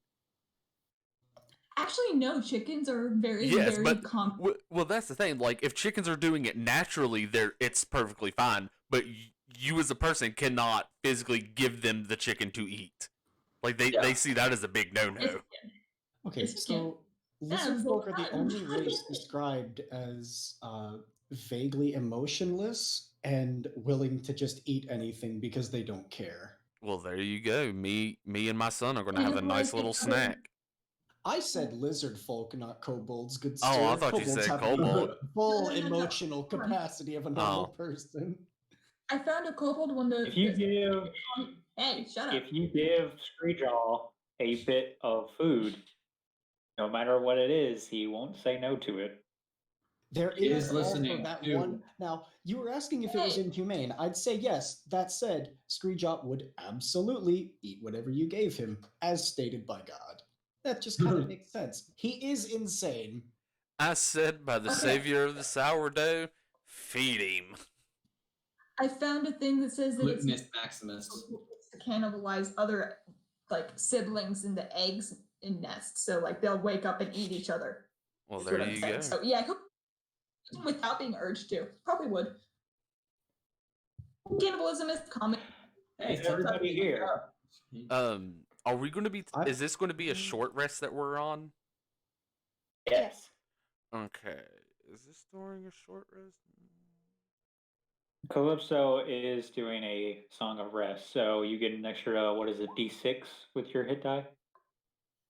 Actually, no, chickens are very, Yes, very but common. well, that's the thing. Like, if chickens are doing it naturally, it's perfectly fine. But you, as a person, cannot physically give them the chicken to eat. Like, they see that as a big no-no. Okay, Yes, you so Yeah, lizard folk are the fun. only race described as vaguely emotionless and willing to just eat anything because they don't care. Well, there you go. Me and my son are going to And have a nice little like, other- snack. I said lizard folk, not kobolds, good Oh, sir. I thought you Kobolds said have kobold. the full No, no, no, no. emotional capacity of a normal Oh. person. I found a kobold when the. If you give Hey, shut up. if you give Screejaw a bit of food, no matter what it is, he won't say no to it. There He is is also listening that to- one. Now, you were asking if it was Hey. inhumane. I'd say yes. That said, Screejop would absolutely eat whatever you gave him, as stated by God. That just kind of makes sense. He is insane. I said by the Okay. savior of the sourdough, feed him. I found a thing that says that it's Glutinous Maximus. to cannibalize other like siblings in the eggs in nests. So like they'll wake up and eat each other. Well, is there what I'm you saying. go. So yeah, I hope without being urged to. Probably would. Cannibalism is common. Hey, Is everybody here? Are we going to be? I- Is this going to be a short rest that we're on? Yes. Okay. Is this during a short rest? Calypso is doing a Song of Rest, so you get an extra, what is it, D6 with your hit die?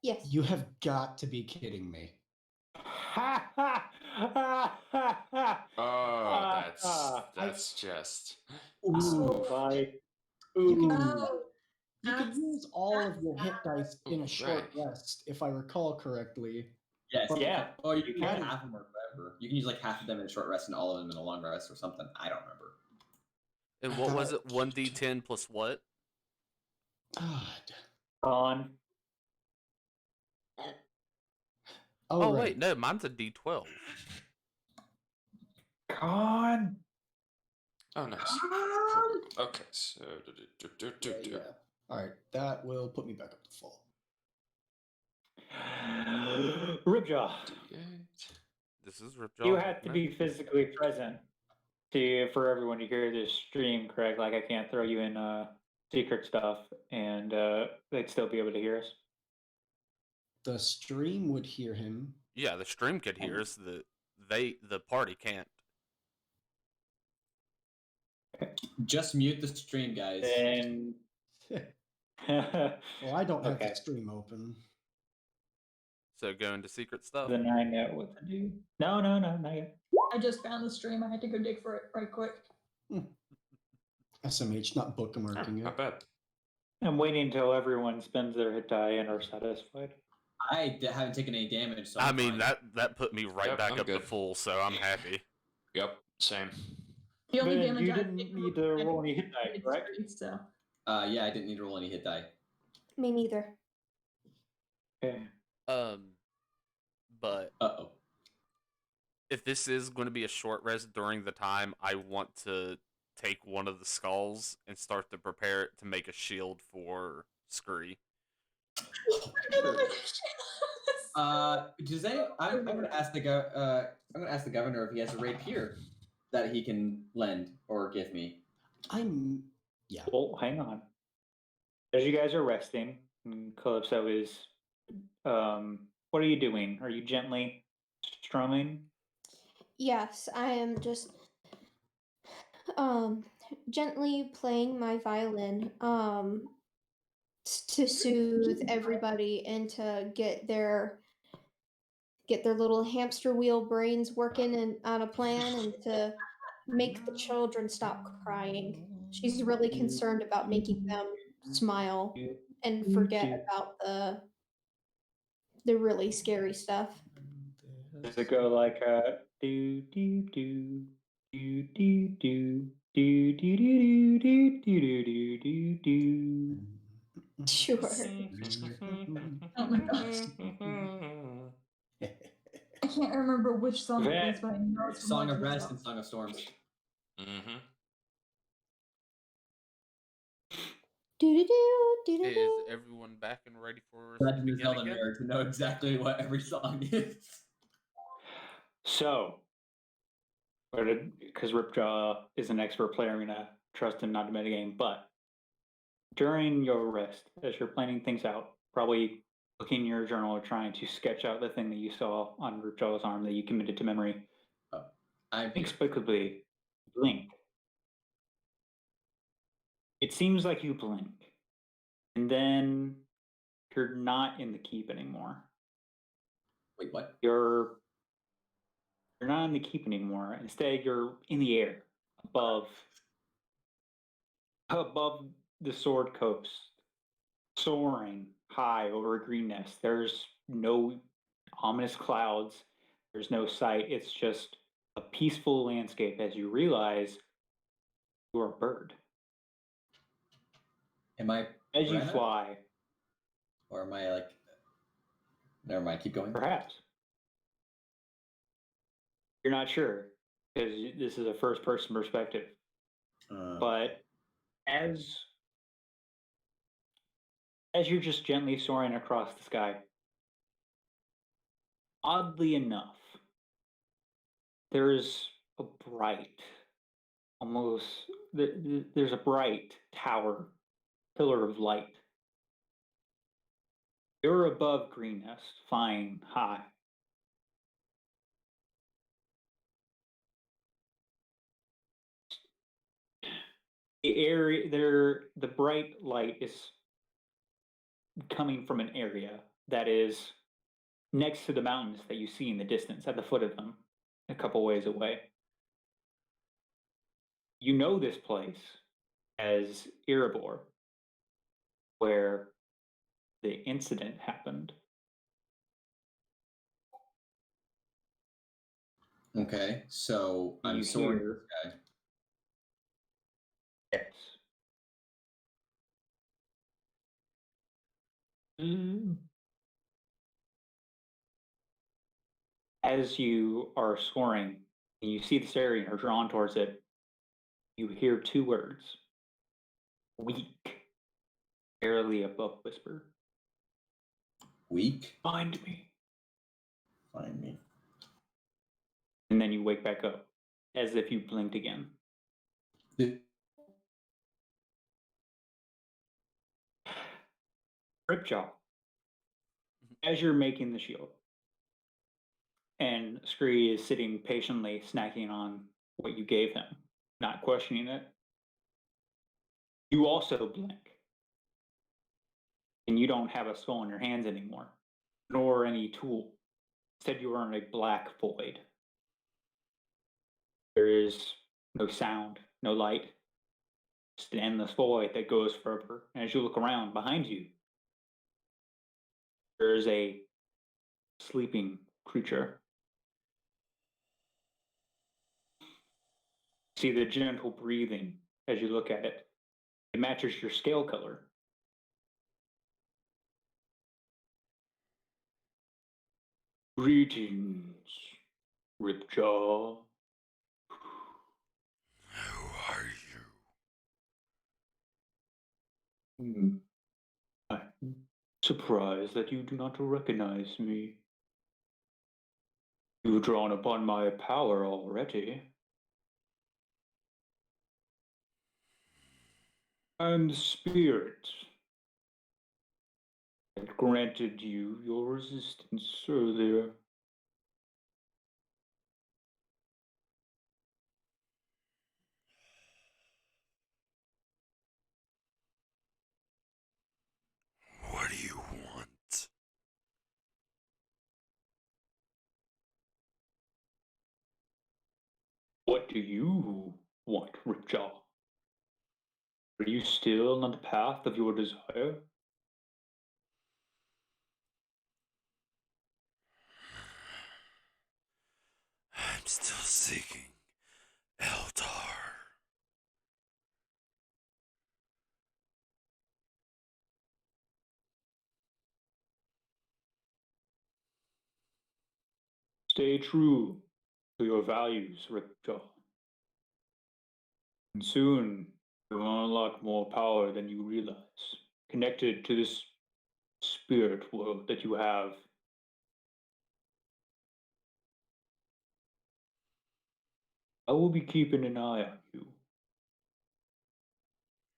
Yes. You have got to be kidding me. Ha ha ha ha ha! Oh, Ah, that's just. Ooh, Bye. you can, Oh, you can that's- use all of your hit dice in a Ooh, short right. rest, if I recall correctly. Yes. Yeah. Oh, you you can can. use half of them or whatever. You can use like half of them in a short rest and all of them in a long rest or something. I don't remember. And what was it? 1d10 plus what? God. On. Oh, right. wait, no, mine's a d12. Con. Oh, nice. Okay, so. Yeah. All right, that will put me back up to full. Ripjaw, This is Ripjaw. you have to no? be physically present for everyone to hear this stream, correct? Like I can't throw you in secret stuff and they'd still be able to hear us. The stream would hear him. Yeah, the stream could hear us. The party can't. Just mute the stream, guys. Then Well, I don't have Okay. the stream open. So go into secret stuff. then I know what to do. No, not yet. I just found the stream. I had to go dig for it right quick. SMH, not bookmarking Not it. bad. I'm waiting until everyone spends their hit die and are satisfied. I haven't taken any damage, so I I'm mean, fine. that put me right Yep, back I'm up to good. full, so I'm happy. Yep, same. The only Then damage you I didn't take need from to it roll any hit die, is correct? three, So Yeah, I didn't need to roll any hit die. Me neither. Okay. But Uh-oh. if this is going to be a short rest during the time, I want to take one of the skulls and start to prepare it to make a shield for Scurry. Does any? I'm gonna ask I'm gonna ask the governor if he has a rapier that he can lend or give me. Yeah. Well, hang on. As you guys are resting, and Calypso is, what are you doing? Are you gently strumming? Yes, I am just gently playing my violin to soothe everybody and to get their little hamster wheel brains working and on a plan and to make the children stop crying. She's really concerned about making them smile and forget about the really scary stuff. Does it go like do do do do do do do do do do do do do do? Sure. Oh my gosh. I can't remember which song it is, but I know it's from Song of Legend Rest Zelda. and Song of Storms. Mm-hmm. Is everyone back and ready for us to Legend of begin Zelda again? nerd to know exactly what every song is. So, because Ripjaw is an expert player, I'm gonna trust him not to metagame. But during your rest, as you're planning things out, probably looking in your journal or trying to sketch out the thing that you saw on Ripjaw's arm that you committed to memory, I'm here. inexplicably blink. It seems like you blink, and then you're not in the keep anymore. Wait, what? You're not in the keep anymore. Instead, you're in the air above the Sword Coast, soaring high over a green nest. There's no ominous clouds. There's no sight. It's just a peaceful landscape as you realize you're a bird. Am I As you Brenna? fly, Or am I like... Never mind, keep going. perhaps. You're not sure because this is a first person perspective. But as you're just gently soaring across the sky, oddly enough, there's a bright, there's a bright tower, pillar of light. You're above Green Nest, flying high. The area there, the bright light is coming from an area that is next to the mountains that you see in the distance, at the foot of them, a couple ways away. You know this place as Erebor, where the incident happened. Okay, so I'm You soaring in hear- the sky. Yes. As you are soaring and you see this area and are drawn towards it, you hear two words. Weak. Barely above whisper. Weak? Find me. Find me. And then you wake back up as if you blinked again. Ripjaw. As you're making the shield, and Scree is sitting patiently snacking on what you gave him, not questioning it, you also blink. And you don't have a skull in your hands anymore, nor any tool. Instead, you are in a black void. There is no sound, no light, just an endless void that goes forever. And as you look around behind you, there is a sleeping creature. See the gentle breathing as you look at it. It matches your scale color. Greetings, Ripjaw. Who are you? I'm surprised that you do not recognize me. You've drawn upon my power already. I'm the spirit granted you your resistance earlier. What do you want? What do you want, Ripjaw? Are you still on the path of your desire? I'm still seeking Eldar. Stay true to your values, Ripjaw. And soon you will unlock more power than you realize, connected to this spirit world that you have. I will be keeping an eye on you.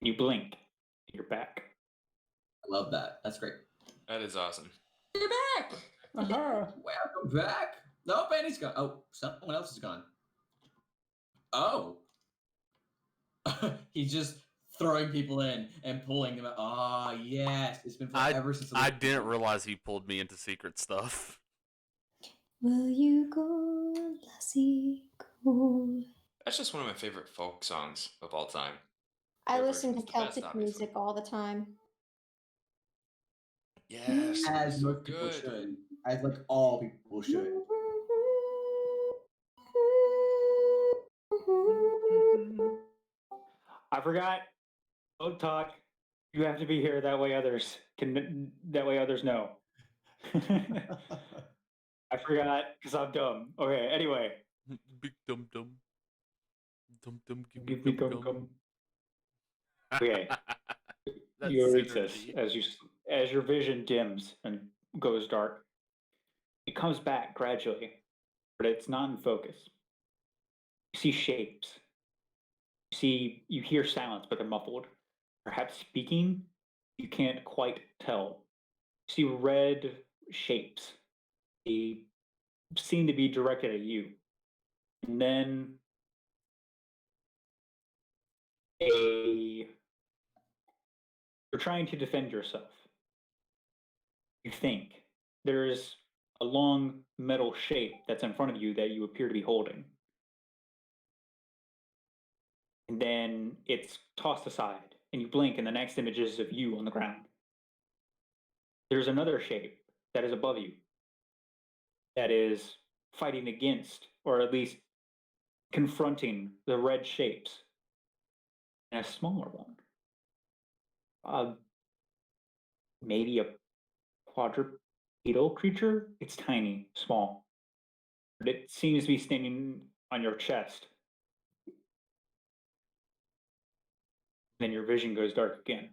You blink, and you're back. I love that. That's great. That is awesome. You're back. Welcome back. No, Benny's gone. Oh, someone else is gone. Oh. He's just throwing people in and pulling them out. Ah, yes. It's been forever since I didn't realize he pulled me into secret stuff. Will you go, lassie, go? That's just one of my favorite folk songs of all time. I Their listen to version's the best, Celtic obviously. music all the time. Yes, As so most people good. should. As like all people should. I forgot. Don't talk. You have to be here. That way others can. That way others know. I forgot because I'm dumb. Okay. Anyway, Big dum dum. Dum dum, give me gum gum. Okay. That's Jeritzas, synergy. as your vision dims and goes dark, it comes back gradually, but it's not in focus. You see shapes. You hear silence, but they're muffled. Perhaps speaking, you can't quite tell. You see red shapes. They seem to be directed at you. And then you're trying to defend yourself. You think there's a long metal shape that's in front of you that you appear to be holding. And then it's tossed aside, and you blink, and the next image is of you on the ground. There's another shape that is above you that is fighting against, or at least confronting, the red shapes, and a smaller one. Maybe a quadrupedal creature? It's tiny, small. But it seems to be standing on your chest. Then your vision goes dark again.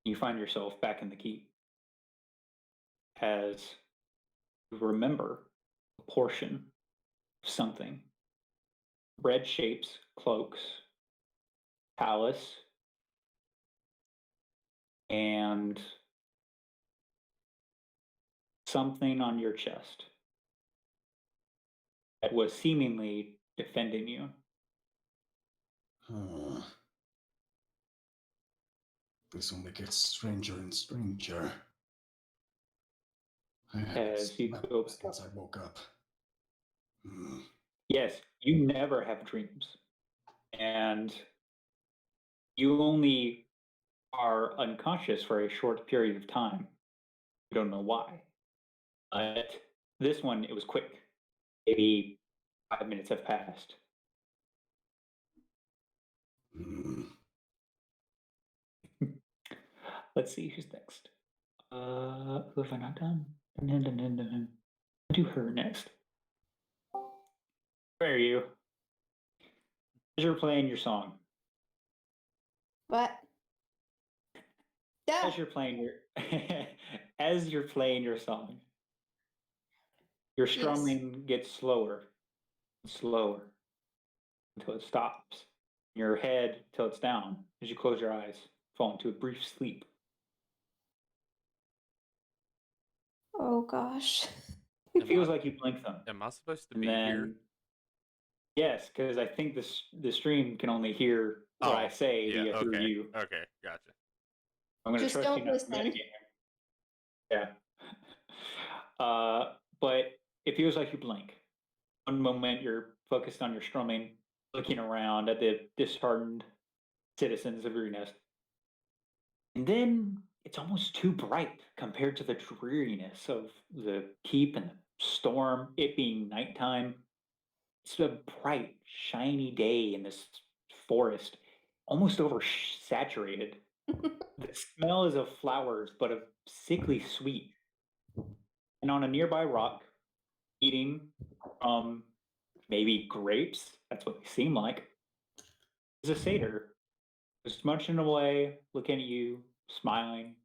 You find yourself back in the keep as you remember a portion of something. Red shapes, cloaks, palace, and something on your chest that was seemingly defending you. This only gets stranger and stranger. I As haven't you slept go since I woke up. Yes, you never have dreams. And you only are unconscious for a short period of time. You don't know why. But this one, it was quick. Maybe 5 minutes have passed. Let's see who's next. Who have I not done? Do her next. Where are you? As you're playing your song. What? As you're playing your as you're playing your song, your strumming gets slower and slower until it stops. Your head till it's down as you close your eyes, fall into a brief sleep. Oh gosh. It feels like you blink them. Am I supposed to And be here? then, yes, because I think the stream can only hear what I say yeah, through okay. you. Okay, gotcha. I'm going to Just trust you don't not to listen. mitigate. Yeah. But it feels like you blink. One moment you're focused on your strumming, looking around at the disheartened citizens of your nest. And then it's almost too bright compared to the dreariness of the keep and the storm, it being nighttime. It's a bright, shiny day in this forest, almost oversaturated. The smell is of flowers, but of sickly sweet. And on a nearby rock, eating maybe grapes, that's what they seem like, is a satyr. Just munching away, looking at you, smiling.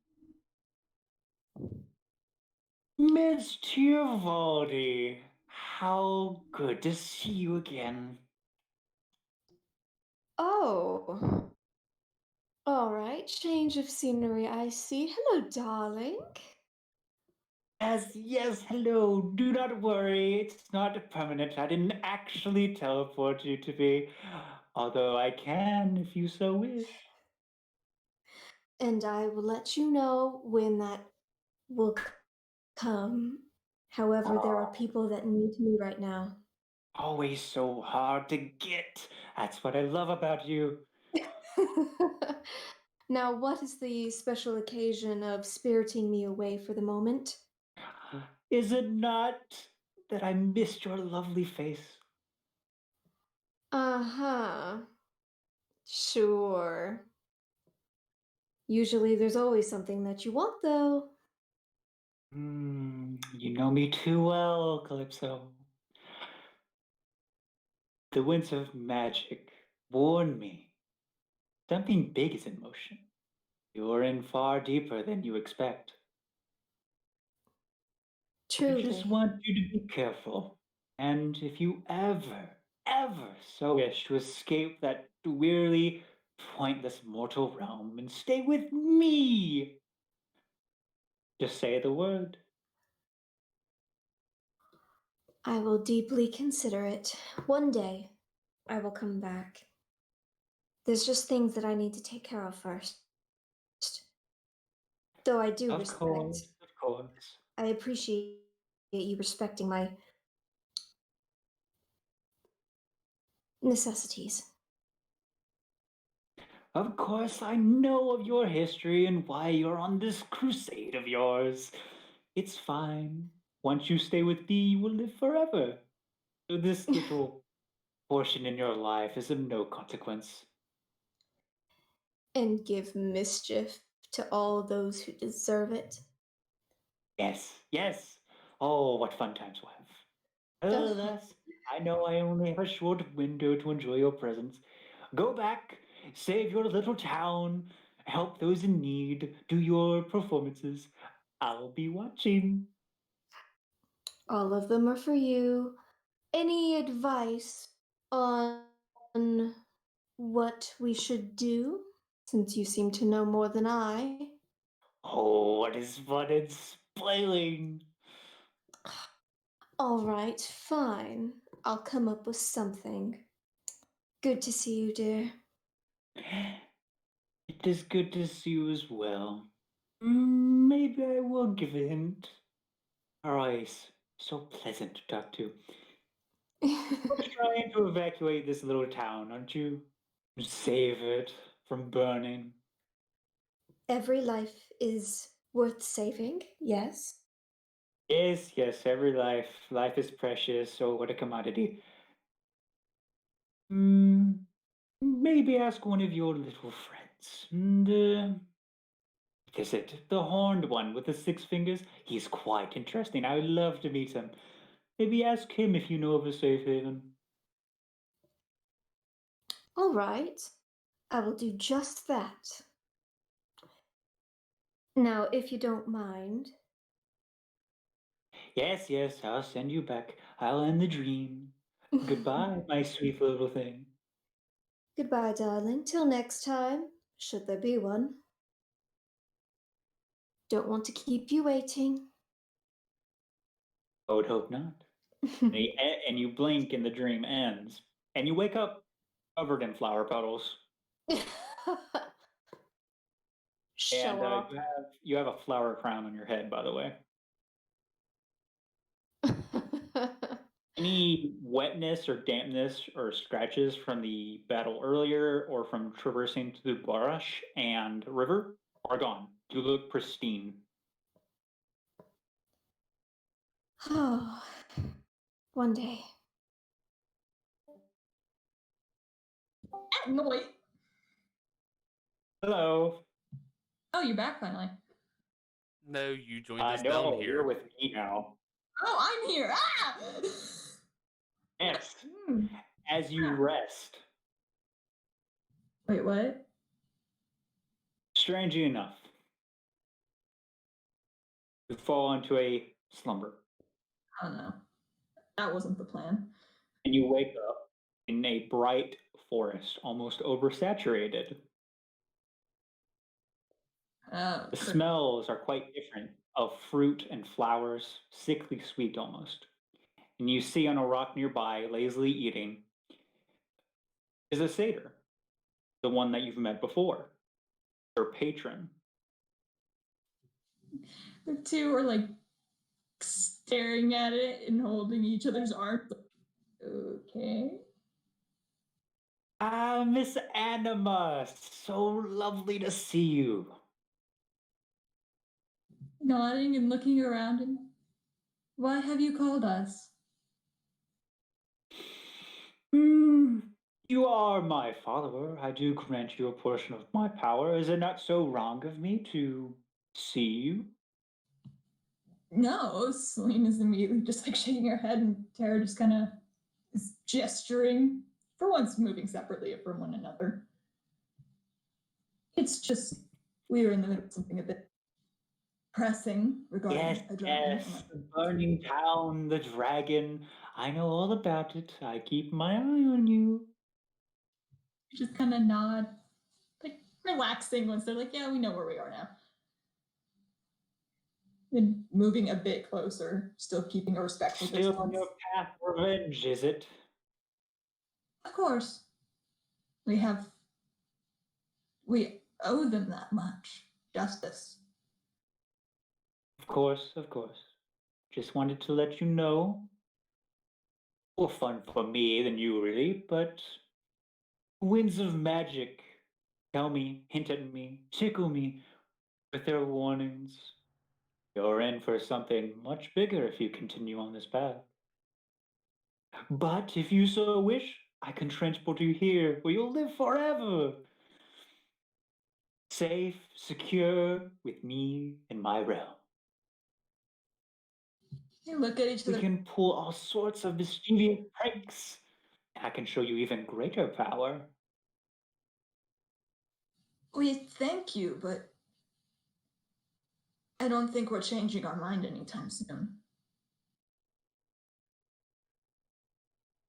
Miss Giovanni, how good to see you again. Oh. All right, change of scenery, I see. Hello, darling. Yes, hello. Do not worry, it's not permanent. I didn't actually teleport you to me, although I can if you so wish. And I will let you know when that will come. However, there are people that need me right now. Always so hard to get. That's what I love about you. Now, what is the special occasion of spiriting me away for the moment? Is it not that I missed your lovely face? Uh-huh. Sure. Usually there's always something that you want, though. You know me too well, Calypso. The winds of magic warn me. Something big is in motion. You're in far deeper than you expect. I just Truly. want you to be careful. And if you ever so wish to escape that wearily, pointless mortal realm and stay with me, just say the word. I will deeply consider it. One day, I will come back. There's just things that I need to take care of first. Though I do Of respect, course, of course. I appreciate you respecting my necessities. Of course, I know of your history and why you're on this crusade of yours. It's fine. Once you stay with me, you will live forever. So this little portion in your life is of no consequence. And give mischief to all those who deserve it. Yes, yes. Oh, what fun times we'll have. Alas, I know I only have a short window to enjoy your presence. Go back, save your little town, help those in need, do your performances. I'll be watching. All of them are for you. Any advice on what we should do? Since you seem to know more than I. Oh, what is fun in spoiling? All right, fine. I'll come up with something. Good to see you, dear. It is good to see you as well. Maybe I will give a hint. Our eyes, so pleasant to talk to. We're trying to evacuate this little town, aren't you? Save it from burning. Every life is worth saving, yes? Yes, yes, every life is precious, so what a commodity. Maybe ask one of your little friends. And, what is it? The horned one with the 6 fingers? He's quite interesting. I would love to meet him. Maybe ask him if you know of a safe haven. All right. I will do just that. Now, if you don't mind. Yes, yes, I'll send you back. I'll end the dream. Goodbye, my sweet little thing. Goodbye, darling. Till next time, should there be one. Don't want to keep you waiting. I would hope not. And you blink and the dream ends. And you wake up covered in flower petals. Show And off. you have a flower crown on your head, by the way. Any wetness or dampness or scratches from the battle earlier or from traversing through the brush and river are gone. You look pristine. Oh, one day. No, wait. Hello. Oh, you're back finally. No, you joined us down No, here. you're with me now. Oh, I'm here. Ah! Yes. Hmm. As you rest, Wait, what? strangely enough, you fall into a slumber. Oh no, that wasn't the plan. And you wake up in a bright forest, almost oversaturated. Oh, The smells are quite different of fruit and flowers, sickly sweet almost. And you see on a rock nearby, lazily eating, is a satyr, the one that you've met before, your patron. the two are like staring at it and holding each other's arms. Okay. Ah, Miss Anima, so lovely to see you. Nodding and looking around and why have you called us? You are my follower. I do grant you a portion of my power. Is it not so wrong of me to see you? No, Selene is immediately just like shaking her head, and Terra just kind of is gesturing, for once moving separately from one another. It's just we were in the middle of something a bit pressing regarding Yes, a dragon. yes, the burning town, the dragon. I know all about it. I keep my eye on you. Just kind of nod, like relaxing once they're like, yeah, we know where we are now. And moving a bit closer, still keeping a respectful Still distance. on your path of revenge, is it? Of course. We owe them that much. Justice. Of course, of course. Just wanted to let you know. More fun for me than you, really, but winds of magic tell me, hint at me, tickle me with their warnings. You're in for something much bigger if you continue on this path. But if you so wish, I can transport you here where you'll live forever. Safe, secure, with me in my realm. They look at each We other. can pull all sorts of mischievous pranks. I can show you even greater power. We thank you, but I don't think we're changing our mind anytime soon.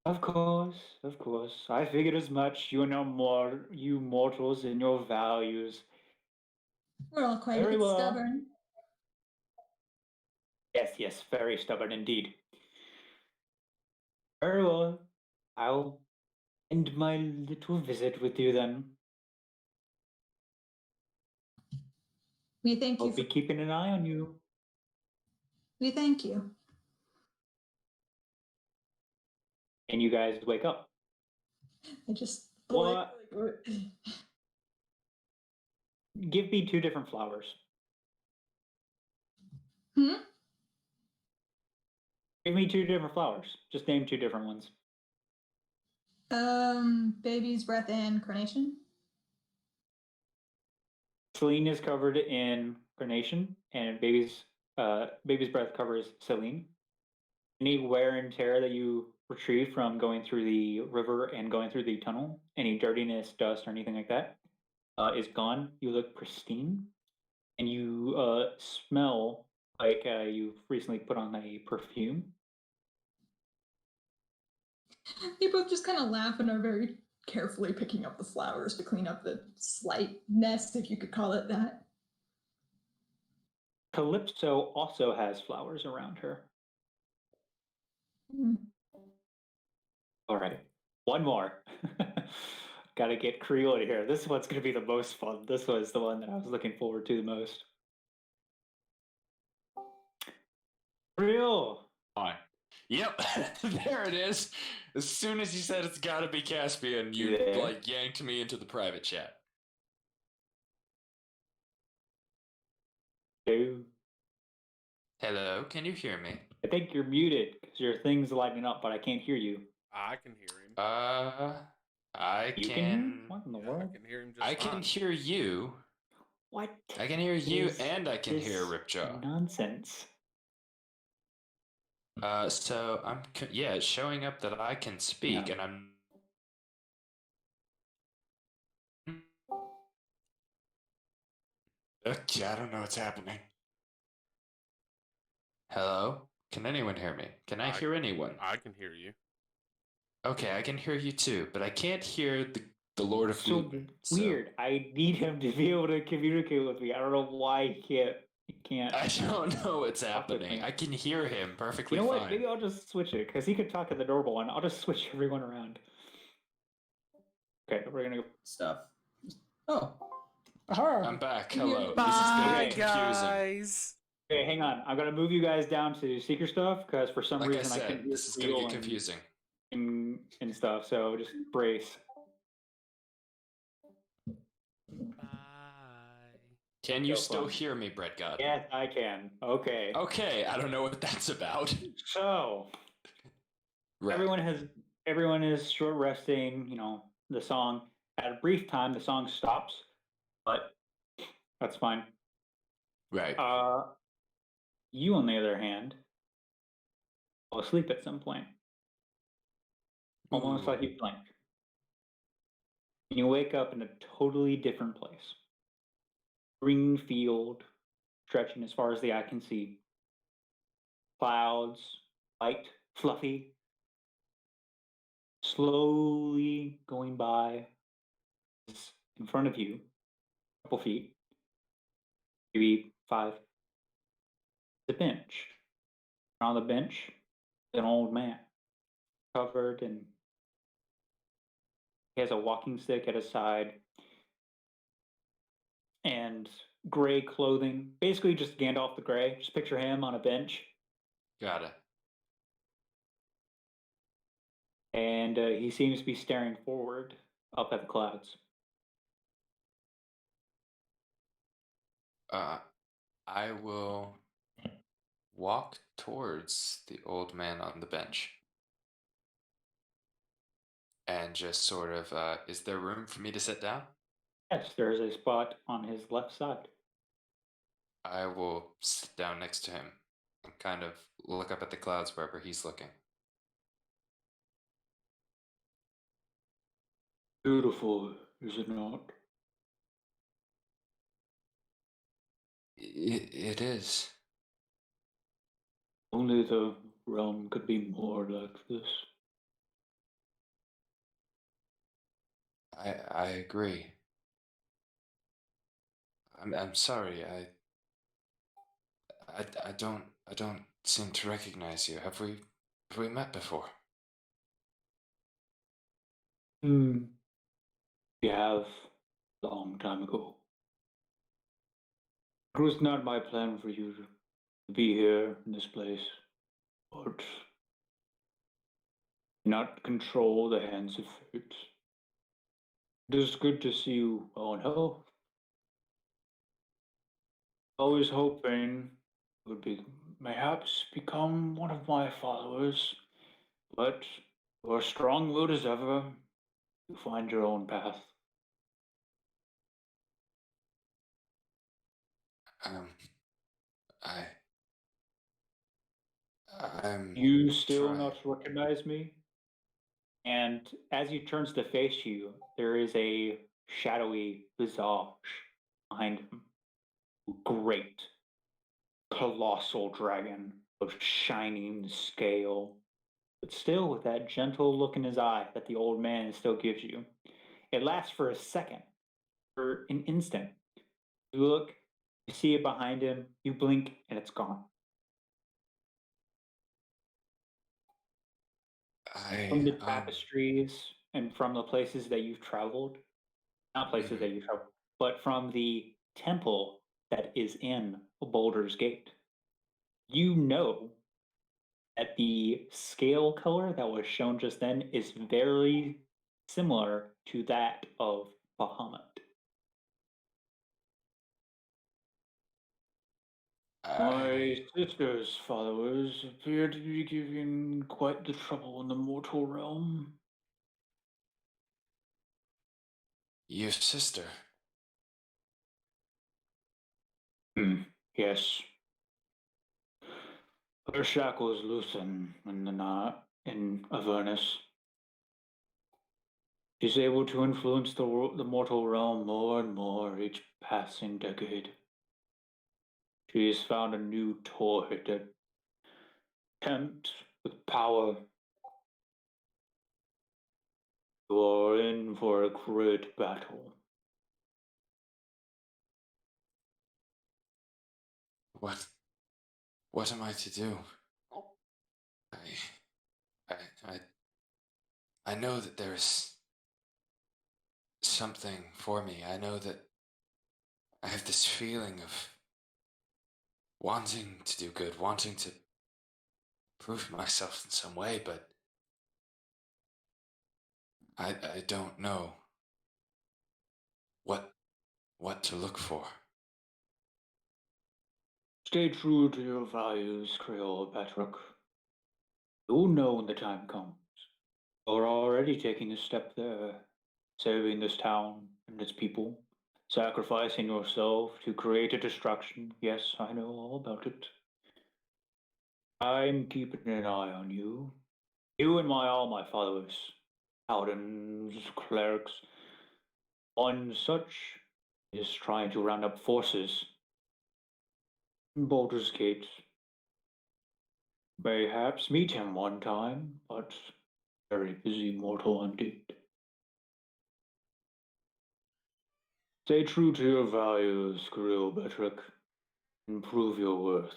Of course, of course. I figured as much. You know more, you mortals and your values. We're all quite a Very bit well. stubborn. Yes, yes, very stubborn indeed. Very well. I'll end my little visit with you then. We thank you I'll be for keeping an eye on you. we thank you. And you guys wake up. I just What? blink, like, Give me two different flowers. Give me two different flowers. Just name two different ones. Baby's breath and carnation. Selene is covered in carnation, and baby's breath covers Selene. Any wear and tear that you retrieve from going through the river and going through the tunnel, any dirtiness, dust, or anything like that, is gone. You look pristine, and you smell like you've recently put on a perfume. They both just kind of laugh and are very carefully picking up the flowers to clean up the slight mess, if you could call it that. Calypso also has flowers around her. All right, one more. Got to get Krieul out of here. This one's going to be the most fun. This was the one that I was looking forward to the most. Krieul. Fine. Yep, there it is. As soon as you said it's got to be Caspian, you Yeah. like yanked me into the private chat. Dude, Hello, can you hear me? I think you're muted because your thing's lighting up, but I can't hear you. I can hear him. I You can. can hear him? What in the Yeah, world? I can hear him just I fine. can hear you. What? I can hear you, is and I can hear this Ripjaw. Nonsense. So I'm yeah, it's showing up that I can speak, Yeah. and I'm. Okay, I don't know what's happening. Hello? Can anyone hear me? Can I hear anyone? I can hear you. Okay, I can hear you too, but I can't hear the Lord of So Gluten. weird. I need him to be able to communicate with me. I don't know why he can't. He can't. I don't know what's talk with happening. me. I can hear him perfectly You know fine. what? Maybe I'll just switch it because he could talk to the normal one. I'll just switch everyone around. Okay, we're gonna go. Stuff. Oh. I'm back. Hello. This is Bye, getting confusing. guys. Okay, hang on. I'm gonna move you guys down to seeker stuff because for some Like I reason I couldn't said, hear this is gonna Krieul get confusing. and stuff. So just brace. Bye. Can you So still fun. hear me, Bread God? Yes, I can. Okay. Okay, I don't know what that's about. So Right. everyone is short resting. You know, the song at a brief time the song stops, but that's fine. Right. You on the other hand fall asleep at some point, almost Ooh. like you blink, and you wake up in a totally different place. Green field, stretching as far as the eye can see. Clouds, light, fluffy, slowly going by in front of you, a couple feet, maybe 5. The bench. On the bench, an old man, covered in. He has a walking stick at his side and gray clothing. Basically, just Gandalf the Grey. Just picture him on a bench, Got it. and he seems to be staring forward up at the clouds. I will walk towards the old man on the bench. And just sort of, is there room for me to sit down? Yes, there is a spot on his left side. I will sit down next to him and kind of look up at the clouds wherever he's looking. Beautiful, is it not? It is. Only the realm could be more like this. I agree. I'm sorry. I don't seem to recognize you. Have we met before? We have a long time ago. It was not my plan for you to be here in this place, but not control the hands of fate. It is good to see you well in health. Always hoping you would be perhaps become one of my followers, but you are strong-willed as ever. You find your own path. I'm You still trying. not recognize me? And as he turns to face you, there is a shadowy visage behind him. Great, colossal dragon of shining scale, but still with that gentle look in his eye that the old man still gives you. It lasts for a second, for an instant. You look, you see it behind him, you blink, and it's gone. From the I tapestries and from the places that you've traveled, not places that you traveled, but from the temple that is in Boulder's Gate, you know that the scale color that was shown just then is very similar to that of Bahamut. My sister's followers appear to be giving quite the trouble in the mortal realm. Your sister. Yes. Her shackles loosen in the night in Avernus. She's able to influence the mortal realm more and more each passing decade. She has found a new toy to tempt with power. You are in for a great battle. What am I to do? I know that there is something for me. I know that I have this feeling of wanting to do good, wanting to prove myself in some way, but I don't know what to look for. Stay true to your values, Krieul, Patrick. You'll know when the time comes. You're already taking a step there, saving this town and its people, sacrificing yourself to create a destruction. Yes, I know all about it. I'm keeping an eye on you. You and all my followers, paladins, clerics. One such is trying to round up forces in Baldur's Gate. Perhaps meet him one time, but very busy mortal indeed. Stay true to your values, Krieul, Patrick. Improve your worth.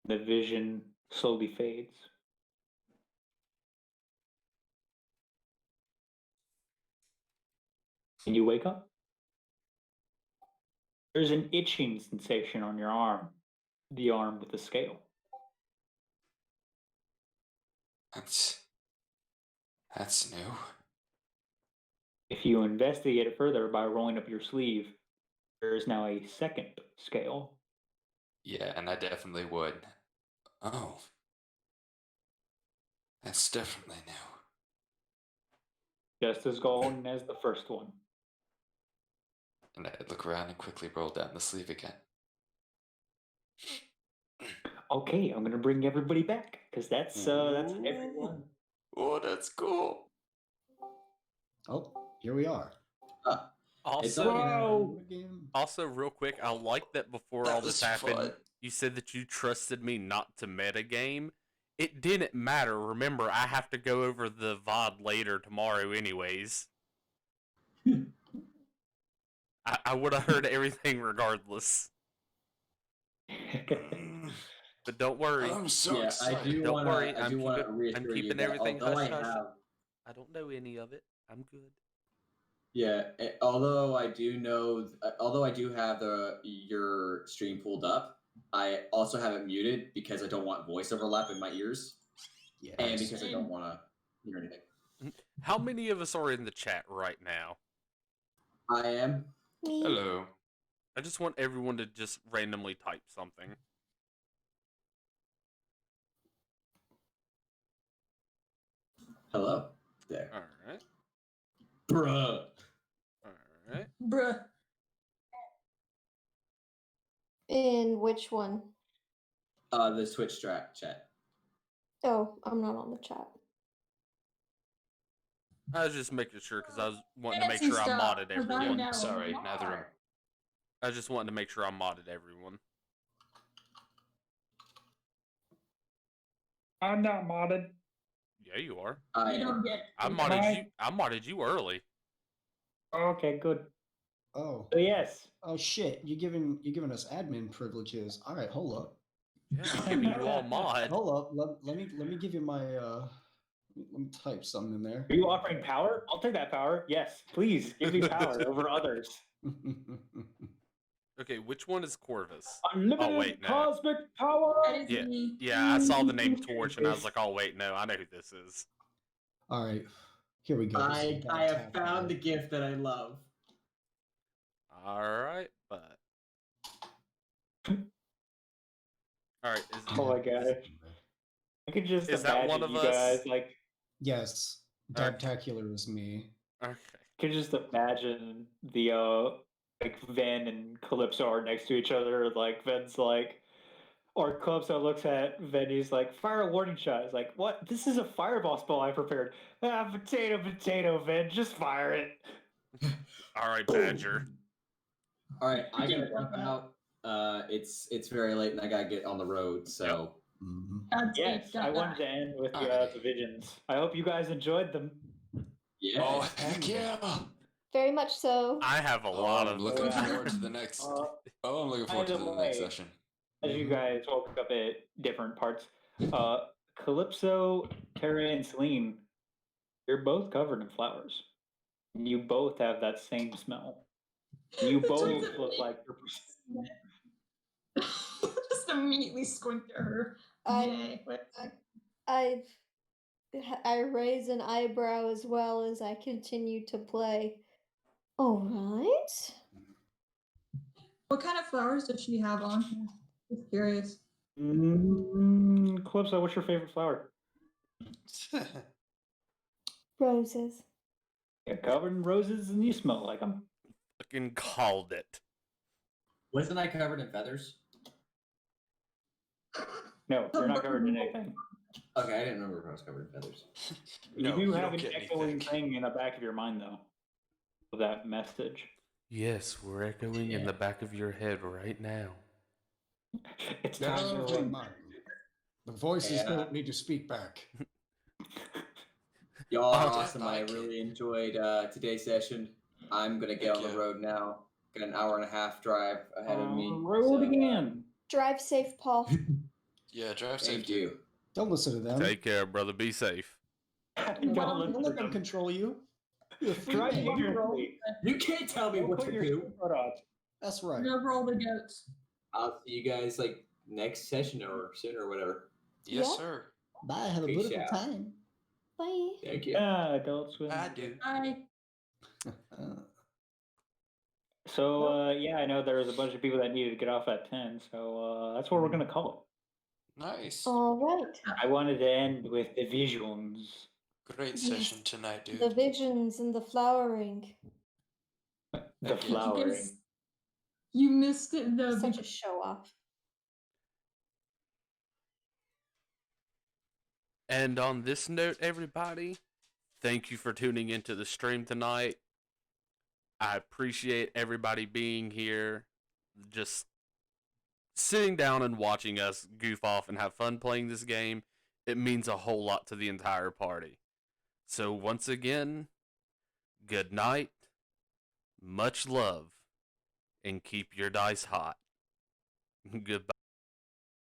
The vision slowly fades. And you wake up. There's an itching sensation on your arm, the arm with the scale. That's new. If you investigate it further by rolling up your sleeve, there is now a second scale. Yeah, and I definitely would. Oh. That's definitely new. Just as golden as the first one. And I look around and quickly roll down the sleeve again. Okay, I'm gonna bring everybody back because that's everyone. Oh, that's cool. Oh, here we are. Also, real quick, I like that before That all this was happened, fun. you said that you trusted me not to metagame. It didn't matter. Remember, I have to go over the VOD later tomorrow anyways. I would have heard everything regardless. But don't worry. I'm so excited. I do Don't wanna, worry. I do want to reassure I'm you keeping that everything although hush hush. I don't know any of it. I'm good. although I do know, although I do have your stream pulled up, I also have it muted because I don't want voice overlap in my ears, and because I don't want to hear anything. How many of us are in the chat right now? I am. Me. Hello. I just want everyone to just randomly type something. Hello there. All right. Bruh. All right. Bruh. In which one? The Twitch chat. Oh, I'm not on the chat. I was just making sure because I was wanting to make Fancy sure I stuff, modded 'cause I everyone. know Sorry, more. neither am. I just wanted to make sure I modded everyone. I'm not modded. Yeah, you are. You don't get. I modded you early. Okay, good. Oh. So yes. Oh shit! You're giving us admin privileges. All right, hold up. Yeah, I'm giving you all mod. Hold up. Let me give you my let me type something in there. Are you offering power? I'll take that power. Yes, please give me power over others. Okay, which one is Corvus? Unlimited Oh wait, no. cosmic power. That is Yeah, me. yeah. I saw the name Torch, and I was like, oh wait, no, I know who this is. All right, here we go. This is I have attack found roll. the gift that I love. All right, but all right. Oh my god! I could just Is that imagine one of you us? guys like. Yes, Dabtacular is me. Okay. Could just imagine the like Ven and Calypso are next to each other. Like Ven's like, or Calypso looks at Ven. He's like, "Fire a warning shot." He's like, "What? This is a fireball spell I prepared." Ah, potato, Ven. Just fire it. All right, Badger. All right, I gotta jump out. It's very late, and I gotta get on the road. So Yes, I wanted to end with the visions. I hope you guys enjoyed them. yeah. Oh, heck yeah. Very much so. I have a lot of. Looking forward to the next. Oh, I'm looking forward to By the the way, next session. As you guys woke up at different parts, Calypso, Terra, and Selene, you're both covered in flowers. And you both have that same smell. You both look like you're. Just immediately squint at her. Yay. I raise an eyebrow as well as I continue to play. All right. What kind of flowers does she have on here? Just curious. Calypso, what's your favorite flower? Roses. You're covered in roses and you smell like them. Fucking called it. Wasn't I covered in feathers? No, you're not covered in anything. Okay, I didn't remember if I was covered in feathers. You do have an echoing thing in the back of your mind, though, of that message. Yes, we're echoing in the back of your head right now. It's Never time to mind mine. The voices don't need to speak back. Y'all are Oh, awesome. I really enjoyed today's session. I'm gonna get on the road now. Got an hour and a half drive ahead of me. Road again. Drive safe, Paul. Yeah, drive safe. Thank you. Don't listen to them. Take care, brother. Be safe. Don't let them control you. You're a free Drive man. ignorantly. You can't tell me what to do. That's right. Never all the goats. I'll see you guys like next session or soon or whatever. Yes, Yeah. sir. Bye. Have a Peace beautiful out. time. Bye. Thank you. Yeah, Adult Swim. I do. Bye. So, yeah, I know there was a bunch of people that needed to get off at 10, so that's what we're going to call Nice. All right. it. I wanted to end with the visions. Great session tonight, dude. The visions and the flowering. The flowering. Because you missed it. The Such a show off. And on this note, everybody, thank you for tuning into the stream tonight. I appreciate everybody being here, just sitting down and watching us goof off and have fun playing this game. It means a whole lot to the entire party. So once again, good night, much love, and keep your dice hot. Goodbye.